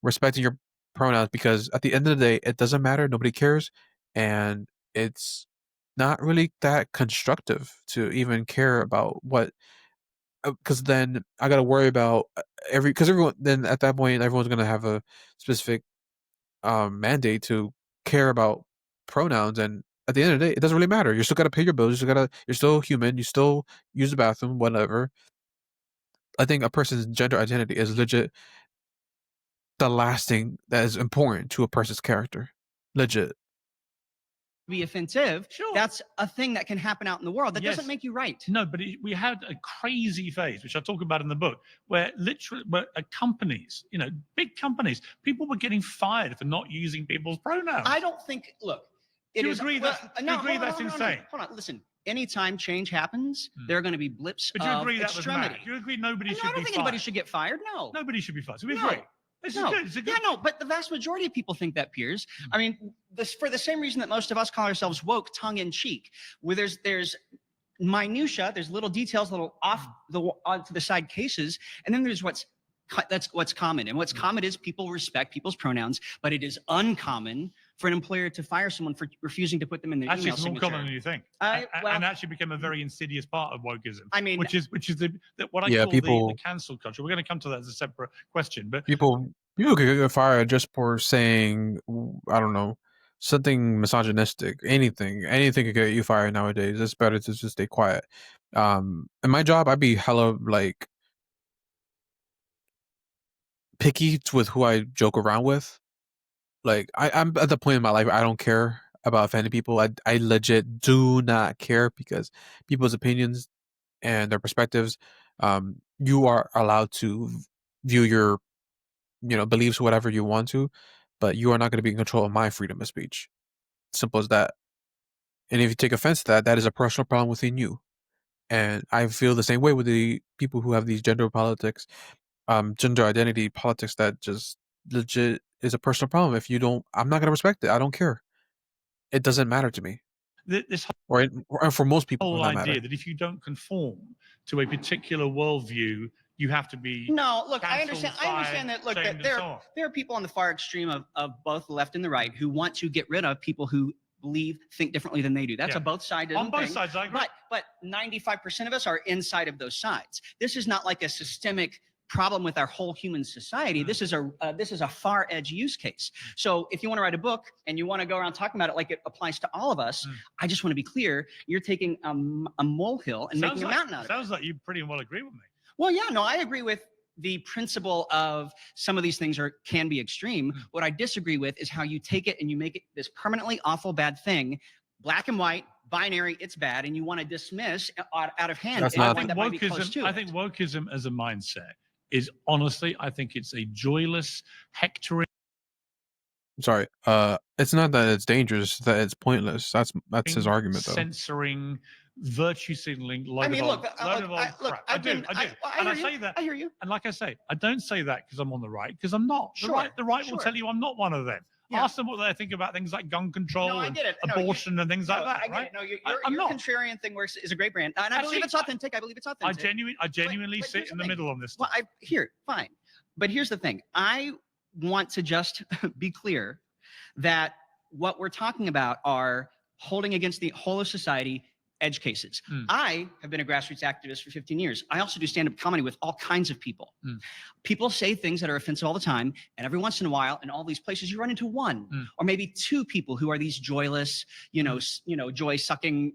respecting your pronouns, because at the end of the day, it doesn't matter. Nobody cares, and it's not really that constructive to even care about what. Because then I got to worry about everyone. Then at that point, everyone's gonna have a specific mandate to care about pronouns, and at the end of the day, it doesn't really matter. You're still got to pay your bills. You're still human. You still use the bathroom, whatever. I think a person's gender identity is legit the last thing that is important to a person's character. Legit. Be offensive. Sure. That's a thing that can happen out in the world. That doesn't make you right. No, but we had a crazy phase, which I talk about in the book, where literally companies, big companies, people were getting fired for not using people's pronouns. I don't think, look, do you agree that's insane? Hold on, listen. Anytime change happens, there are going to be blips but do you of agree that extremity. Was mad? Do you agree nobody should be fired? I don't think anybody should get fired. No. Nobody should be fired. So we agree. Yeah, no, but the vast majority of people think that, Piers. I mean, for the same reason that most of us call ourselves woke, tongue in cheek, where there's minutia, there's little details, little to the side cases, and then there's what's common. And what's common is people respect people's pronouns, but it is uncommon for an employer to fire someone for refusing to put them in their email signature. It's more common than you think, and actually became a very insidious part of wokeism. I mean, which is what I call the cancel culture. We're going to come to that as a separate question, but people could get fired just for saying, I don't know, something misogynistic. Anything could get you fired nowadays. It's better to just stay quiet. In my job, I'd be hella like picky with who I joke around with. Like I'm at the point in my life I don't care about offending people. I legit do not care because people's opinions and their perspectives, you are allowed to view your beliefs whatever you want to, but you are not going to be in control of my freedom of speech. Simple as that. And if you take offense to that, that is a personal problem within you. And I feel the same way with the people who have these gender politics, gender identity politics that just legit is a personal problem. If you don't, I'm not going to respect it. I don't care. It doesn't matter to me. This or for most people, whole idea that if you don't conform to a particular worldview, you have to be. No, look, I understand that. Look, that there are people on the far extreme of both the left and the right who want to get rid of people who think differently than they do. That's a both sides. On both sides, I agree. But 95% of us are inside of those sides. This is not like a systemic problem with our whole human society. This is a far edge use case. So if you want to write a book and you want to go around talking about it like it applies to all of us, I just want to be clear, you're taking a molehill and making a mountain out of it. Sounds like you pretty well agree with me. Well, yeah, no, I agree with the principle of some of these things can be extreme. What I disagree with is how you take it and you make it this permanently awful bad thing, black and white, binary, it's bad, and you want to dismiss out of hand. I think wokeism as a mindset is honestly, I think it's a joyless, hectoring. Sorry, it's not that it's dangerous; that it's pointless. That's his argument, though. Censoring, virtue signaling. I mean, I say that. I hear you. And like I say, I don't say that because I'm on the right, because I'm not. The right will tell you I'm not one of them. Yeah. Ask them what they think about things like gun control and abortion and things like that. I get right? It. No, your contrarian thing works is a great brand, and I believe it's authentic. I believe it's authentic. I genuinely sit in the middle on this. Well, fine, but here's the thing. I want to just be clear that what we're talking about are holding against the whole of society edge cases. I have been a grassroots activist for 15 years. I also do stand-up comedy with all kinds of people. People say things that are offensive all the time, and every once in a while, in all these places, you run into one or maybe two people who are these joyless, joy-sucking,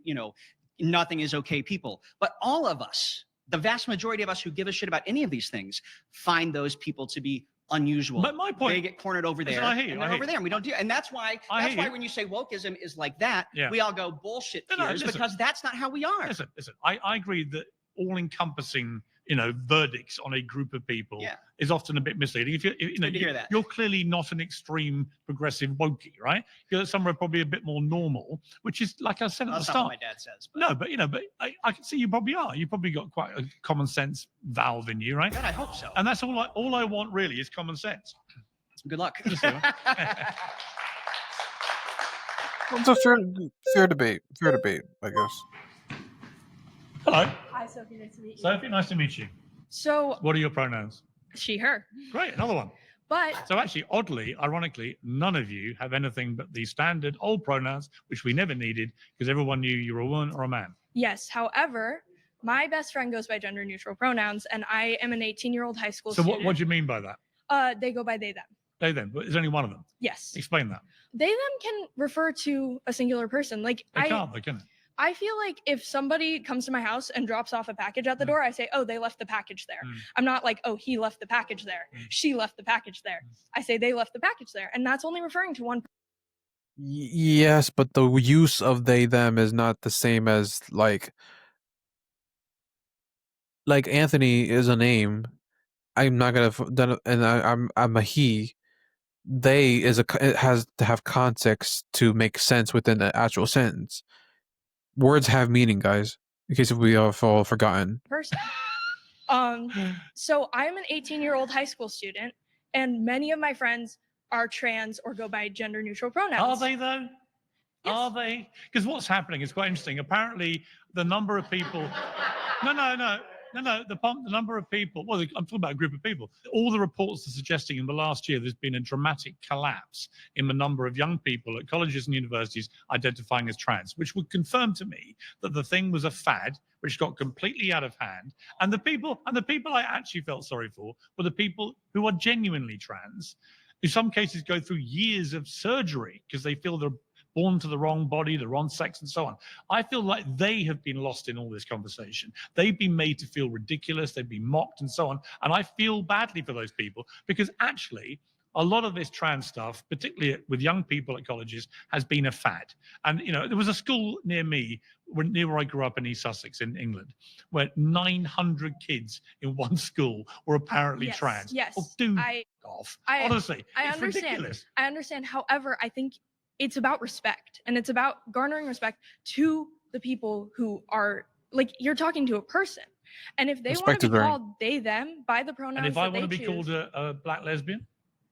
nothing is okay people. But all of us, the vast majority of us who give a shit about any of these things, find those people to be unusual. But my point, they get cornered over there, and over there, and we don't do. And that's why when you say wokeism is like that, we all go bullshit, because that's not how we are. Listen. I agree that all-encompassing, verdicts on a group of people is often a bit misleading. If you're clearly not an extreme progressive wokey, right? You're somewhere probably a bit more normal, which is like I said at the start. That's not what my dad says. But. No, but I can see you probably are. You probably got quite a common sense valve in you, right? God, I hope so. And that's all I want really is common sense. Good luck. It's a fair debate, I guess. Hello. Hi, Sophie. Nice to meet you. Sophie, nice to meet you. So, what are your pronouns? She, her. Great, another one. But so actually, oddly, ironically, none of you have anything but the standard old pronouns, which we never needed because everyone knew you were a woman or a man. Yes. However, my best friend goes by gender neutral pronouns, and I am an 18-year-old high school student. So what do you mean by that? They go by they, them. They, them. But there's only one of them. Yes. Explain that. They, them can refer to a singular person. Like they can't. I feel like if somebody comes to my house and drops off a package at the door, I say, oh, they left the package there. I'm not like, oh, he left the package there. She left the package there. I say they left the package there. And that's only referring to one person. Yes, but the use of they, them is not the same as like Anthony is a name. I'm not gonna, and I'm a he. They it has to have context to make sense within the actual sentence. Words have meaning, guys, in case we have all forgotten. Person. So I'm an 18-year-old high school student, And many of my friends are trans or go by gender neutral pronouns. Are they though? Yes. Are they? Because what's happening is quite interesting. Apparently, the number of people. The number of people. Well, I'm talking about a group of people. All the reports are suggesting in the last year there's been a dramatic collapse in the number of young people at colleges and universities identifying as trans, which would confirm to me that the thing was a fad which got completely out of hand. And the people I actually felt sorry for were the people who are genuinely trans. In some cases, go through years of surgery because they feel they're born to the wrong body, the wrong sex, and so on. I feel like they have been lost in all this conversation. They've been made to feel ridiculous, they've been mocked and so on. And I feel badly for those people because actually, a lot of this trans stuff, particularly with young people at colleges, has been a fad. And, there was a school near me, near where I grew up in East Sussex in England, where 900 kids in one school were apparently trans. Yes. Oh, off. Honestly, it's ridiculous. I understand. However, I think it's about respect, and it's about garnering respect to the people who are, like, you're talking to a person. And if they want to be called they, them by the pronouns, and if I want to be called a black lesbian?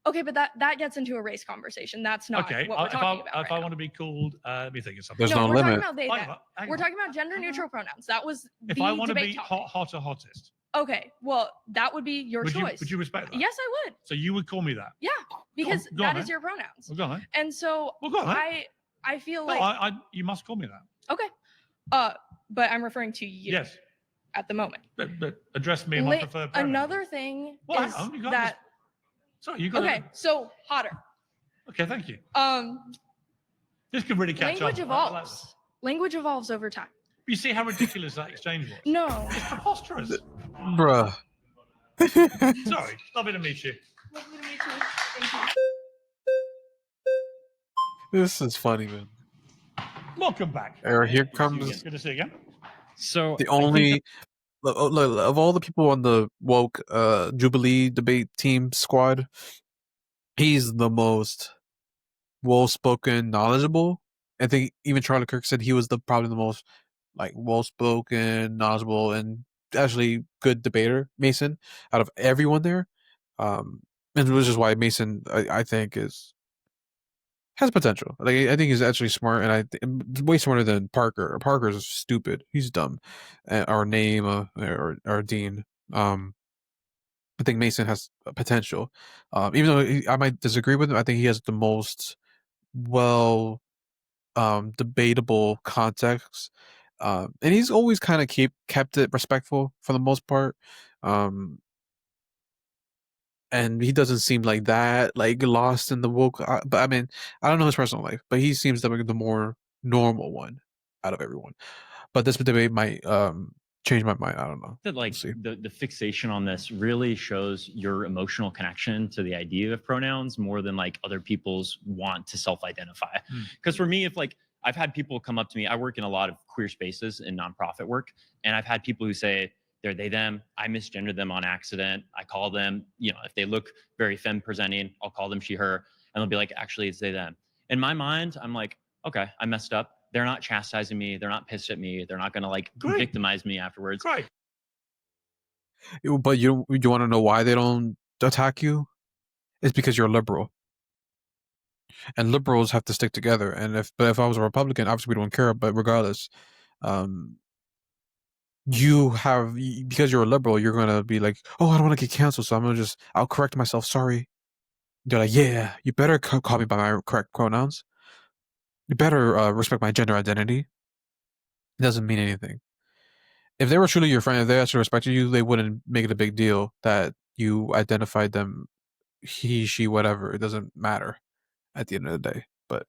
Okay, but that gets into a race conversation. That's not what we're talking about. If I want to be called, let me think of something. There's no limit. Talking about they, them. We're talking about gender neutral pronouns. That was the if I want to be topic. hot or hottest. Okay, well, that would be your choice. Would you respect that? Yes, I would. So you would call me that? Yeah, because that is your pronouns. Well, go on. And so I feel like you must call me that. Okay, but I'm referring to you. Yes. At the moment. But address me in my preferred pronoun. Another thing is that. Sorry, you got. Okay, so hotter. Okay, thank you. This could really catch language on. Evolves. Language evolves over time. You see how ridiculous that exchange was? No. It's preposterous. Bruh. Sorry, lovely to meet you. Lovely to meet you. Thank you. This is funny, man. Welcome back. Here comes. Good to see you again. So the only look, of all the people on the woke Jubilee debate team squad, he's the most well-spoken, knowledgeable. I think even Charlie Kirk said he was probably the most well-spoken, knowledgeable, and actually good debater, Mason, out of everyone there. And which is why Mason, I think, has potential. I think he's actually smart, and way smarter than Parker. Parker's stupid. He's dumb. Or Name or Dean. I think Mason has potential. Even though I might disagree with him, I think he has the most debatable context. And he's always kind of kept it respectful for the most part. And he doesn't seem like that, lost in the woke. But I mean, I don't know his personal life, but he seems to be the more normal one out of everyone. But this debate might change my mind. I don't know. That the fixation on this really shows your emotional connection to the idea of pronouns more than other people's want to self-identify. Because for me, if I've had people come up to me, I work in a lot of queer spaces in nonprofit work, and I've had people who say they're they, them. I misgendered them on accident. I call them, if they look very femme presenting, I'll call them she, her. And they'll be like, actually, it's they, them. In my mind, I'm like, okay, I messed up. They're not chastising me. They're not pissed at me. They're not going to victimize me afterwards. Right. But you want to know why they don't attack you? It's because you're a liberal. And liberals have to stick together. And if I was a Republican, obviously we don't care, but regardless, because you're a liberal, you're gonna be like, oh, I don't want to get canceled, so I'll correct myself. Sorry. They're like, yeah, you better call me by my correct pronouns. You better respect my gender identity. It doesn't mean anything. If they were truly your friend, if they actually respected you, they wouldn't make it a big deal that you identified them, he, she, whatever. It doesn't matter at the end of the day. But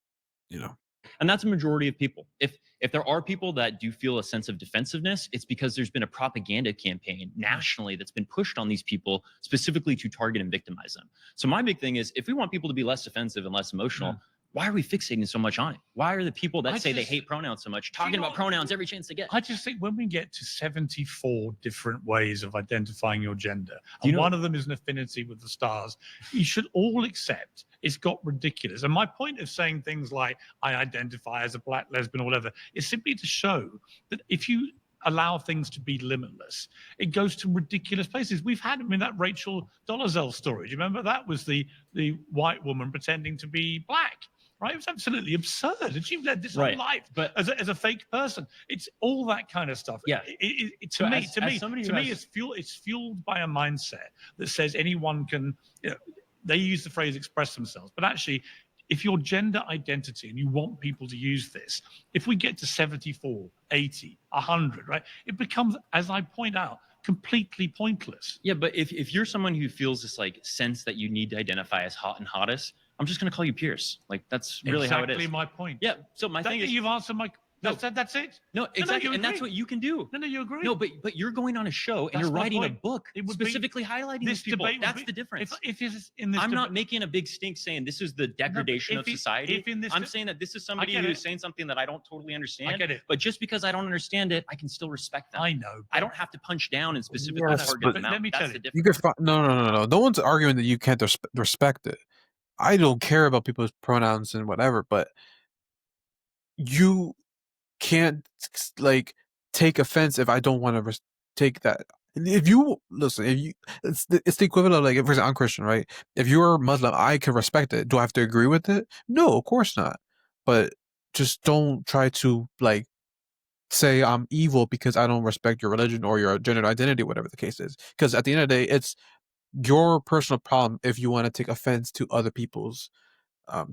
and that's a majority of people. If there are people that do feel a sense of defensiveness, it's because there's been a propaganda campaign nationally that's been pushed on these people specifically to target and victimize them. So my big thing is, if we want people to be less defensive and less emotional, why are we fixating so much on it? Why are the people that say they hate pronouns so much talking about pronouns every chance they get? I just think when we get to 74 different ways of identifying your gender, and one of them is an affinity with the stars, you should all accept it's got ridiculous. And my point of saying things like, I identify as a black lesbian or whatever, is simply to show that if you allow things to be limitless. It goes to ridiculous places. We've had, that Rachel Dolezal story. Do you remember that? Was the white woman pretending to be black, right? It was absolutely absurd. And she led this whole life as a fake person. It's all that kind of stuff. Yeah. To me, it's fueled by a mindset that says anyone can, they use the phrase express themselves, but actually, if your gender identity, and you want people to use this, if we get to 74, 80, 100, right, it becomes, as I point out, completely pointless. Yeah, but if you're someone who feels this like sense that you need to identify as hot and hottest, I'm just going to call you Pierce. Like, that's really how it is. Exactly my point. Yeah, so my thing is... You've answered my... That's it. No, exactly, and that's what you can do. No, you agree. No, but you're going on a show and you're writing a book specifically highlighting these people. That's the difference. I'm not making a big stink saying this is the degradation of society. I'm saying that this is somebody who's saying something that I don't totally understand. I get it. But just because I don't understand it, I can still respect them. I know. I don't have to punch down and specifically target them out. Let me tell you. You could no. No one's arguing that you can't respect it. I don't care about people's pronouns and whatever, but you can't like take offense if I don't want to take that. If you listen, it's the equivalent of like, for example, I'm Christian, right? If you're Muslim, I can respect it. Do I have to agree with it? No, of course not. But just don't try to like say I'm evil because I don't respect your religion or your gender identity, whatever the case is. Because at the end of the day, it's your personal problem if you want to take offense to other people's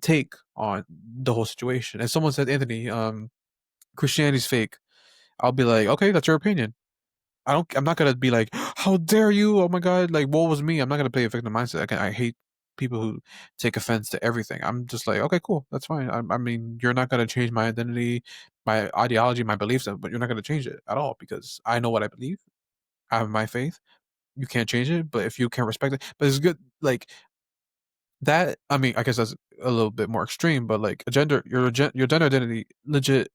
take on the whole situation. If someone said, Anthony, Christianity's fake, I'll be like, okay, that's your opinion. I'm not gonna be like, how dare you? Oh my god, like what was me? I'm not gonna play a victim mindset. I hate people who take offense to everything. I'm just like, okay, cool, that's fine. I mean, you're not gonna change my identity, my ideology, my beliefs, but you're not gonna change it at all because I know what I believe. I have my faith. You can't change it, but if you can't respect it, but it's good like that. I mean, I guess that's a little bit more extreme, but like your gender identity legit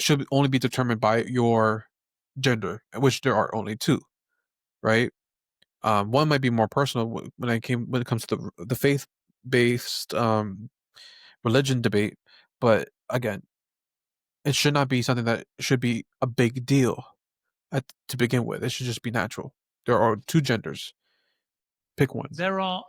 should only be determined by your gender, which there are only two, right? One might be more personal when it comes to the faith-based religion debate, but again, it should not be something that should be a big deal to begin with. It should just be natural. There are two genders. Pick one. There are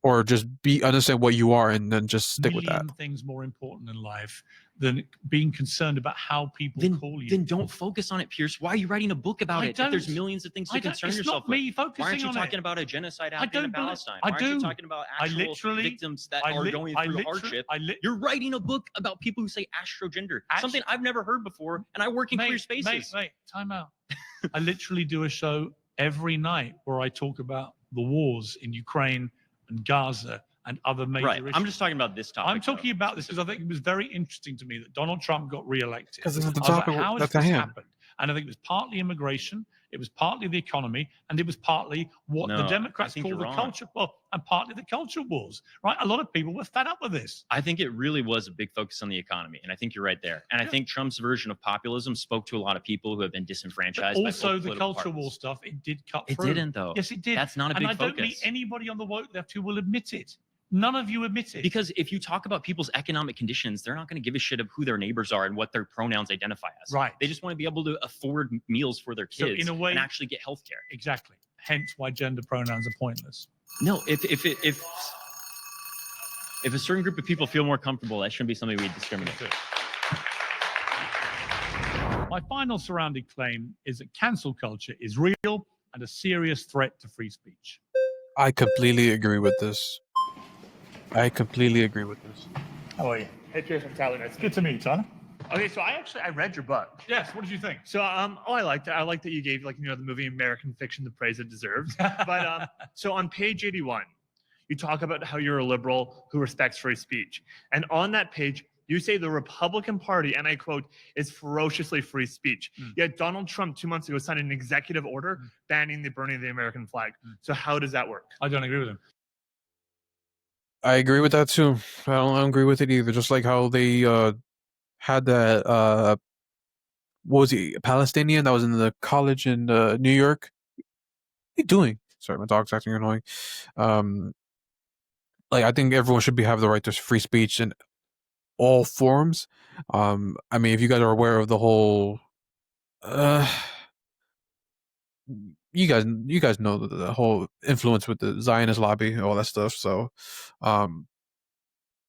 or just understand what you are and then just stick with that. Things more important in life than being concerned about how people call you. Then don't focus on it, Pierce. Why are you writing a book about it? There's millions of things to concern yourself with. Why aren't you talking about a genocide happening in Palestine? Why aren't you talking about actual victims that are going through hardship? You're writing a book about people who say astrogender, something I've never heard before, and I work in queer spaces. Mate, time out. I literally do a show every night where I talk about the wars in Ukraine and Gaza and other major issues. I'm just talking about this topic. I'm talking about this because I think it was very interesting to me that Donald Trump got reelected. Because this is the topic how has this happened? And I think it was partly immigration, it was partly the economy, and it was partly what the Democrats call the culture, and partly the culture wars, right? A lot of people were fed up with this. I think it really was a big focus on the economy, and I think you're right there. And I think Trump's version of populism spoke to a lot of people who have been disenfranchised. But also, the culture war stuff, it did cut through. It didn't, though. Yes, it did. That's not a big focus. And I don't meet anybody on the woke left who will admit it. None of you admit it. Because if you talk about people's economic conditions, they're not going to give a shit of who their neighbors are and what their pronouns identify as. Right. They just want to be able to afford meals for their kids in a way, and actually get health care. Exactly. Hence why gender pronouns are pointless. No, if a certain group of people feel more comfortable, that shouldn't be something we discriminate. My final surrounding claim is that cancel culture is real and a serious threat to free speech. I completely agree with this. How are you? Hey, Pierce, I'm Tyler. It's good to meet you, Tyler. Okay, so I read your book. Yes, what did you think? So I liked it. I liked that you gave the movie American Fiction the praise it deserves. But so on page 81, you talk about how you're a liberal who respects free speech. And on that page, you say the Republican Party, and I quote, is ferociously free speech. Yet Donald Trump 2 months ago signed an executive order banning the burning of the American flag. So how does that work? I don't agree with him. I agree with that too. I don't agree with it either. Just like how they had that what was he, a Palestinian that was in the college in New York? What are you doing? Sorry, my dog's acting annoying. Like I think everyone should have the right to free speech in all forms. I mean, if you guys are aware of the whole Uh, you guys know the whole influence with the Zionist lobby, all that stuff. So, I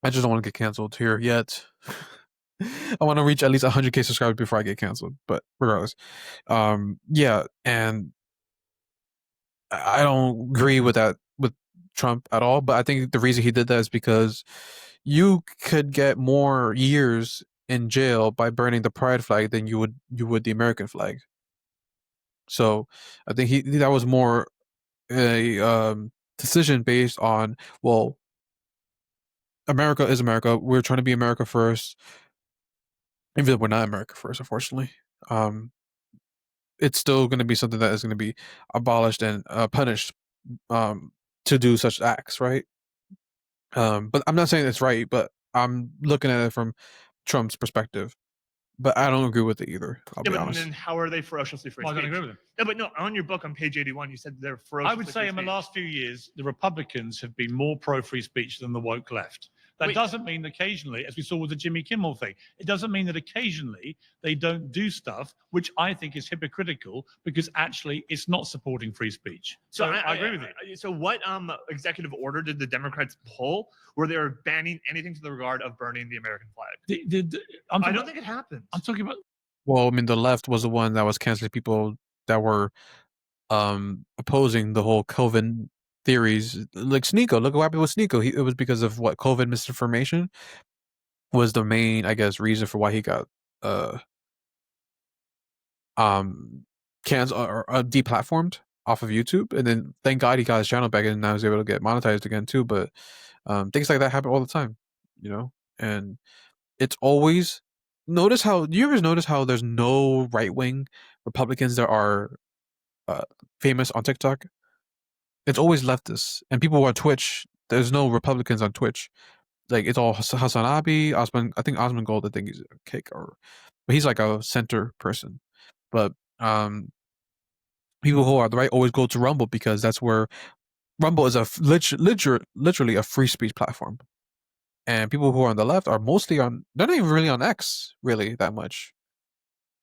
just don't want to get canceled here yet. I want to reach at least 100K subscribers before I get canceled. But regardless, yeah, and I don't agree with that with Trump at all. But I think the reason he did that is because you could get more years in jail by burning the pride flag than you would the American flag. So I think that was more a decision based on, well, America is America. We're trying to be America first, even though we're not America first, unfortunately. Um, it's still going to be something that is going to be abolished and punished to do such acts, right? But I'm not saying it's right, but I'm looking at it from Trump's perspective. But I don't agree with it either. I'll be honest. Then how are they ferociously free Well, I speech? don't agree with him. No, but no, on your book on page 81, you said they're ferociously I would say free in the speech. last few years, the Republicans have been more pro-free speech than the woke left. That Wait. doesn't mean occasionally, as we saw with the Jimmy Kimmel thing, it doesn't mean that occasionally they don't do stuff which I think is hypocritical because actually it's not supporting free speech. So I agree with you. So what executive order did the Democrats pull where they were banning anything to the regard of burning the American flag? I don't think it happened. I'm talking about. Well, I mean, the left was the one that was canceling people that were opposing the whole COVID theories. Like Sneeko, look what happened with Sneeko. It was because of what COVID misinformation was the main, I guess, reason for why he got canceled or deplatformed off of YouTube. And then thank God he got his channel back and now he's able to get monetized again too. But things like that happen all the time, you know. And it's always you ever notice how there's no right wing Republicans that are famous on TikTok? It's always leftists and people who are on Twitch. There's no Republicans on Twitch. Like it's all Hassan Abi, Osman. I think Osman Gold. I think he's a kick, but he's like a center person. But people who are the right always go to Rumble because that's where Rumble is literally a free speech platform. And people who are on the left are mostly on. They're not even really on X really that much.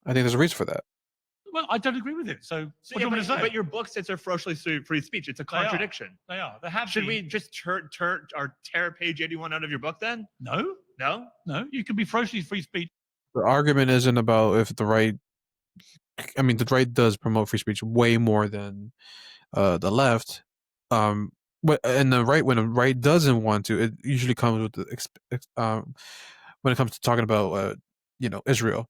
I think there's a reason for that. Well, I don't agree with it. So what do you want me to say? But your book says they're ferociously free speech. It's a contradiction. They are. They have. Should we just tear page 81 out of your book then? No. No. You can be ferociously free speech. The argument isn't about if the right. I mean, the right does promote free speech way more than the left. And the right, when the right doesn't want to, it usually comes with when it comes to talking about Israel.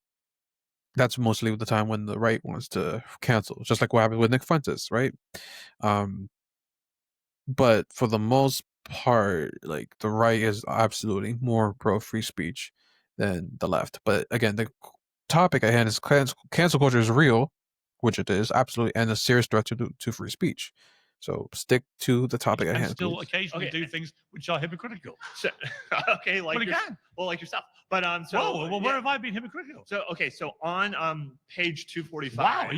That's mostly the time when the right wants to cancel, just like what happened with Nick Fuentes, right? But for the most part, like the right is absolutely more pro free speech than the left. But again, the topic at hand is cancel culture is real, which it is absolutely, and a serious threat to free speech. So stick to the topic at hand. And still please. occasionally do things which are hypocritical. So, okay, like like yourself. But where have I been hypocritical? So on page 245. Wow,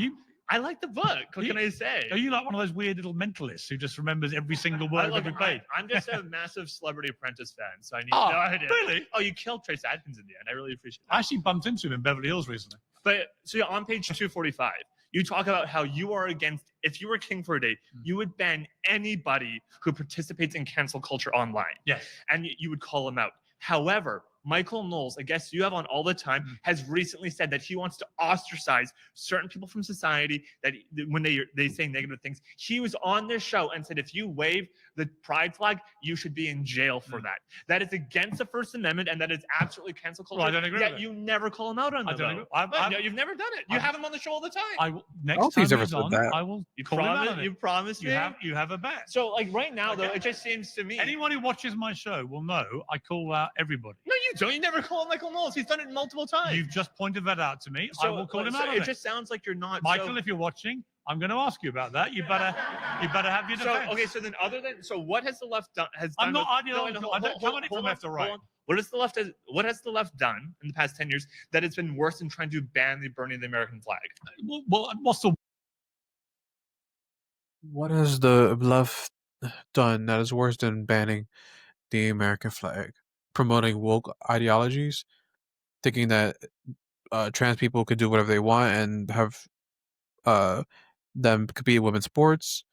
I like the book. What can I say? Are you like one of those weird little mentalists who just remembers every single word of every page? I'm just a massive Celebrity Apprentice fan, so I need Oh, no idea. really? Oh, you killed Trace Adkins in the end. I really appreciate it. I actually bumped into him in Beverly Hills recently. But so on page 245, you talk about how you are against, if you were king for a day, you would ban anybody who participates in cancel culture online. Yes. And you would call them out. However, Michael Knowles, a guest you have on all the time, has recently said that he wants to ostracize certain people from society that when they say negative things. He was on this show and said, if you wave the pride flag, you should be in jail for that. That is against the First Amendment, and that is absolutely cancel culture. Well, I don't agree Yet with you never call him out on that. No, you've never done it. You have him on the show all the time. I will, next time he's on, I will call him out on it. You promised me. You have a bet. So like right now, though, it just seems to me. Anyone who watches my show will know I call out everybody. No, you don't. You never call him Michael Knowles. He's done it multiple times. You've just pointed that out to me. I will call him out on it. It just sounds like you're not. Michael, if you're watching, I'm going to ask you about that. You better have your defense. So then what has the left done? I'm not ideological. I don't come on it from left or right. What has the left done in the past 10 years that it's been worse than trying to ban the burning of the American flag? What has the left done that is worse than banning the American flag? Promoting woke ideologies, thinking that trans people could do whatever they want and have them compete in women's sports,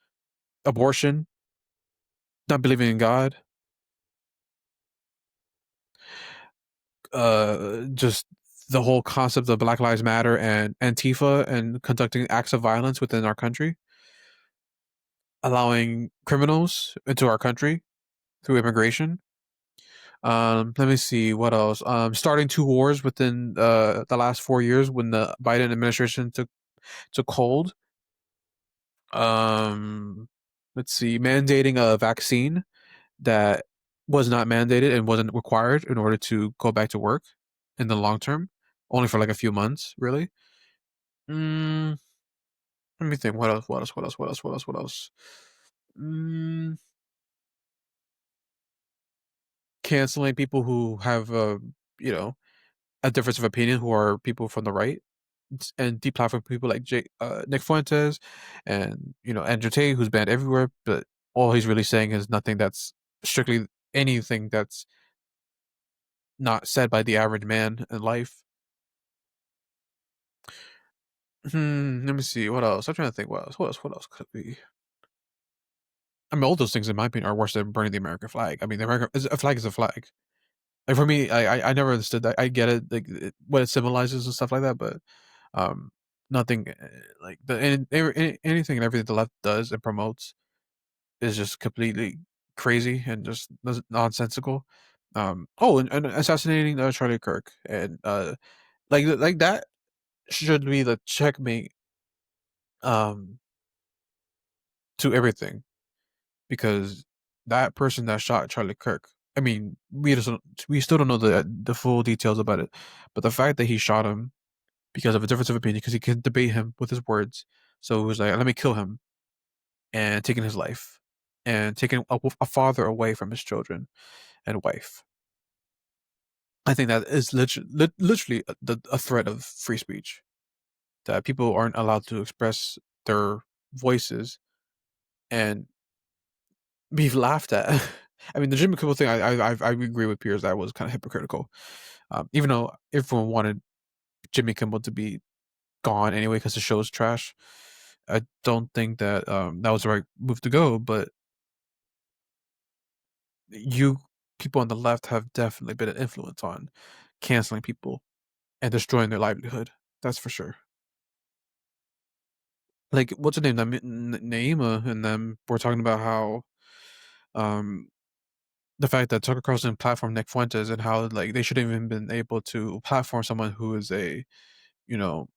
abortion, not believing in God, just the whole concept of Black Lives Matter and Antifa and conducting acts of violence within our country, allowing criminals into our country through immigration. Let me see what else. Starting 2 wars within the last 4 years when the Biden administration took hold. Let's see, mandating a vaccine that was not mandated and wasn't required in order to go back to work in the long term, only for like a few months, really. Mm, Let me think. What else? What else? What else? What else? What else? What else? Mm, Canceling people who have you know, a difference of opinion, who are people from the right, and deplatforming people like Nick Fuentes and Andrew Tate, who's banned everywhere, but all he's really saying is nothing that's strictly anything that's not said by the average man in life. Let me see what else. I'm trying to think what else. What else could it be? I mean, all those things, in my opinion, are worse than burning the American flag. I mean, a flag is a flag. Like for me, I never understood that. I get it, like what it symbolizes and stuff like that, but um, nothing like anything and everything the left does and promotes is just completely crazy and just nonsensical. And assassinating Charlie Kirk and like that should be the checkmate um to everything, because that person that shot Charlie Kirk, I mean, we still don't know the full details about it, but the fact that he shot him because of a difference of opinion, because he could debate him with his words, so it was like, let me kill him, and taking his life, and taking a father away from his children and wife. I think that is literally a threat of free speech, that people aren't allowed to express their voices and be laughed at. I mean, the Jimmy Kimmel thing, I agree with Piers, that was kind of hypocritical. Even though everyone wanted Jimmy Kimmel to be gone anyway because the show's trash, I don't think that that was the right move to go. But people on the left have definitely been an influence on canceling people and destroying their livelihood. That's for sure. Like, what's her name? Naima and them were talking about how um the fact that Tucker Carlson platformed Nick Fuentes, and how like they shouldn't even been able to platform someone who is a, you know,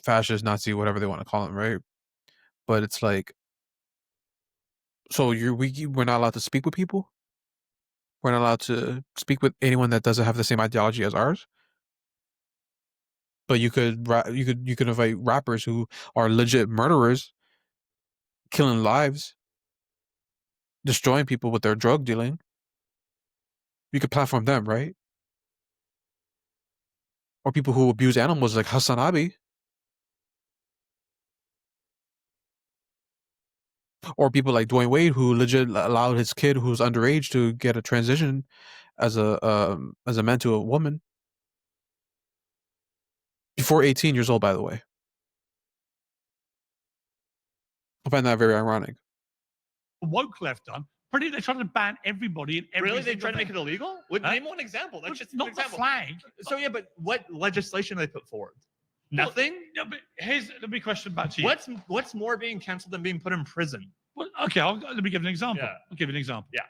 fascist, Nazi, whatever they want to call him, right? But it's like, so we're not allowed to speak with people. We're not allowed to speak with anyone that doesn't have the same ideology as ours. But you could invite rappers who are legit murderers, killing lives, destroying people with their drug dealing. You could platform them, right? Or people who abuse animals like Hassan Abi. Or people like Dwayne Wade, who legit allowed his kid who's underage to get a transition as a man to a woman before 18 years old, by the way. I find that very ironic. Woke left done. Pretty, they tried to ban everybody in every. Really, they tried to make it illegal? Name one example. That's just not an example. the flag. So yeah, but what legislation they put forward? Nothing. Well, no, but let me question back to you. What's more being cancelled than being put in prison? Well, okay, let me give an example. Yeah. I'll give you an example. Yeah.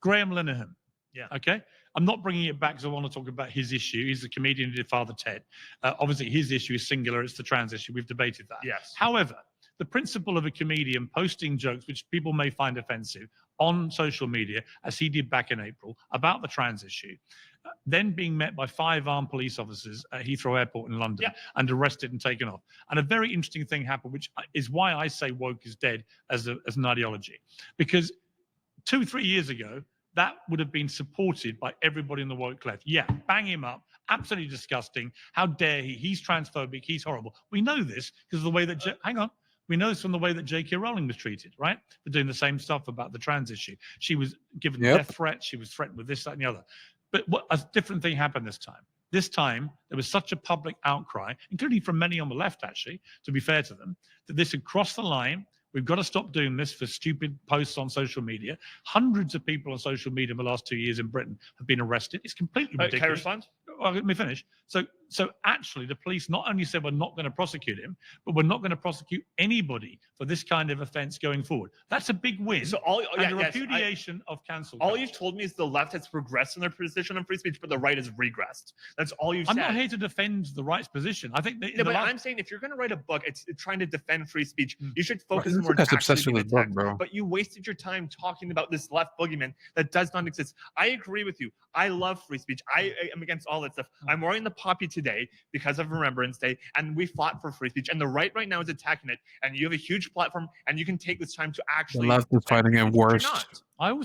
Graham Linehan. Yeah. Okay. I'm not bringing it back because I want to talk about his issue. He's the comedian who did Father Ted. Obviously, his issue is singular. It's the trans issue. We've debated that. Yes. However, the principle of a comedian posting jokes which people may find offensive on social media, as he did back in April, about the trans issue, then being met by 5 armed police officers at Heathrow Airport in London and arrested and taken off. And a very interesting thing happened, which is why I say woke is dead as an ideology. Because 2-3 years ago, that would have been supported by everybody in the woke left. Yeah, bang him up. Absolutely disgusting. How dare he? He's transphobic. He's horrible. We know this because of the way that... hang on. We know this from the way that J.K. Rowling was treated, right? For doing the same stuff about the trans issue. She was given death threats. She was threatened with this, that, and the other. But a different thing happened this time. This time, there was such a public outcry, including from many on the left, actually, to be fair to them, that this had crossed the line. We've got to stop doing this for stupid posts on social media. Hundreds of people on social media in the last 2 years in Britain have been arrested. It's completely ridiculous. Can I respond? Well, let me finish. So actually, the police not only said we're not going to prosecute him, but we're not going to prosecute anybody for this kind of offence going forward. That's a big win. So and a repudiation of cancel culture. All you've told me is the left has progressed in their position on free speech, but the right has regressed. That's all you've said. I'm not here to defend the right's position. I think but I'm saying if you're going to write a book, it's trying to defend free speech. You should focus more on That's actually obsessed being with book, attacked. bro. But you wasted your time talking about this left boogeyman that does not exist. I agree with you. I love free speech. I am against all that stuff. I'm wearing the poppy today because of Remembrance Day, and we fought for free speech. And the right now is attacking it. And you have a huge platform, and you can take this time to actually. The left is fighting it worse,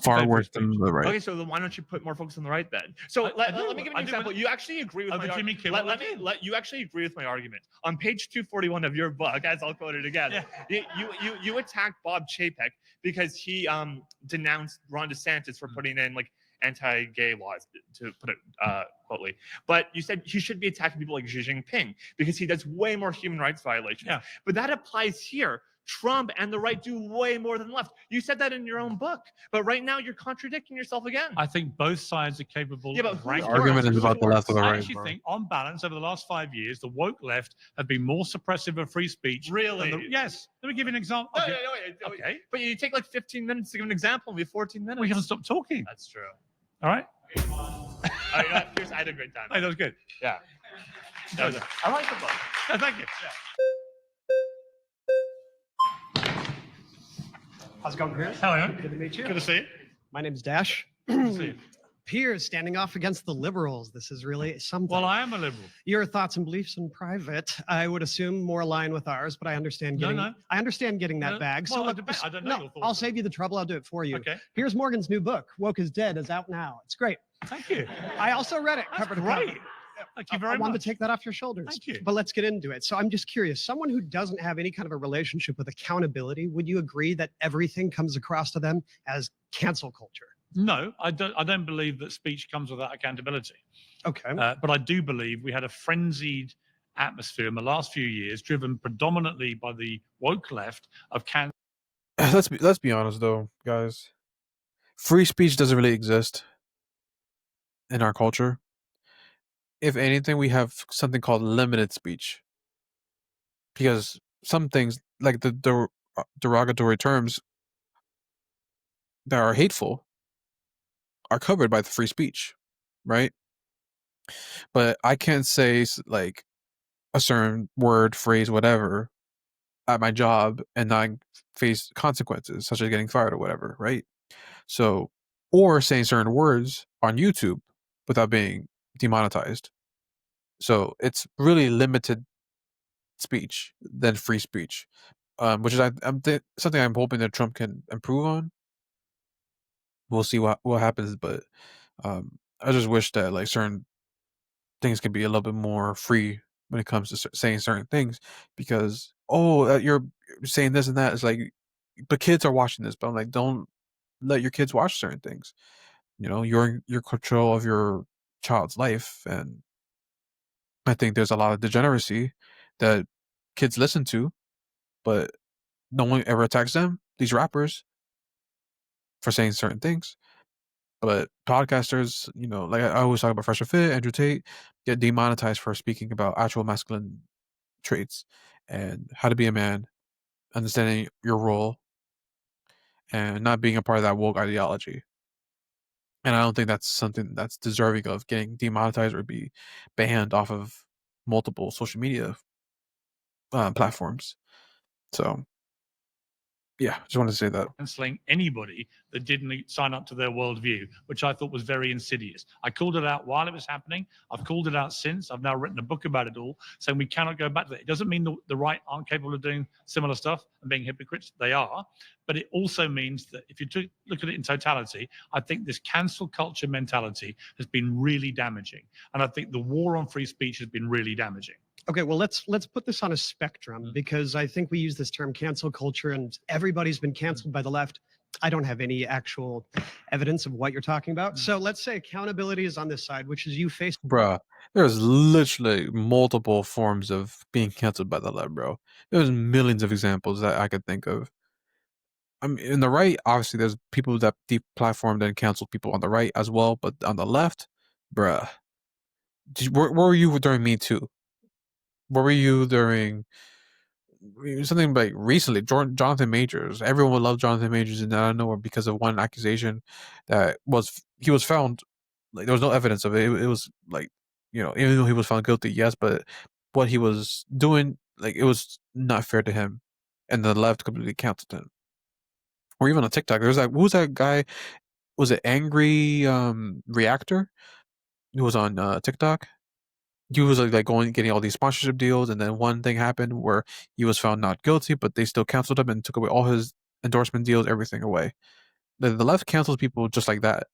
far worse than the right. Okay, so then why don't you put more focus on the right then? So let me give you an example. You actually agree with my argument. You actually agree with my argument. On page 241 of your book, as I'll quote it again, you attacked Bob Chapek because he denounced Ron DeSantis for putting in like anti-gay laws, to put it quotably. But you said he should be attacking people like Xi Jinping because he does way more human rights violations. Yeah. But that applies here. Trump and the right do way more than the left. You said that in your own book, but right now you're contradicting yourself again. I think both sides are capable but of ranking. The argument is about the left or the I right. actually think, on balance, over the last 5 years, the woke left have been more suppressive of free speech. Really? Yes. Let me give you an example. Okay. But you take like 15 minutes to give an example, and we have 14 minutes. We haven't stopped talking. That's true. All right? I had a great time. Hey, that was good. Yeah. I like the book. Oh, thank you. How's it going, Piers? Hello. Good to meet you. Good to see you. My name's Dash. Good to see you. Piers standing off against the liberals. This is really something. Well, I am a liberal. Your thoughts and beliefs in private, I would assume, more aligned with ours, but I understand getting. No. I understand getting that bag. Well, So look, I don't know your thoughts. I'll save you the trouble. I'll do it for you. Okay. Piers Morgan's new book, "Woke is Dead," is out now. It's great. Thank you. I also read it cover to cover. Great. Thank you very I wanted much. to take that off your shoulders. Thank you. But let's get into it. So I'm just curious, someone who doesn't have any kind of a relationship with accountability, would you agree that everything comes across to them as cancel culture? No, I don't believe that speech comes without accountability. Okay. But I do believe we had a frenzied atmosphere in the last few years, driven predominantly by the woke left of cancel. Let's be honest though, guys. Free speech doesn't really exist in our culture. If anything, we have something called limited speech. Because some things, like the derogatory terms that are hateful, are covered by the free speech, right? But I can't say like a certain word, phrase, whatever at my job and not face consequences, such as getting fired or whatever, right? So, or saying certain words on YouTube without being demonetized. So it's really limited speech than free speech, which is something I'm hoping that Trump can improve on. We'll see what happens, but I just wish that like certain things could be a little bit more free when it comes to saying certain things, because you're saying this and that. It's like, but kids are watching this, but I'm like, don't let your kids watch certain things. You know, you're in control of your child's life, and I think there's a lot of degeneracy that kids listen to, but no one ever attacks them, these rappers, for saying certain things. But podcasters, you know, like I always talk about Fresh and Fit, Andrew Tate, get demonetized for speaking about actual masculine traits and how to be a man, understanding your role, and not being a part of that woke ideology. And I don't think that's something that's deserving of getting demonetized or be banned off of multiple social media platforms. So, yeah, just wanted to say that. Canceling anybody that didn't sign up to their worldview, which I thought was very insidious. I called it out while it was happening. I've called it out since. I've now written a book about it all, saying we cannot go back to that. It doesn't mean the right aren't capable of doing similar stuff and being hypocrites. They are. But it also means that if you look at it in totality, I think this cancel culture mentality has been really damaging. And I think the war on free speech has been really damaging. Okay, well, let's put this on a spectrum, because I think we use this term cancel culture, and everybody's been canceled by the left I don't have any actual evidence of what you're talking about. So let's say accountability is on this side, which is you face. Bruh, there's literally multiple forms of being canceled by the left, bro. There's millions of examples that I could think of. I mean, in the right, obviously, there's people that deplatformed and canceled people on the right as well, but on the left, bruh, where were you during Me Too? Where were you during something like recently? Jonathan Majors. Everyone would love Jonathan Majors, and I don't know because of one accusation that he was found like there was no evidence of it. It was like even though he was found guilty, yes, but what he was doing, like it was not fair to him, and the left completely canceled him. Or even on TikTok, there's like who was that guy? Was it Angry Reactor? He was on TikTok. He was like getting all these sponsorship deals, and then one thing happened where he was found not guilty, but they still canceled him and took away all his endorsement deals, everything away. The left cancels people just like that.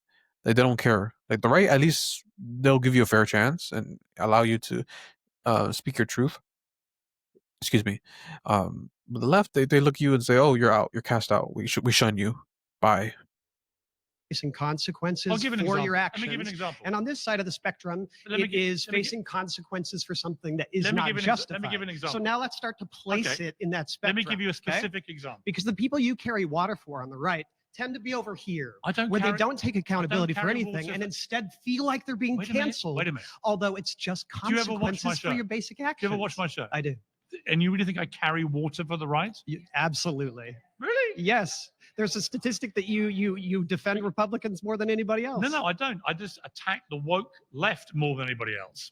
Like they don't care. Like the right, at least they'll give you a fair chance and allow you to speak your truth. Excuse me. But the left, they look at you and say, "Oh, you're out. You're cast out. We shun you. Bye." Facing consequences I'll give an for example. your Let actions. me give an example. And on this side of the spectrum, it is facing consequences for something that is not justified. Let me give an example. So now let's start to place it in that spectrum. Let me give you a okay? specific example. Because the people you carry water for on the right tend to be over here, where they don't take accountability for anything and instead feel like they're being canceled. Wait a minute. Although it's just consequences for your basic actions. Do you ever watch my show? I do. And you really think I carry water for the right? Absolutely. Really? Yes. There's a statistic that you defend Republicans more than anybody else. No, I don't. I just attack the woke left more than anybody else.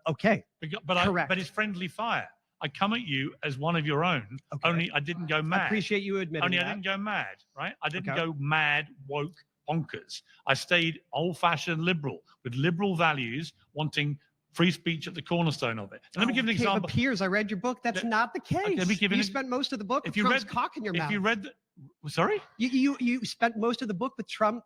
Okay. But it's friendly fire. I come at you as one of your own. Okay. Only I didn't go mad. I appreciate you admitting Only that. I didn't go mad, right? I didn't go mad, woke, bonkers. I stayed old-fashioned liberal with liberal values, wanting free speech at the cornerstone of it. And let me give an example. But Piers, I read your book. That's not the case. Let me give you spent most of the book with Trump's cock in your mouth. If you read sorry? You spent most of the book with Trump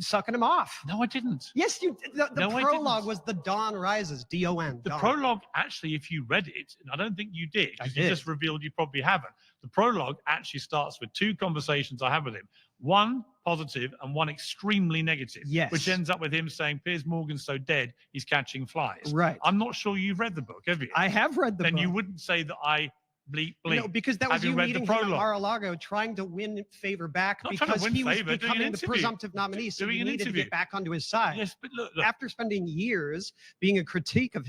sucking him off. No, I didn't. Yes, you. The prologue was The Dawn Rises, D-O-N. The prologue, actually, if you read it, and I don't think you did, because you did. just revealed you probably haven't. The prologue actually starts with two conversations I have with him. One positive and one extremely negative. Yes. Which ends up with him saying, Piers Morgan's so dead, he's catching flies. Right. I'm not sure you've read the book, have you? I have read the book. Then you wouldn't say that I bleep. No, because that was you meeting him at Mar-a-Lago trying to win favor back because he was becoming the presumptive nominee, so you needed to get back onto his side. Yes, but look. After spending years being a critic of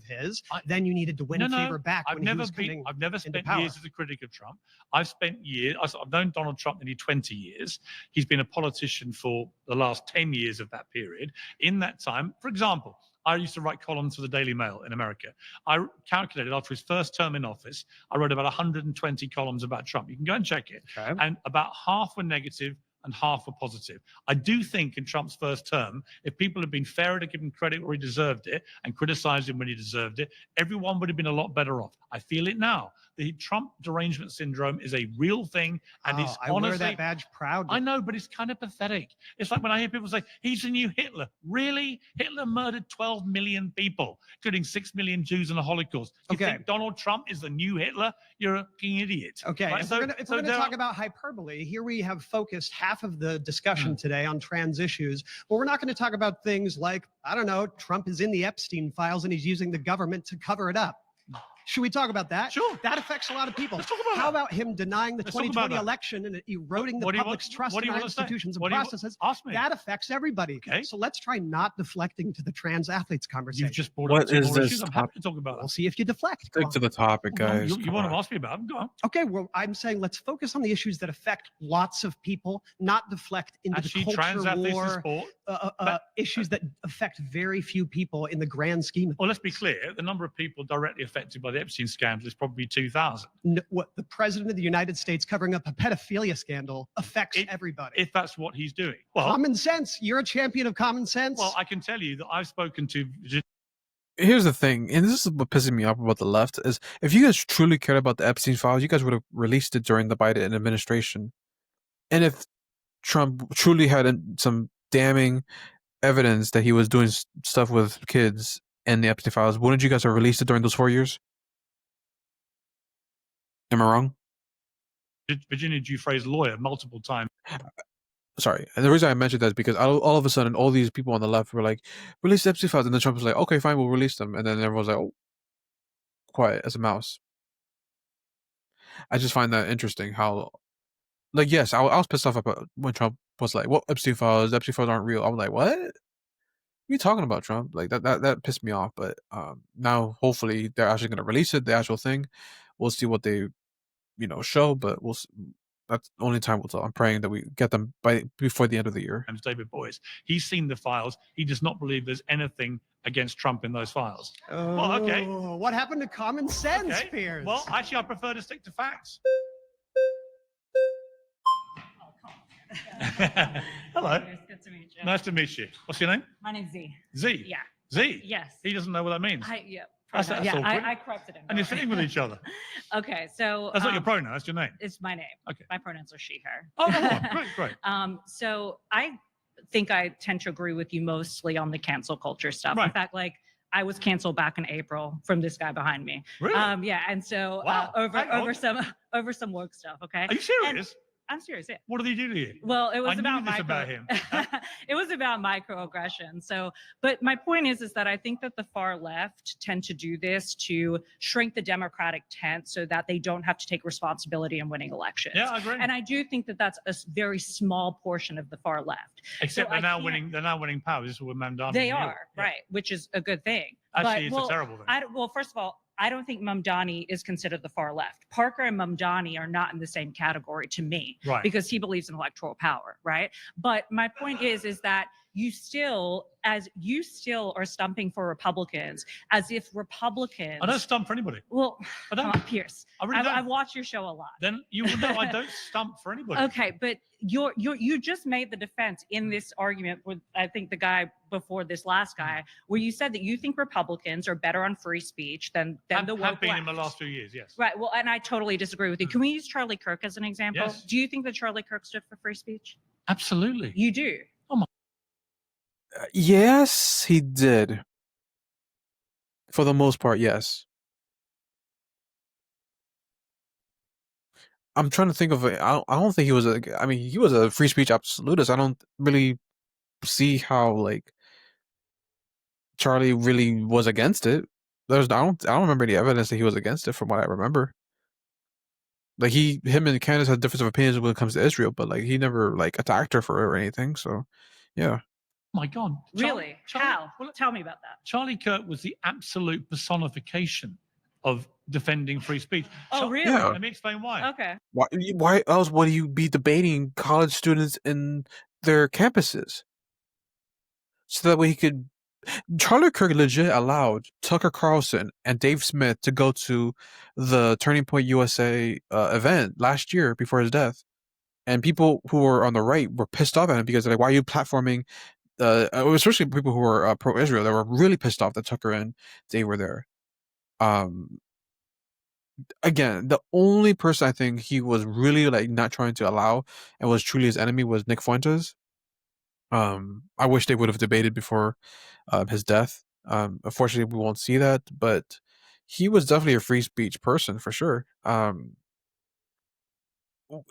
his, then you needed to win favor back when he was coming I've never spent into power. years as a critic of Trump. I've spent years. I've known Donald Trump nearly 20 years. He's been a politician for the last 10 years of that period. In that time, for example, I used to write columns for the Daily Mail in America. I calculated after his first term in office, I wrote about 120 columns about Trump. You can go and check it. Okay. And about half were negative and half were positive. I do think in Trump's first term, if people had been fairer to give him credit where he deserved it and criticized him when he deserved it, everyone would have been a lot better off. I feel it now. The Trump derangement syndrome is a real thing, and it's I honestly. wear that badge proudly. I know, but it's kind of pathetic. It's like when I hear people say, he's the new Hitler. Really? Hitler murdered 12 million people, including 6 million Jews in the Holocaust. You think Donald Trump is the new Hitler? You're a fucking idiot. Okay, Right? if we're going to talk about hyperbole, here we have focused half of the discussion today on trans issues, but we're not going to talk about things like, I don't know, Trump is in the Epstein files and he's using the government to cover it up. Should we talk about that? Sure. That affects a lot of people. Let's talk about How about him denying the Let's talk 2020 about that. election and eroding the What do you public's want- trust what do in you our want to say? institutions and What do you want- processes? Ask me. That affects everybody. Okay. So let's try not deflecting to the trans athletes conversation. You've just brought What up two is more this issues. I'm happy to talk about We'll that. see if you deflect. Go Stick on. to the topic, guys. You Come want on. to ask me about them? Go on. Okay, well, I'm saying let's focus on the issues that affect lots of people, not deflect into Actually, the trans culture athletes in war sport. issues that affect very few people in the grand scheme. Well, let's be clear. The number of people directly affected by the Epstein scandal is probably 2,000. What the president of the United States covering up a pedophilia scandal affects everybody. If that's what he's doing. Well, Common sense. You're a champion of common sense. well, I can tell you that I've spoken to Here's the thing, and this is what pisses me off about the left, is if you guys truly cared about the Epstein files, you guys would have released it during the Biden administration. And if Trump truly had some damning evidence that he was doing stuff with kids in the Epstein files, wouldn't you guys have released it during those 4 years? Am I wrong? Virginia Giuffre's lawyer multiple times. Sorry, and the reason I mentioned that is because all of a sudden, all these people on the left were like, "Release the Epstein files," and then Trump was like, "Okay, fine, we'll release them," and then everyone's like, "Oh, quiet as a mouse." I just find that interesting. How, like, yes, I was pissed off about when Trump was like, "Well, Epstein files aren't real." I'm like, "What? What are you talking about, Trump?" Like that pissed me off. But now hopefully they're actually going to release it, the actual thing. We'll see what they, show, but that's only time will tell. I'm praying that we get them before the end of the year. David Boies, he's seen the files. He does not believe there's anything against Trump in those files. Oh, well, okay. What happened to common sense, Okay. Piers? Well, actually, I prefer to stick to facts. Hello. Piers, good to meet you. Nice to meet you. What's your name? My name's Z. Z. Yeah. Z. Yes. He doesn't know what that means. Yeah. That's yeah, awkward. I corrected him. And you're sitting with each other. Okay, so That's not your pronoun. That's your name. It's my name. Okay. My pronouns are she, her. Oh, great. So I think I tend to agree with you mostly on the cancel culture stuff. Right. In fact, like I was canceled back in April from this guy behind me. Really? Yeah, and so Wow. over some woke stuff. Okay. Are you serious? I'm serious. Yeah. What did he do to you? Well, it was I knew about this about him. it was about microaggression. So, but my point is that I think that the far left tend to do this to shrink the Democratic tent so that they don't have to take responsibility in winning elections. Yeah, I agree. And I do think that that's a very small portion of the far left. Except So they're now winning. They're now winning power. This is what Mamdani. They are right, which is a good thing. Actually, But, it's a terrible thing. well, first of all, I don't think Mamdani is considered the far left. Parker and Mamdani are not in the same category to me, Right. because he believes in electoral power, right? But my point is that you still are stumping for Republicans as if Republicans. I don't stump for anybody. Well, I don't. come on, Pierce. I really don't. I've watched your show a lot. Then you would know I don't stump for anybody. Okay, but you just made the defense in this argument with, I think, the guy before this last guy, where you said that you think Republicans are better on free speech than the woke Have been left. in the last few years, yes. Right. Well, and I totally disagree with you. Can we use Charlie Kirk as an example? Yes. Do you think that Charlie Kirk stood for free speech? Absolutely. You do. Yes, he did. For the most part, yes. I'm trying to think of it. I don't think he was I mean, he was a free speech absolutist. I don't really see how like Charlie really was against it. I don't remember any evidence that he was against it from what I remember. Like him and Candace had difference of opinions when it comes to Israel, but like he never like attacked her for it or anything. So, yeah. My God. Really? How? Tell me about that. Charlie Kirk was the absolute personification of defending free speech. Oh, really? Yeah. Let me explain why. Okay. Why else would you be debating college students in their campuses? So that way he could. Charlie Kirk legit allowed Tucker Carlson and Dave Smith to go to the Turning Point USA event last year before his death. And people who were on the right were pissed off at him because they're like, why are you platforming, especially people who were pro-Israel, they were really pissed off that Tucker and Dave were there. Again, the only person I think he was really like not trying to allow and was truly his enemy was Nick Fuentes. I wish they would have debated before his death. Unfortunately, we won't see that, but he was definitely a free speech person for sure.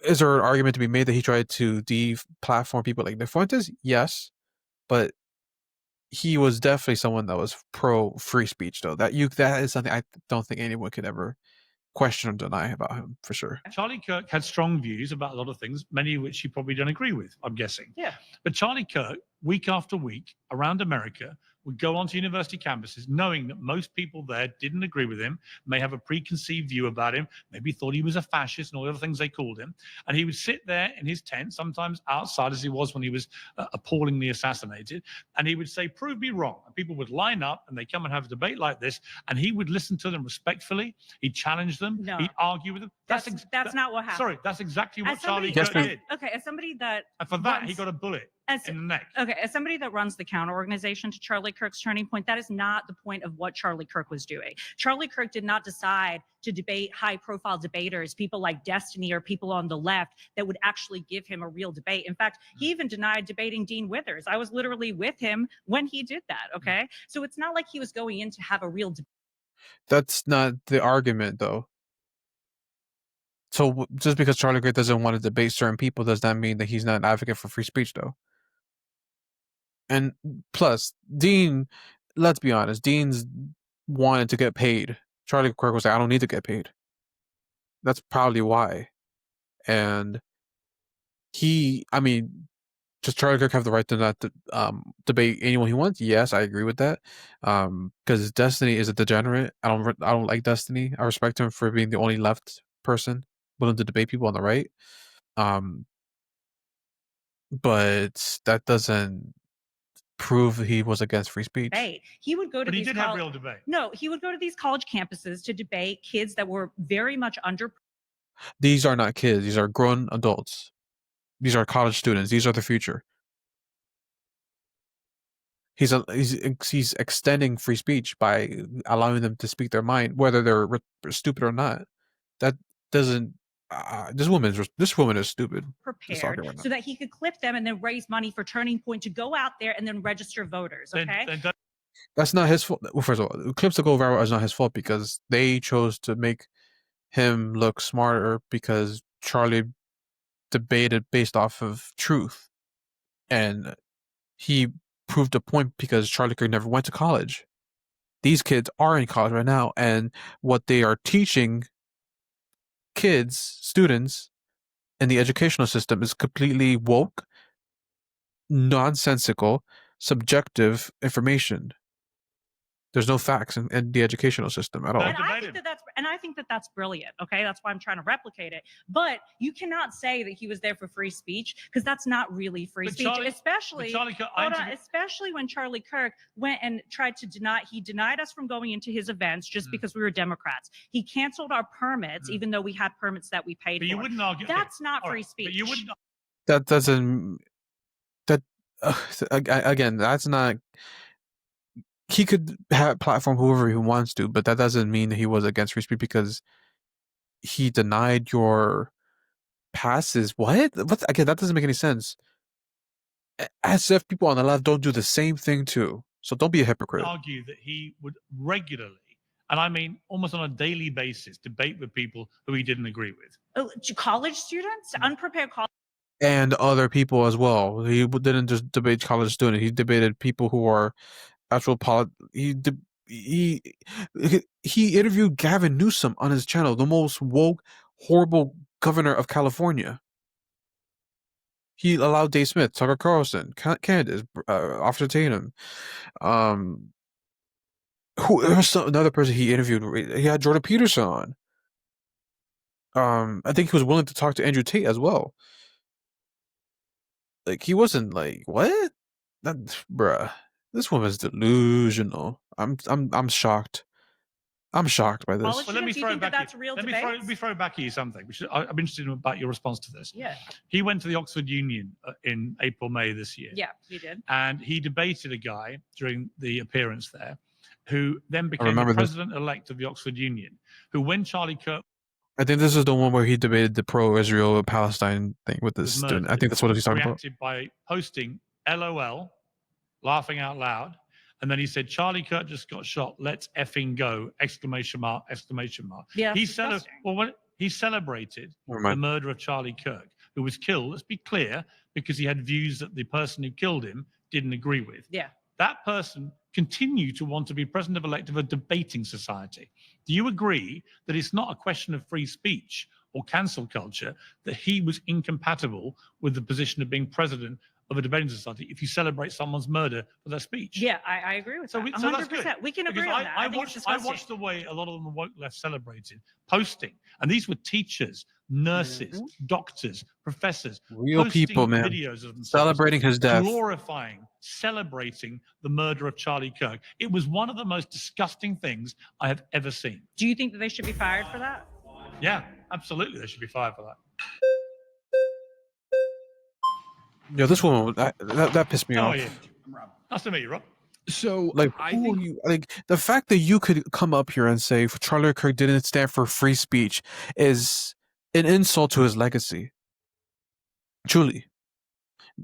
Is there an argument to be made that he tried to de-platform people like Nick Fuentes? Yes, but he was definitely someone that was pro free speech, though. That is something I don't think anyone could ever question or deny about him, for sure. Charlie Kirk had strong views about a lot of things, many of which you probably don't agree with, I'm guessing. Yeah. But Charlie Kirk, week after week, around America, would go onto university campuses knowing that most people there didn't agree with him, may have a preconceived view about him, maybe thought he was a fascist and all the other things they called him. And he would sit there in his tent, sometimes outside as he was when he was appallingly assassinated, and he would say, prove me wrong. And people would line up and they'd come and have a debate like this, and he would listen to them respectfully. He'd challenge them. No. He'd argue with them. That's not what happened. Sorry, that's exactly what As Charlie somebody- Kirk did. Okay, as somebody that And for that, he runs- got a bullet in the neck. Okay, as somebody that runs the counter organization to Charlie Kirk's Turning Point, that is not the point of what Charlie Kirk was doing. Charlie Kirk did not decide to debate high-profile debaters, people like Destiny or people on the left that would actually give him a real debate. In fact, he even denied debating Dean Withers. I was literally with him when he did that, okay? So it's not like he was going in to have a real debate. That's not the argument, though. So just because Charlie Kirk doesn't want to debate certain people, does that mean that he's not an advocate for free speech, though? And plus, Dean, let's be honest, Dean's wanted to get paid. Charlie Kirk was like, I don't need to get paid. That's probably why. And I mean, does Charlie Kirk have the right to not debate anyone he wants? Yes, I agree with that. Because Destiny is a degenerate. I don't like Destiny. I respect him for being the only left person willing to debate people on the right. But that doesn't prove he was against free speech. Debate. He would go to But he these did have real debate. No, he would go to these college campuses to debate kids that were very much under. These are not kids. These are grown adults. These are college students. These are the future. He's extending free speech by allowing them to speak their mind, whether they're stupid or not. That doesn't. This woman is stupid. Prepared so that he could clip them and then raise money for Turning Point to go out there and then register voters. Okay. That's not his fault. Well, first of all, clips that go viral is not his fault because they chose to make him look smarter because Charlie debated based off of truth, and he proved a point because Charlie Kirk never went to college. These kids are in college right now, and what they are teaching students in the educational system is completely woke, nonsensical, subjective information. There's no facts in the educational system at all. And I think that that's brilliant. Okay, that's why I'm trying to replicate it. But you cannot say that he was there for free speech because that's not really free speech, especially when Charlie Kirk went and tried to deny. He denied us from going into his events just because we were Democrats. He canceled our permits, even though we had permits that we paid for. You wouldn't argue. That's not free speech. But you wouldn't. That doesn't. That again, that's not. He could have platform whoever he wants to, but that doesn't mean that he was against free speech because he denied your passes. What? Again, that doesn't make any sense. As if people on the left don't do the same thing too. So don't be a hypocrite. I would argue that he would regularly, and I mean almost on a daily basis, debate with people who he didn't agree with. College students, unprepared college. And other people as well. He didn't just debate college students. He debated people who are actual he interviewed Gavin Newsom on his channel, the most woke, horrible governor of California. He allowed Dave Smith, Tucker Carlson, Candace, Officer Tatum. Another person he interviewed? He had Jordan Peterson on. I think he was willing to talk to Andrew Tate as well. Like he wasn't like what? Bruh. This woman's delusional. I'm shocked. I'm shocked by this. Well, let me throw back at you something. I'm interested about your response to this. Yeah. He went to the Oxford Union in April, May this year. Yeah, he did. And he debated a guy during the appearance there, who then became the president-elect of the Oxford Union. Who, when Charlie Kirk. I think this is the one where he debated the pro-Israel Palestine thing with this student. I think that's what he's talking about. Reacted by posting LOL. Laughing out loud, and then he said, "Charlie Kirk just got shot. Let's effing go!" Exclamation mark! Exclamation mark! Yeah, he celebrated the murder of Charlie Kirk, who was killed. Let's be clear, because he had views that the person who killed him didn't agree with. Yeah, that person continued to want to be president-elect of a debating society. Do you agree that it's not a question of free speech or cancel culture that he was incompatible with the position of being president of a debating society if you celebrate someone's murder for their speech? Yeah, I agree with that. 100%. We can agree on that. I watched the way a lot of the woke left celebrated, posting, and these were teachers, nurses, doctors, professors, real people, man, videos of themselves celebrating his death, celebrating the murder of Charlie Kirk. It was one of the most disgusting things I have ever seen. Do you think that they should be fired for that? Yeah, absolutely, they should be fired for that. Yeah, this woman that pissed me off. Yeah. Nice to meet you, Rob. So, like, the fact that you could come up here and say Charlie Kirk didn't stand for free speech is an insult to his legacy. Truly,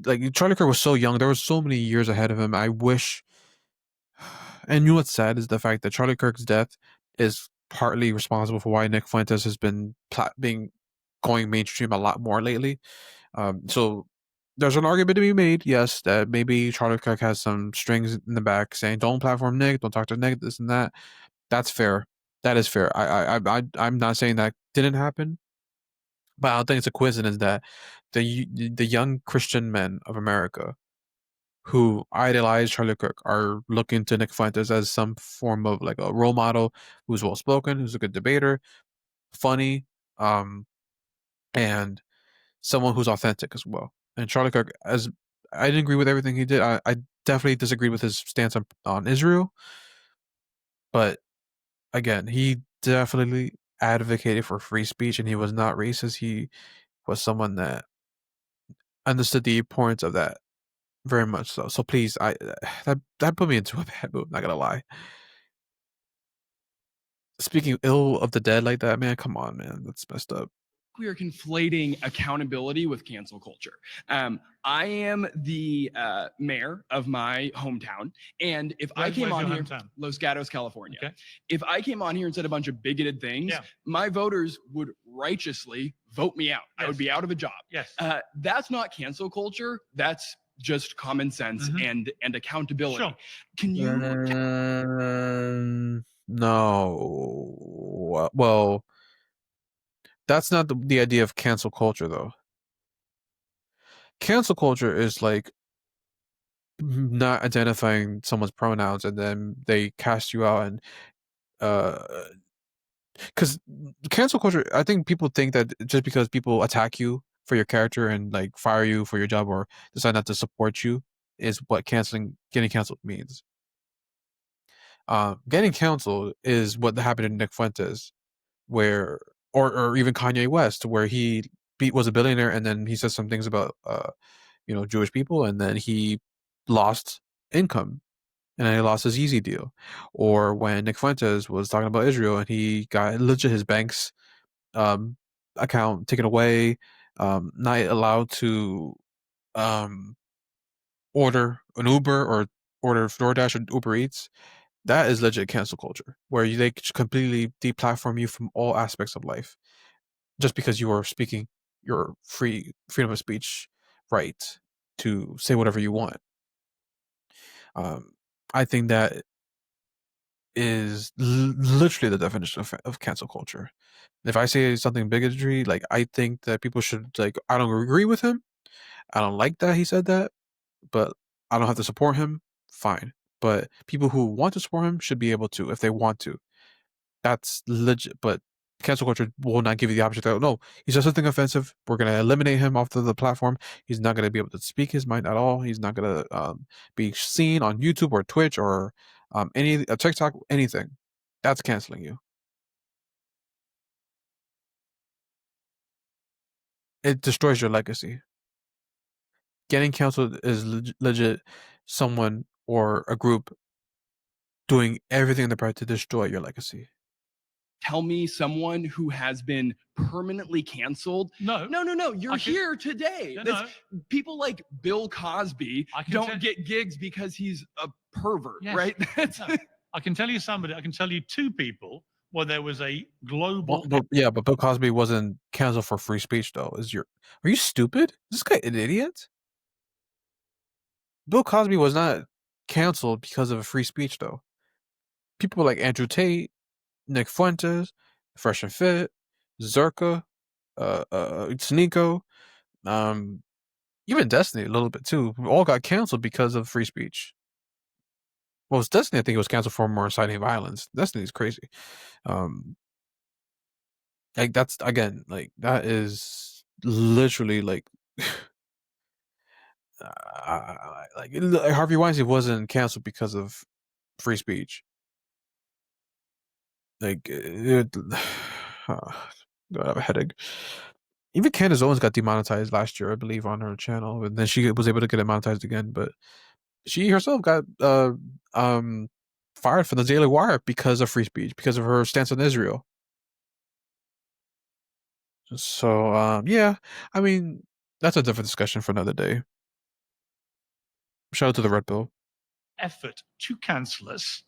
like Charlie Kirk was so young; there were so many years ahead of him. I wish. And you know what's sad is the fact that Charlie Kirk's death is partly responsible for why Nick Fuentes has been being going mainstream a lot more lately. So there's an argument to be made, yes, that maybe Charlie Kirk has some strings in the back saying, "Don't platform Nick, don't talk to Nick, this and that." That's fair. That is fair. I'm not saying that didn't happen, but I don't think it's a coincidence that the young Christian men of America who idolize Charlie Kirk are looking to Nick Fuentes as some form of like a role model who's well spoken, who's a good debater, funny, and someone who's authentic as well. And Charlie Kirk, as I didn't agree with everything he did, I definitely disagreed with his stance on Israel. But again, he definitely advocated for free speech, and he was not racist. He was someone that understood the importance of that very much so. So please, that put me into a bad mood. Not gonna lie. Speaking ill of the dead like that, man, come on, man, that's messed up. We are conflating accountability with cancel culture. I am the mayor of my hometown, and if I came on here, Los Gatos, California, if I came on here and said a bunch of bigoted things, my voters would righteously vote me out. I would be out of a job. That's not cancel culture. That's just common sense and accountability. Can you? No. Well, that's not the idea of cancel culture, though. Cancel culture is like not identifying someone's pronouns and then they cast you out, and because cancel culture, I think people think that just because people attack you for your character and like fire you for your job or decide not to support you is what getting canceled means. Getting canceled is what happened to Nick Fuentes, where or even Kanye West, where he was a billionaire and then he said some things about Jewish people, and then he lost income and then he lost his Yeezy deal. Or when Nick Fuentes was talking about Israel and he got legit his bank's account taken away, not allowed to order an Uber or order DoorDash or Uber Eats. That is legit cancel culture, where they completely deplatform you from all aspects of life, just because you are speaking your freedom of speech right to say whatever you want. I think that is literally the definition of cancel culture. If I say something bigotry, like I think that people should I don't agree with him. I don't like that he said that, but I don't have to support him. Fine. But people who want to support him should be able to if they want to. That's legit. But cancel culture will not give you the option to, no, he said something offensive, we're going to eliminate him off the platform. He's not going to be able to speak his mind at all. He's not going to be seen on YouTube or Twitch or any TikTok, anything. That's canceling you. It destroys your legacy. Getting canceled is legit someone or a group doing everything in their power to destroy your legacy. Tell me someone who has been permanently canceled. No. You're here today. People like Bill Cosby don't get gigs because he's a pervert, right? I can tell you somebody. I can tell you two people where there was a global. But Bill Cosby wasn't canceled for free speech, though. Are you stupid? Is this guy an idiot? Bill Cosby was not canceled because of a free speech, though. People like Andrew Tate, Nick Fuentes, Fresh and Fit, Zerka, Sneeko, even Destiny a little bit too. All got canceled because of free speech. Well, it's Destiny, I think it was canceled for more inciting violence. Destiny's crazy. That's again, that is literally Harvey Weinstein wasn't canceled because of free speech. I have a headache. Even Candace Owens got demonetized last year, I believe, on her channel, and then she was able to get it monetized again. But she herself got fired from the Daily Wire because of free speech, because of her stance on Israel. So yeah, I mean, that's a different discussion for another day. Shout out to the Red Pill. Effort to cancel us,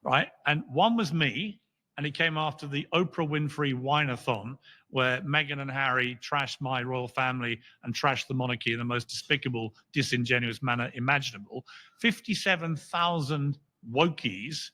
right? And one was me, and it came after the Oprah Winfrey Wine-a-thon, where Meghan and Harry trashed my royal family and trashed the monarchy in the most despicable, disingenuous manner imaginable. 57,000 wokies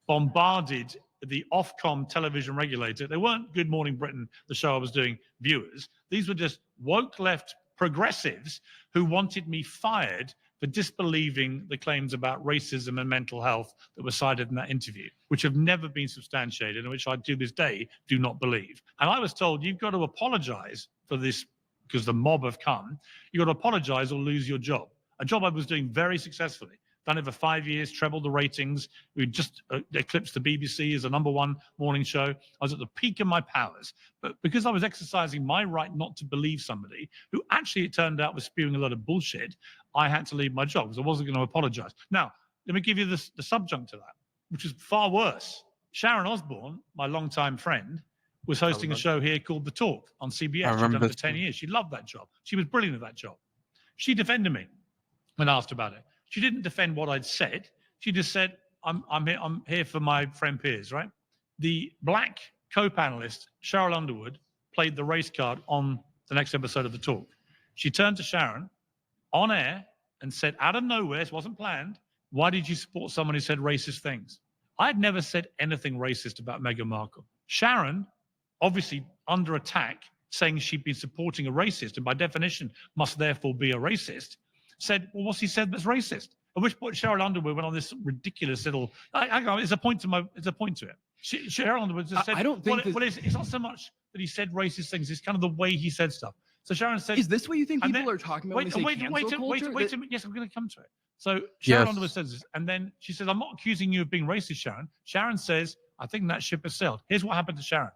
bombarded the Ofcom television regulator. They weren't Good Morning Britain, the show I was doing, viewers. These were just woke left progressives who wanted me fired for disbelieving the claims about racism and mental health that were cited in that interview, which have never been substantiated and which I, to this day, do not believe. And I was told, you've got to apologize for this because the mob have come. You've got to apologize or lose your job. A job I was doing very successfully. Done it for 5 years, trebled the ratings. We just eclipsed the BBC as a #1 morning show. I was at the peak of my powers. But because I was exercising my right not to believe somebody who actually, it turned out, was spewing a lot of bullshit, I had to leave my job because I wasn't going to apologize. Now, let me give you the subjunct to that, which is far worse. Sharon Osbourne, my longtime friend, was hosting a show here called The Talk on CBS. She'd done it for 10 years. She loved that job. She was brilliant at that job. She defended me when asked about it. She didn't defend what I'd said. She just said, I'm here for my friend Piers, right? The black co-panelist, Cheryl Underwood, played the race card on the next episode of The Talk. She turned to Sharon on air and said, out of nowhere, this wasn't planned, why did you support someone who said racist things? I had never said anything racist about Meghan Markle. Sharon, obviously under attack, saying she'd been supporting a racist and by definition must therefore be a racist, said, well, what's he said that's racist? At which point Cheryl Underwood went on this ridiculous little, it's a point to it. Cheryl Underwood just said, I don't think it's not so much that he said racist things, it's kind of the way he said stuff. So Sharon said, is this what you think people are talking about when they say cancel culture? Wait a minute, yes, I'm going to come to it. So Sharon Underwood says this, and then she says, I'm not accusing you of being racist, Sharon. Sharon says, I think that ship has sailed. Here's what happened to Sharon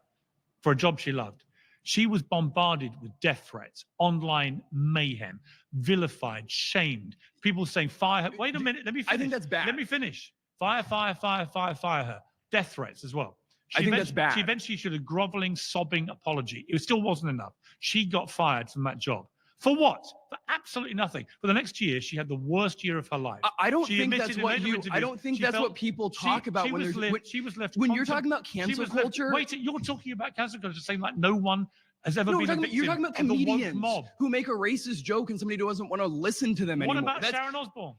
for a job she loved. She was bombarded with death threats, online mayhem, vilified, shamed. People saying, fire her. Wait a minute, let me finish. I think that's bad. Let me finish. Fire her. Death threats as well. I think that's bad. She eventually issued a groveling, sobbing apology. It still wasn't enough. She got fired from that job. For what? For absolutely nothing. For the next year, she had the worst year of her life. I don't think that's what you. I don't think that's what people talk about when she was left. When you're talking about cancel culture. Wait, you're talking about cancel culture, saying like no one has ever been. You're talking about comedians who make a racist joke and somebody doesn't want to listen to them anymore. What about Sharon Osbourne?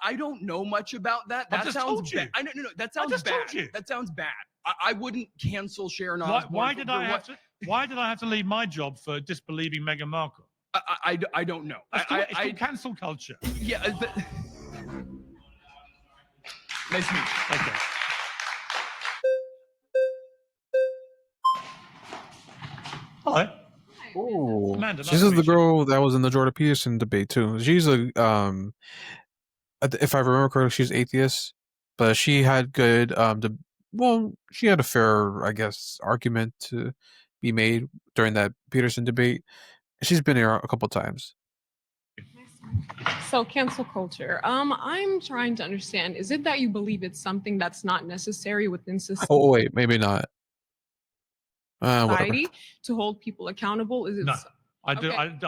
I don't know much about that. That sounds bad. No. That sounds bad. That sounds bad. I wouldn't cancel Sharon Osbourne. Why did I have to leave my job for disbelieving Meghan Markle? I don't know. It's called cancel culture. Yeah. Nice to meet you. Okay. Hello. Oh, Amanda, this is the girl that was in the Jordan Peterson debate too. She's a if I remember correctly, she's atheist, but she had good she had a fair, I guess, argument to be made during that Peterson debate. She's been here a couple times. So cancel culture. I'm trying to understand, is it that you believe it's something that's not necessary within society? Oh wait, maybe not. Whatever. To hold people accountable? Is it? No, I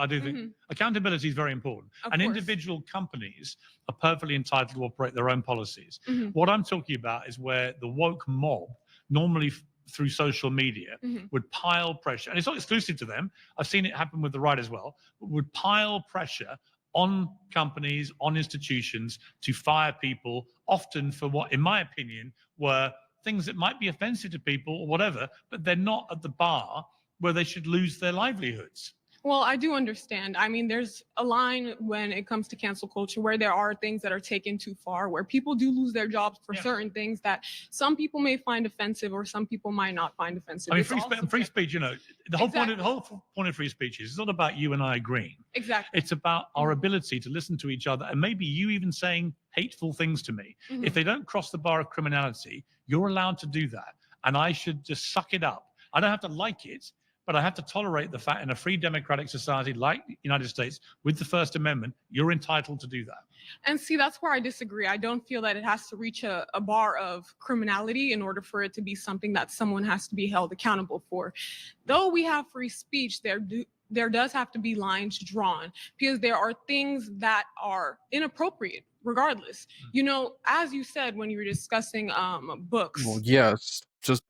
do think accountability is very important. And individual companies are perfectly entitled to operate their own policies. What I'm talking about is where the woke mob, normally through social media, would pile pressure, and it's not exclusive to them. I've seen it happen with the right as well, but would pile pressure on companies, on institutions to fire people, often for what, in my opinion, were things that might be offensive to people or whatever, but they're not at the bar where they should lose their livelihoods. Well, I do understand. I mean, there's a line when it comes to cancel culture where there are things that are taken too far, where people do lose their jobs for certain things that some people may find offensive or some people might not find offensive. I mean, free speech, you know, the whole point of free speech is it's not about you and I agreeing. Exactly. It's about our ability to listen to each other and maybe you even saying hateful things to me. If they don't cross the bar of criminality, you're allowed to do that. And I should just suck it up. I don't have to like it, but I have to tolerate the fact in a free democratic society like the United States with the First Amendment, you're entitled to do that. And see, that's where I disagree. I don't feel that it has to reach a bar of criminality in order for it to be something that someone has to be held accountable for. Though we have free speech, there does have to be lines drawn because there are things that are inappropriate regardless. You know, as you said when you were discussing books. Well, yes,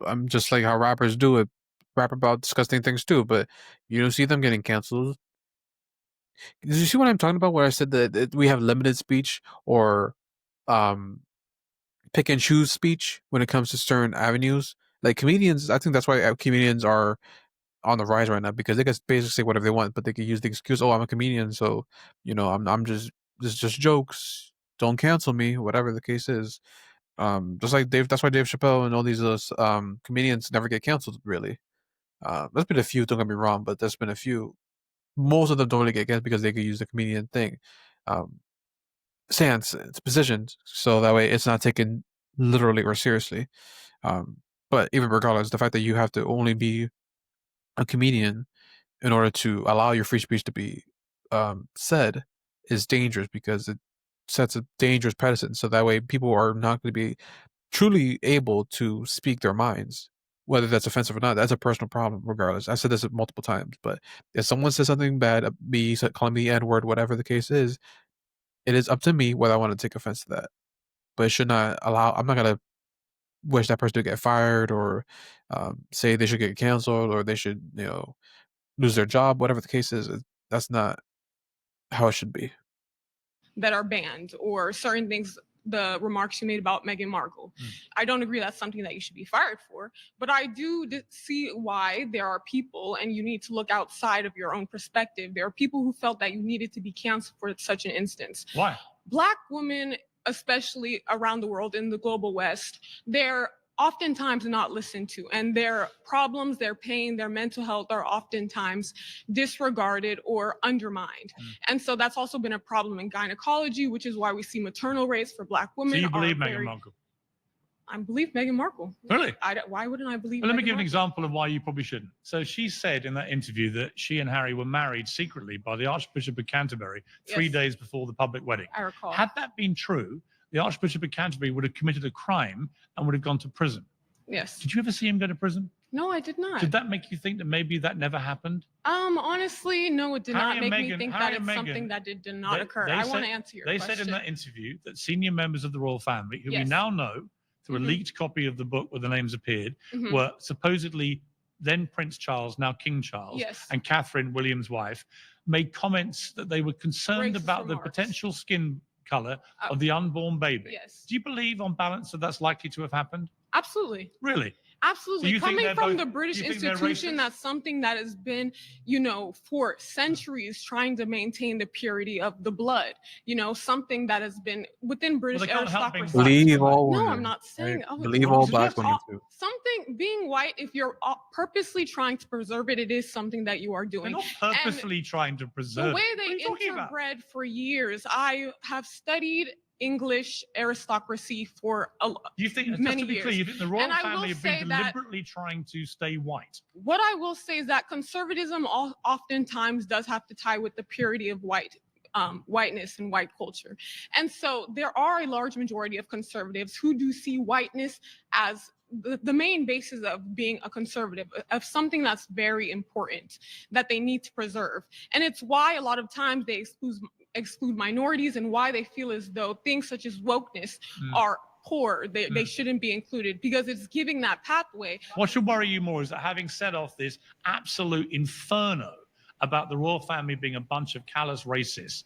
I'm just like how rappers do it, rap about disgusting things too, but you don't see them getting canceled. Did you see what I'm talking about? Where I said that we have limited speech or um pick and choose speech when it comes to certain avenues. Like comedians, I think that's why comedians are on the rise right now because they can basically say whatever they want, but they can use the excuse, "Oh, I'm a comedian, so I'm just this is just jokes. Don't cancel me," whatever the case is. Just like Dave, that's why Dave Chappelle and all these comedians never get canceled. Really, there's been a few. Don't get me wrong, but there's been a few. Most of them don't really get canceled because they could use the comedian thing. Stance, it's positioned so that way it's not taken literally or seriously. But even regardless, the fact that you have to only be a comedian in order to allow your free speech to be said is dangerous because it sets a dangerous precedent. So that way people are not going to be truly able to speak their minds, whether that's offensive or not. That's a personal problem regardless. I said this multiple times, but if someone says something bad, me calling me the N-word, whatever the case is, it is up to me whether I want to take offense to that. But it should not allow. I'm not gonna wish that person to get fired or say they should get canceled or they should, lose their job. Whatever the case is, that's not how it should be. That are banned, or certain things, the remarks you made about Meghan Markle. I don't agree that's something that you should be fired for, but I do see why there are people, and you need to look outside of your own perspective. There are people who felt that you needed to be canceled for such an instance. Why? Black women, especially around the world in the global West, they're oftentimes not listened to, and their problems, their pain, their mental health are oftentimes disregarded or undermined. And so that's also been a problem in gynecology, which is why we see maternal rates for Black women. So you believe Meghan Markle? I believe Meghan Markle. Really? Why wouldn't I believe? Well, let me Meghan give an Markle? example of why you probably shouldn't. So she said in that interview that she and Harry were married secretly by the Archbishop of Canterbury 3 Yes. days before the public wedding. I recall. Had that been true, the Archbishop of Canterbury would have committed a crime and would have gone to prison. Yes. Did you ever see him go to prison? No, I did not. Did that make you think that maybe that never happened? Honestly, no, it did not Harry make and me Meghan- think Harry that and it's Meghan, something that did not They- occur. they I said- want to answer your They question. said in that interview that senior members of the royal family, who we Yes. now know through a leaked copy of the book where the names appeared, Mhm. were supposedly then Prince Charles, now King Charles, Yes. and Catherine, William's wife, made comments that they were concerned Racist about the remarks. potential skin color of the unborn baby. Yes. Do you believe on balance that that's likely to have happened? Absolutely. Really? Absolutely. you think Coming they're from both- the British you think they're institution, racist? that's something that has been, for centuries trying to maintain the purity of the blood. Something that has been within British they can't help being aristocracy. black. Believe all No, women. I'm not saying. right? Oh, Believe all it's black just women too. Something being white, if you're purposely trying to preserve it, it is something that you are They're doing. not And purposely trying to the preserve way it. What are they you talking about? interbred for years, I have studied English aristocracy for You think, just many to be years. clear, you think the royal And I family will have been say that deliberately trying to stay white? what I will say is that conservatism oftentimes does have to tie with the purity of whiteness and white culture. And so there are a large majority of conservatives who do see whiteness as the main basis of being a conservative, of something that's very important that they need to preserve. And it's why a lot of times they exclude minorities, and why they feel as though things such as wokeness are poor. They shouldn't be included, because it's giving that pathway. What should worry you more is that having set off this absolute inferno about the royal family being a bunch of callous racists,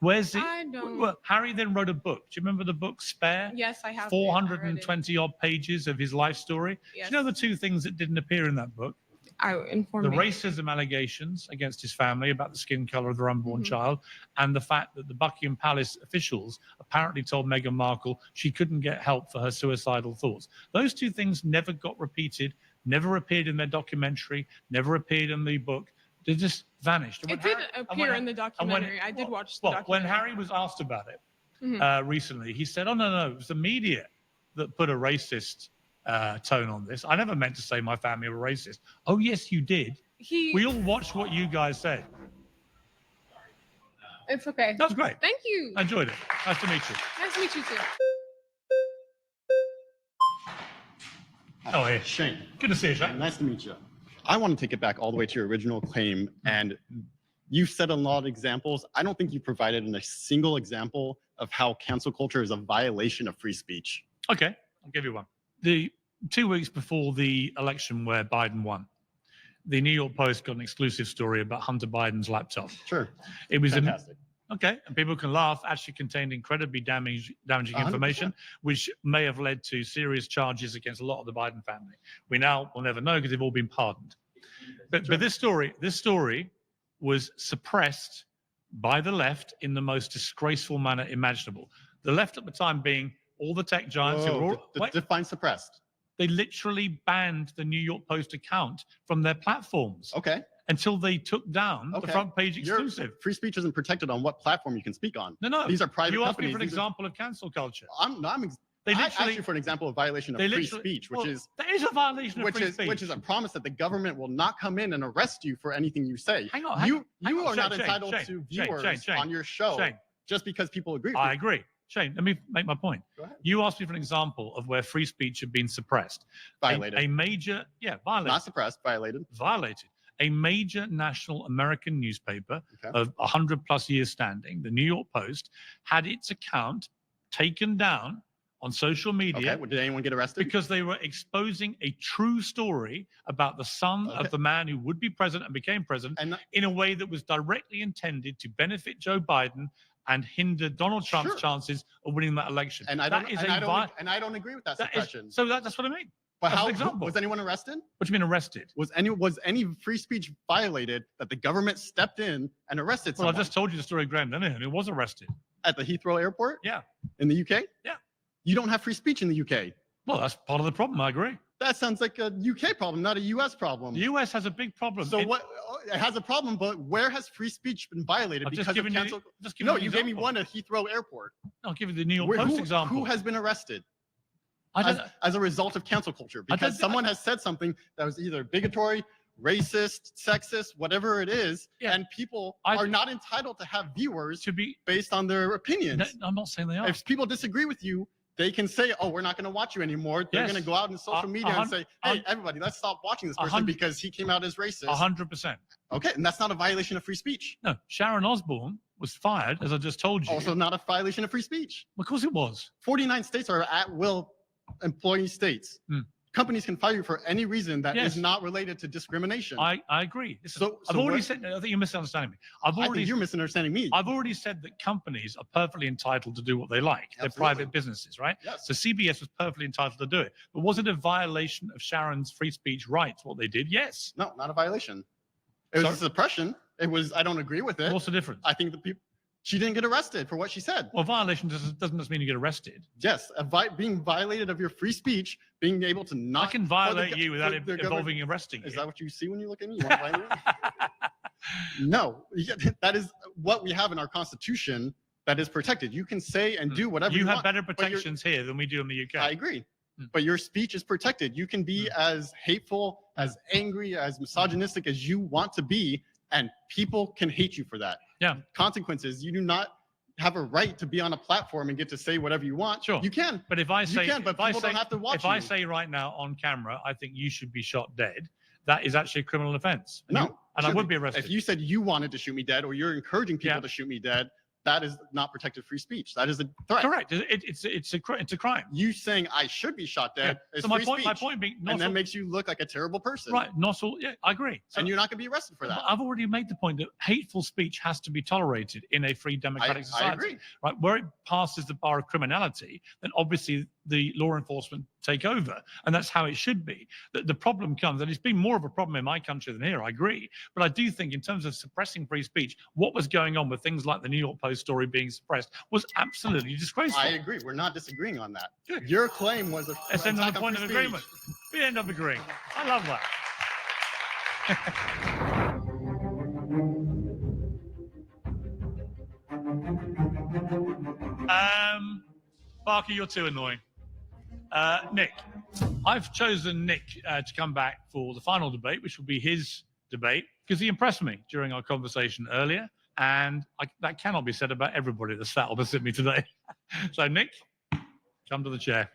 where's the... I don't- Well, Harry then wrote a book. Do you remember the book Spare? Yes, I have. 420 odd pages of his life story. Yes. Do you know the two things that didn't appear in that book? I informed The me. racism allegations against his family about the skin color of their unborn Mhm. child, and the fact that the Buckingham Palace officials apparently told Meghan Markle she couldn't get help for her suicidal thoughts. Those two things never got repeated, never appeared in their documentary, never appeared in the book. They just vanished. And It when did Harry- and appear when- in the and when- documentary. I did watch the Well, when documentary. Harry was asked about it Mhm. recently, he said, "Oh no, it was the media that put a racist tone on this. I never meant to say my family were racist." "Oh yes, you did. We all watched what you guys said." It's okay. That's great. Thank you. I enjoyed it. Nice to meet you. Nice to meet you too. Oh, hey. Shane. Good to see you, Shane. Nice to meet you. I want to take it back all the way to your original claim, and you said a lot of examples. I don't think you provided a single example of how cancel culture is a violation of free speech. Okay, I'll give you one. The 2 weeks before the election where Biden won, the New York Post got an exclusive story about Hunter Biden's laptop. Sure. It was fantastic. Okay, and people can laugh, actually contained incredibly damaging 100%. information, which may have led to serious charges against a lot of the Biden family. We now will never know because they've all been pardoned. But this story was suppressed by the left in the most disgraceful manner imaginable. The left at the time being all the tech giants who were all, define suppressed. They literally banned the New York Post account from their platforms. Okay. Until they took down the front page exclusive. Free speech isn't protected on what platform you can speak on. No. These are private You asked companies. me for an example of cancel culture. I asked you for an example of violation of free speech, which is that is a violation of free speech. Which is a promise that the government will not come in and arrest you for anything you say. Hang on. You hang are on, not Shane, entitled Shane, to Shane, viewers Shane, on your show Shane. just because people agree. I agree. Shane, let me make my point. You asked me for an example of where free speech had been suppressed. Violated. A major, violated. Not suppressed, violated. Violated. A major national American newspaper of 100 plus years standing, the New York Post, had its account taken down on social media. Okay, did anyone get arrested? Because they were exposing a true story about the son of the man who would be president and became president in a way that was directly intended to benefit Joe Biden and hinder Donald Trump's chances of winning that election. And I don't agree with that suppression. That's what I mean. But That's how an example. was anyone arrested? What do you mean arrested? Was any free speech violated that the government stepped in and arrested someone? Well, I just told you the story of Graham Linehan, who was arrested. At the Heathrow airport? Yeah. In the UK? Yeah. You don't have free speech in the UK. Well, that's part of the problem. I agree. That sounds like a UK problem, not a US problem. The US has a big problem. So it has a problem, but where has free speech been violated I've because just of given cancel? you You gave me one at Heathrow Airport. I'll give you the New York Post example. Who has been arrested as a result of cancel culture? Because someone has said something that was either bigotry, racist, sexist, whatever it is, and people are not entitled to have viewers based on their opinions. I'm not saying they are. If people disagree with you, they can say, "Oh, we're not going to watch you anymore." They're going to go out in social media and say, "Hey, everybody, let's stop watching this person because he came out as racist." 100%. Okay, and that's not a violation of free speech. No, Sharon Osbourne was fired, as I just told you. Also, not a violation of free speech. Of course, it was. 49 states are at will employee states. Companies can fire you for any reason that is not related to discrimination. I agree. I've already said. I think you're misunderstanding me. I think you're misunderstanding me. I've already said that companies are perfectly entitled to do what they like. They're private businesses, right? Yes. So CBS was perfectly entitled to do it. But was it a violation of Sharon's free speech rights, what they did? Yes. No, not a violation. It was a suppression. It was, I don't agree with it. What's the difference? I think the people, she didn't get arrested for what she said. Well, violation doesn't just mean you get arrested. Yes, being violated of your free speech, being able to not. I can violate you without involving arresting you. Is that what you see when you look at me? You want to violate me? No, that is what we have in our Constitution that is protected. You can say and do whatever you want. You have better protections here than we do in the UK. I agree. But your speech is protected. You can be as hateful, as angry, as misogynistic as you want to be, and people can hate you for that. Yeah. Consequences. You do not have a right to be on a platform and get to say whatever you want. Sure. You can. But if I say, you can, but people don't have to watch if I say right now on camera, I think you should be shot dead, that is actually a criminal offense. And I would be arrested. If you said you wanted to shoot me dead, or you're encouraging people to shoot me dead, that is not protected free speech. That is a threat. Correct. It's a crime. You saying I should be shot dead is free speech. My point being, and that makes you look like a terrible person. Right. Not all. Yeah, I agree. And you're not going to be arrested for that. I've already made the point that hateful speech has to be tolerated in a free democratic society. I agree. Right. Where it passes the bar of criminality, then obviously the law enforcement take over, and that's how it should be. The problem comes, and it's been more of a problem in my country than here. I agree, but I do think in terms of suppressing free speech, what was going on with things like the New York Post story being suppressed was absolutely disgraceful. I agree. We're not disagreeing on that. Good. Your claim was let's end on the point of agreement. We end up agreeing. I love that. Barker, you're too annoying. Nick, I've chosen Nick to come back for the final debate, which will be his debate, because he impressed me during our conversation earlier, and that cannot be said about everybody that's sat opposite me today. So, Nick, come to the chair.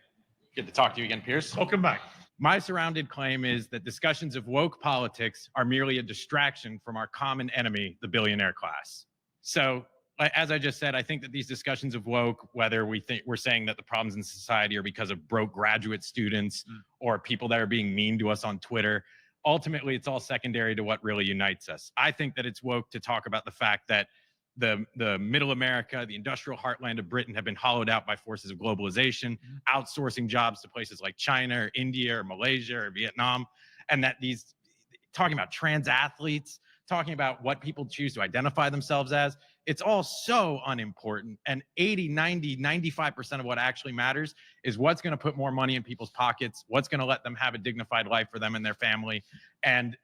Good to talk to you again, Piers. Welcome back. My surrounded claim is that discussions of woke politics are merely a distraction from our common enemy, the billionaire class. So as I just said, I think that these discussions of woke, whether we're saying that the problems in society are because of broke graduate students or people that are being mean to us on Twitter, ultimately it's all secondary to what really unites us. I think that it's woke to talk about the fact that the middle America, the industrial heartland of Britain, have been hollowed out by forces of globalization, outsourcing jobs to places like China or India or Malaysia or Vietnam, and that these talking about trans athletes, talking about what people choose to identify themselves as, it's all so unimportant. And 80, 90, 95% of what actually matters is what's going to put more money in people's pockets, what's going to let them have a dignified life for them and their family. And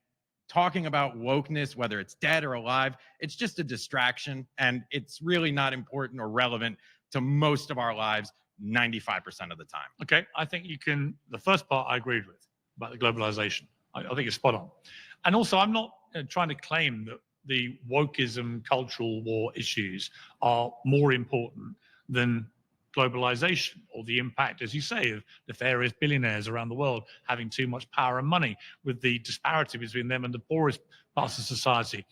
talking about wokeness, whether it's dead or alive, it's just a distraction, and it's really not important or relevant to most of our lives 95% of the time. Okay, I think the first part I agreed with about the globalization. I think it's spot on. And also, I'm not trying to claim that the wokeism, cultural war issues are more important than globalization or the impact, as you say, of nefarious billionaires around the world having too much power and money, with the disparity between them and the poorest parts of society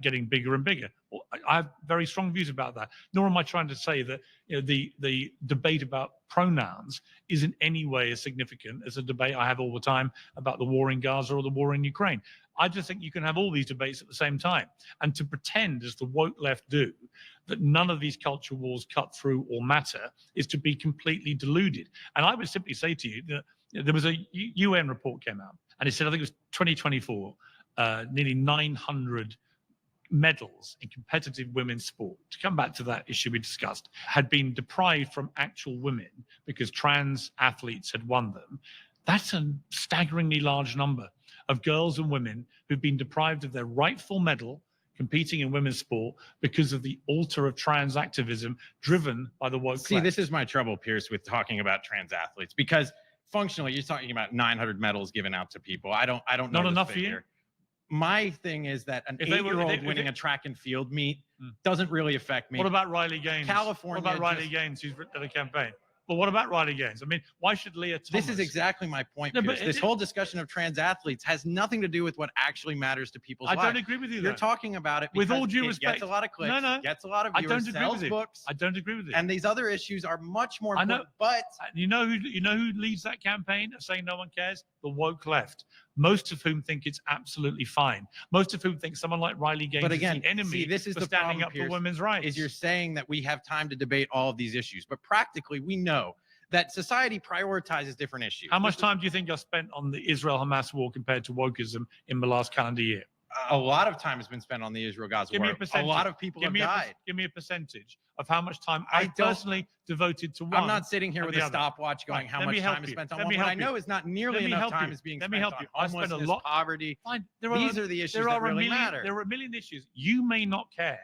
getting bigger and bigger. Well, I have very strong views about that. Nor am I trying to say that the debate about pronouns is in any way as significant as a debate I have all the time about the war in Gaza or the war in Ukraine. I just think you can have all these debates at the same time. And to pretend, as the woke left do, that none of these culture wars cut through or matter is to be completely deluded. And I would simply say to you that there was a UN report came out, and it said, I think it was 2024, nearly 900 medals in competitive women's sport, to come back to that issue we discussed, had been deprived from actual women because trans athletes had won them. That's a staggeringly large number of girls and women who've been deprived of their rightful medal competing in women's sport because of the altar of trans activism driven by the woke See, left. this is my trouble, Piers, with talking about trans athletes, because functionally you're talking about 900 medals given out to people. I don't know. Not this enough for figure. you? My thing is that an If they were- 8-year-old if they- winning a track and field meet doesn't really affect me. What about Riley Gaines? California What about Riley just- Gaines, who's written the campaign? But what about Riley Gaines? I mean, why should Leah Thomas? This is exactly my point, No, Piers. but This whole discussion of trans athletes has nothing to do with what actually matters to people's I lives. don't agree with you You're there. talking about it With because all due it respect. gets a lot of clicks, No. gets a lot of I viewers, don't agree sells with you. books. I don't agree with you. And these other issues are much more I know, important. But you know who leads that campaign of saying no one cares? The woke left. Most of whom think it's absolutely fine. Most of whom think someone like Riley Gaines But again, is the enemy see, this is for the standing problem, up Piers, for women's rights. is you're saying that we have time to debate all of these issues, but practically we know that society prioritizes different issues. How much time do you think I spent on the Israel-Hamas war compared to wokeism in the last calendar year? A lot of time has been spent on the Israel-Gaza Give me war. a percentage. A lot of people have died. Give me a percentage of how much time I don't- personally devoted to one. I'm not sitting here and with the a other. stopwatch going, Right, how let much me help time is you. spent on Let one. me What I help know you. is not Let nearly me enough help time you. is being Let spent me help on you. I spent a homelessness, lot. poverty. Fine. These are the issues that really matter. There are a million issues. You may not care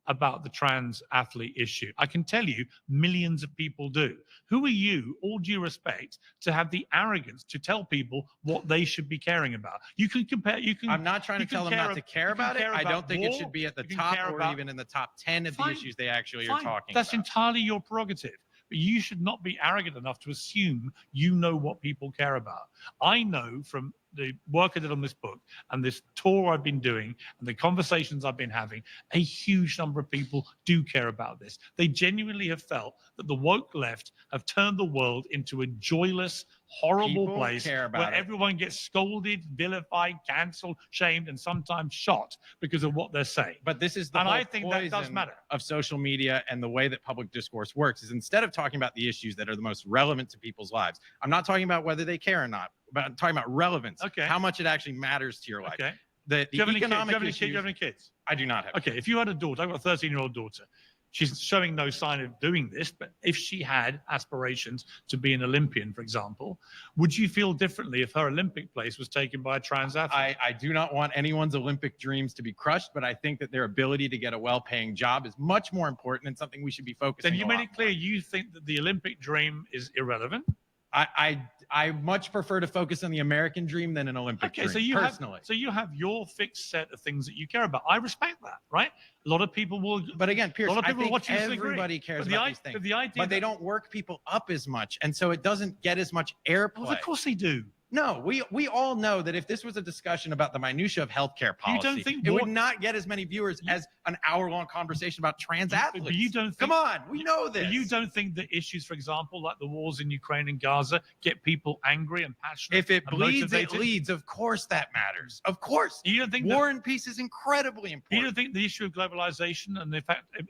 about the trans athlete issue. I can tell you millions of people do. Who are you, all due respect, to have the arrogance to tell people what they should be caring about? You can compare, I'm not trying to tell them not to care about it. I don't think it should be at the top or even in the top 10 of the issues they actually are talking That's about. entirely your prerogative. But you should not be arrogant enough to assume you know what people care about. I know from the work I did on this book and this tour I've been doing and the conversations I've been having, a huge number of people do care about this. They genuinely have felt that the woke left have turned the world into a joyless, horrible People place care about where it. everyone gets scolded, vilified, cancelled, shamed, and sometimes shot because of what they're saying. But this is the and whole I think that does poison matter. of social media and the way that public discourse works is instead of talking about the issues that are the most relevant to people's lives, I'm not talking about whether they care or not, but I'm talking about relevance, how much it actually matters to your life. Okay. The Do you have any kids? economic Do you issues, have any kids? I do not have. Okay, if you had a daughter, I've got a 13-year-old daughter. She's showing no sign of doing this, but if she had aspirations to be an Olympian, for example, would you feel differently if her Olympic place was taken by a trans athlete? I do not want anyone's Olympic dreams to be crushed, but I think that their ability to get a well-paying job is much more important and something we should be focusing on. Then you made it clear you think that the Olympic dream is irrelevant? I much prefer to focus on the American dream than an Olympic dream, so you personally. have your fixed set of things that you care about. I respect that, right? A lot of people will. But again, Piers, a lot of I people think watching this everybody agree. cares But about these things. But the idea but they don't work people up as much, and so it doesn't get as much airplay. Well, of course they do. No, we all know that if this was a discussion about the minutia of healthcare policy, it would not get as many viewers as an hour-long conversation about trans athletes. But you don't think, come on, we know this. But you don't think that issues, for example, like the wars in Ukraine and Gaza, get people angry and passionate? If it and bleeds, motivated? it leads. Of course, that matters. Of course. You don't think war and peace is incredibly important? You don't think the issue of globalization and the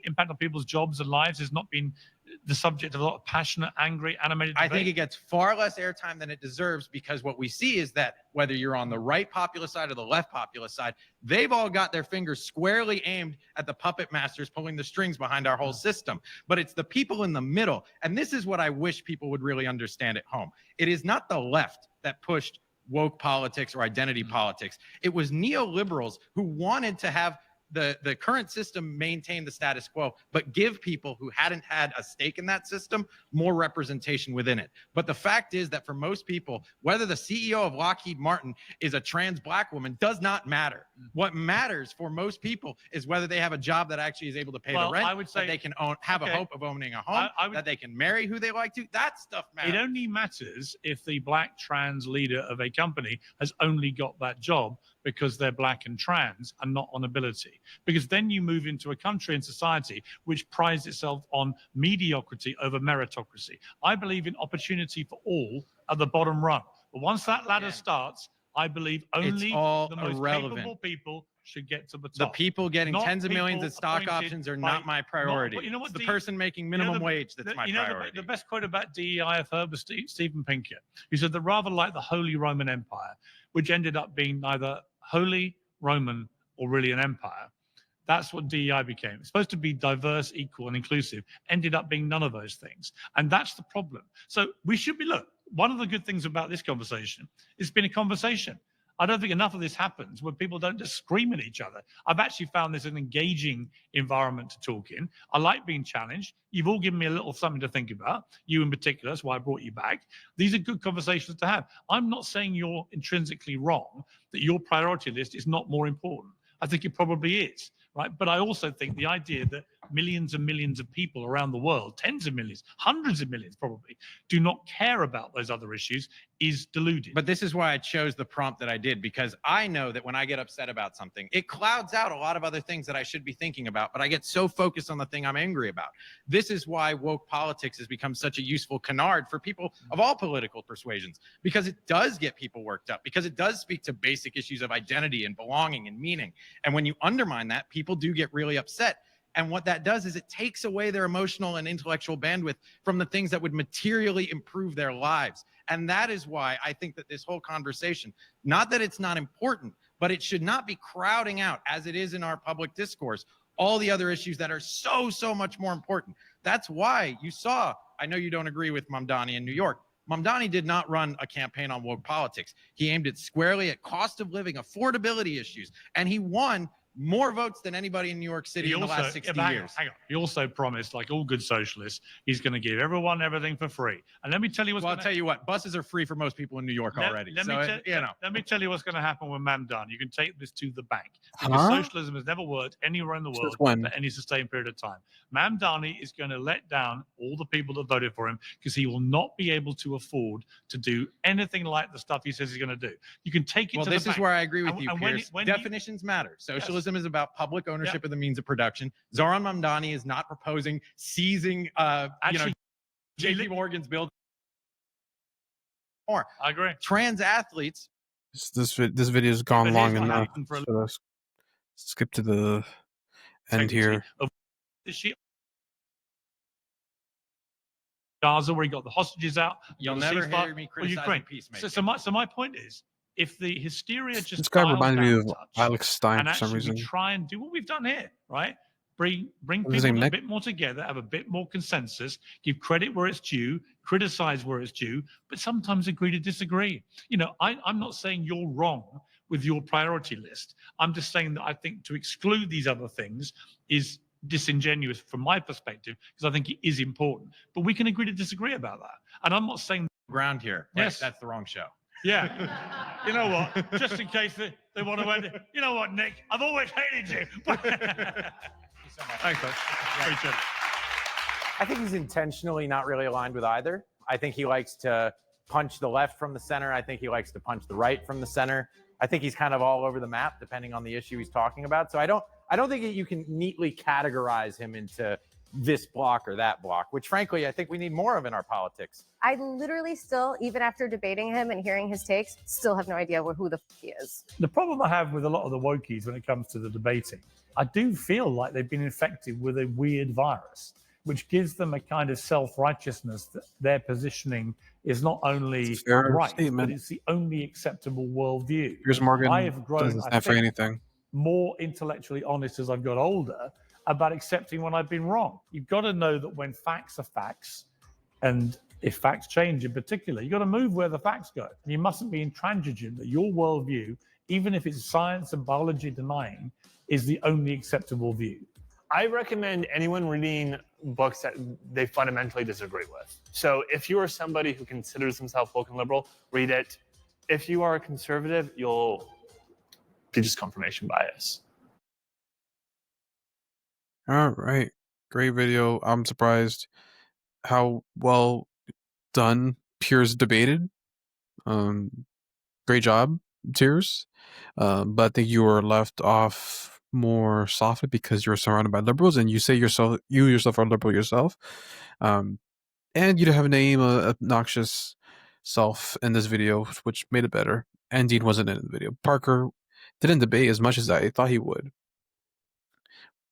impact on people's jobs and lives has not been the subject of a lot of passionate, angry, animated debate? I think it gets far less airtime than it deserves, because what we see is that whether you're on the right populist side or the left populist side, they've all got their fingers squarely aimed at the puppet masters pulling the strings behind our whole system. But it's the people in the middle. And this is what I wish people would really understand at home. It is not the left that pushed woke politics or identity politics. It was neoliberals who wanted to have the current system maintain the status quo, but give people who hadn't had a stake in that system more representation within it. But the fact is that for most people, whether the CEO of Lockheed Martin is a trans black woman does not matter. What matters for most people is whether they have a job that actually is able to pay the rent, I would say, that they can have a hope of owning a home, that they can marry who they like to. That stuff matters. It only matters if the black trans leader of a company has only got that job because they're black and trans and not on ability. Because then you move into a country and society which prides itself on mediocrity over meritocracy. I believe in opportunity for all at the bottom rung. But once that ladder starts, I believe only the most capable people should get to the top. The people getting Not tens of millions people of stock appointed options are by- not my priority. But you know what, It's the person making minimum wage that's my priority. The best quote about DEI I've heard was Stephen Pinker. He said they're rather like the Holy Roman Empire, which ended up being neither Holy Roman or really an empire. That's what DEI became. It's supposed to be diverse, equal, and inclusive. Ended up being none of those things. And that's the problem. So we should be, look, one of the good things about this conversation, it's been a conversation. I don't think enough of this happens where people don't just scream at each other. I've actually found this an engaging environment to talk in. I like being challenged. You've all given me a little something to think about, you in particular. That's why I brought you back. These are good conversations to have. I'm not saying you're intrinsically wrong, that your priority list is not more important. I think it probably is, right? But I also think the idea that millions and millions of people around the world, tens of millions, hundreds of millions probably, do not care about those other issues is deluded. But this is why I chose the prompt that I did, because I know that when I get upset about something, it clouds out a lot of other things that I should be thinking about, but I get so focused on the thing I'm angry about. This is why woke politics has become such a useful canard for people of all political persuasions, because it does get people worked up, because it does speak to basic issues of identity and belonging and meaning. And when you undermine that, people do get really upset. And what that does is it takes away their emotional and intellectual bandwidth from the things that would materially improve their lives. And that is why I think that this whole conversation, not that it's not important, but it should not be crowding out, as it is in our public discourse, all the other issues that are so much more important. That's why you saw, I know you don't agree with Mamdani in New York. Mamdani did not run a campaign on woke politics. He aimed it squarely at cost of living, affordability issues, and he won more votes than anybody in New York City in the last 60 years. Hang on. He also promised, like all good socialists, he's going to give everyone everything for free. And let me tell you what's Well, I'll tell you what, buses are free for most people in New York already. Let me tell you what's going to happen with Mamdani. You can take this to the bank. Because socialism has never worked anywhere in the world for any sustained period of time. Mamdani is going to let down all the people that voted for him because he will not be able to afford to do anything like the stuff he says he's going to do. You can take it to the bank. Well, this is where I agree with you, and Piers. Definitions matter. Socialism is about public ownership of the means of production. Zoran Mamdani is not proposing seizing, JP Morgan's building. More. I agree. Trans athletes. This video has gone long enough. So let's skip to the end here. Gaza, where he got the hostages out. You'll never hear me criticize peacemaking. So my point is, if the hysteria just This guy reminds me of Alex Stein for some reason. We try and do what we've done here, right? Bring people a bit more together, have a bit more consensus, give credit where it's due, criticize where it's due, but sometimes agree to disagree. I'm not saying you're wrong with your priority list. I'm just saying that I think to exclude these other things is disingenuous from my perspective, because I think it is important. But we can agree to disagree about that. And I'm not saying ground here. Yes, that's the wrong show. Yeah. You know what? Just in case they want to end. You know what, Nick? I've always hated you. Thanks, folks. Appreciate it. I think he's intentionally not really aligned with either. I think he likes to punch the left from the center. I think he likes to punch the right from the center. I think he's kind of all over the map depending on the issue he's talking about. So I don't think you can neatly categorize him into this block or that block, which frankly, I think we need more of in our politics. I literally still, even after debating him and hearing his takes, still have no idea who the f he is. The problem I have with a lot of the wokies when it comes to the debating, I do feel like they've been infected with a weird virus, which gives them a kind of self-righteousness that their positioning is not only right, but it's the only acceptable worldview. Piers Morgan I have grown, doesn't stand for anything. More intellectually honest as I've got older about accepting when I've been wrong. You've got to know that when facts are facts, and if facts change in particular, you've got to move where the facts go. And you mustn't be intransigent that your worldview, even if it's science and biology denying, is the only acceptable view. I recommend anyone reading books that they fundamentally disagree with. So if you are somebody who considers himself woke and liberal, read it. If you are a conservative, you'll be just confirmation bias. All right. Great video. I'm surprised how well done Piers debated. Great job, Piers. But I think you were left off more softly because you're surrounded by liberals, and you say you yourself are liberal yourself. And you didn't have a name, obnoxious self in this video, which made it better. And Dean wasn't in the video. Parker didn't debate as much as I thought he would.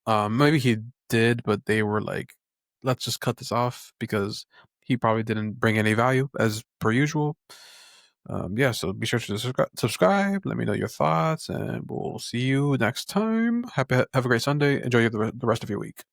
Maybe he did, but they were like, let's just cut this off because he probably didn't bring any value as per usual. Yeah, so be sure to subscribe. Let me know your thoughts, and we'll see you next time. Have a great Sunday. Enjoy the rest of your week.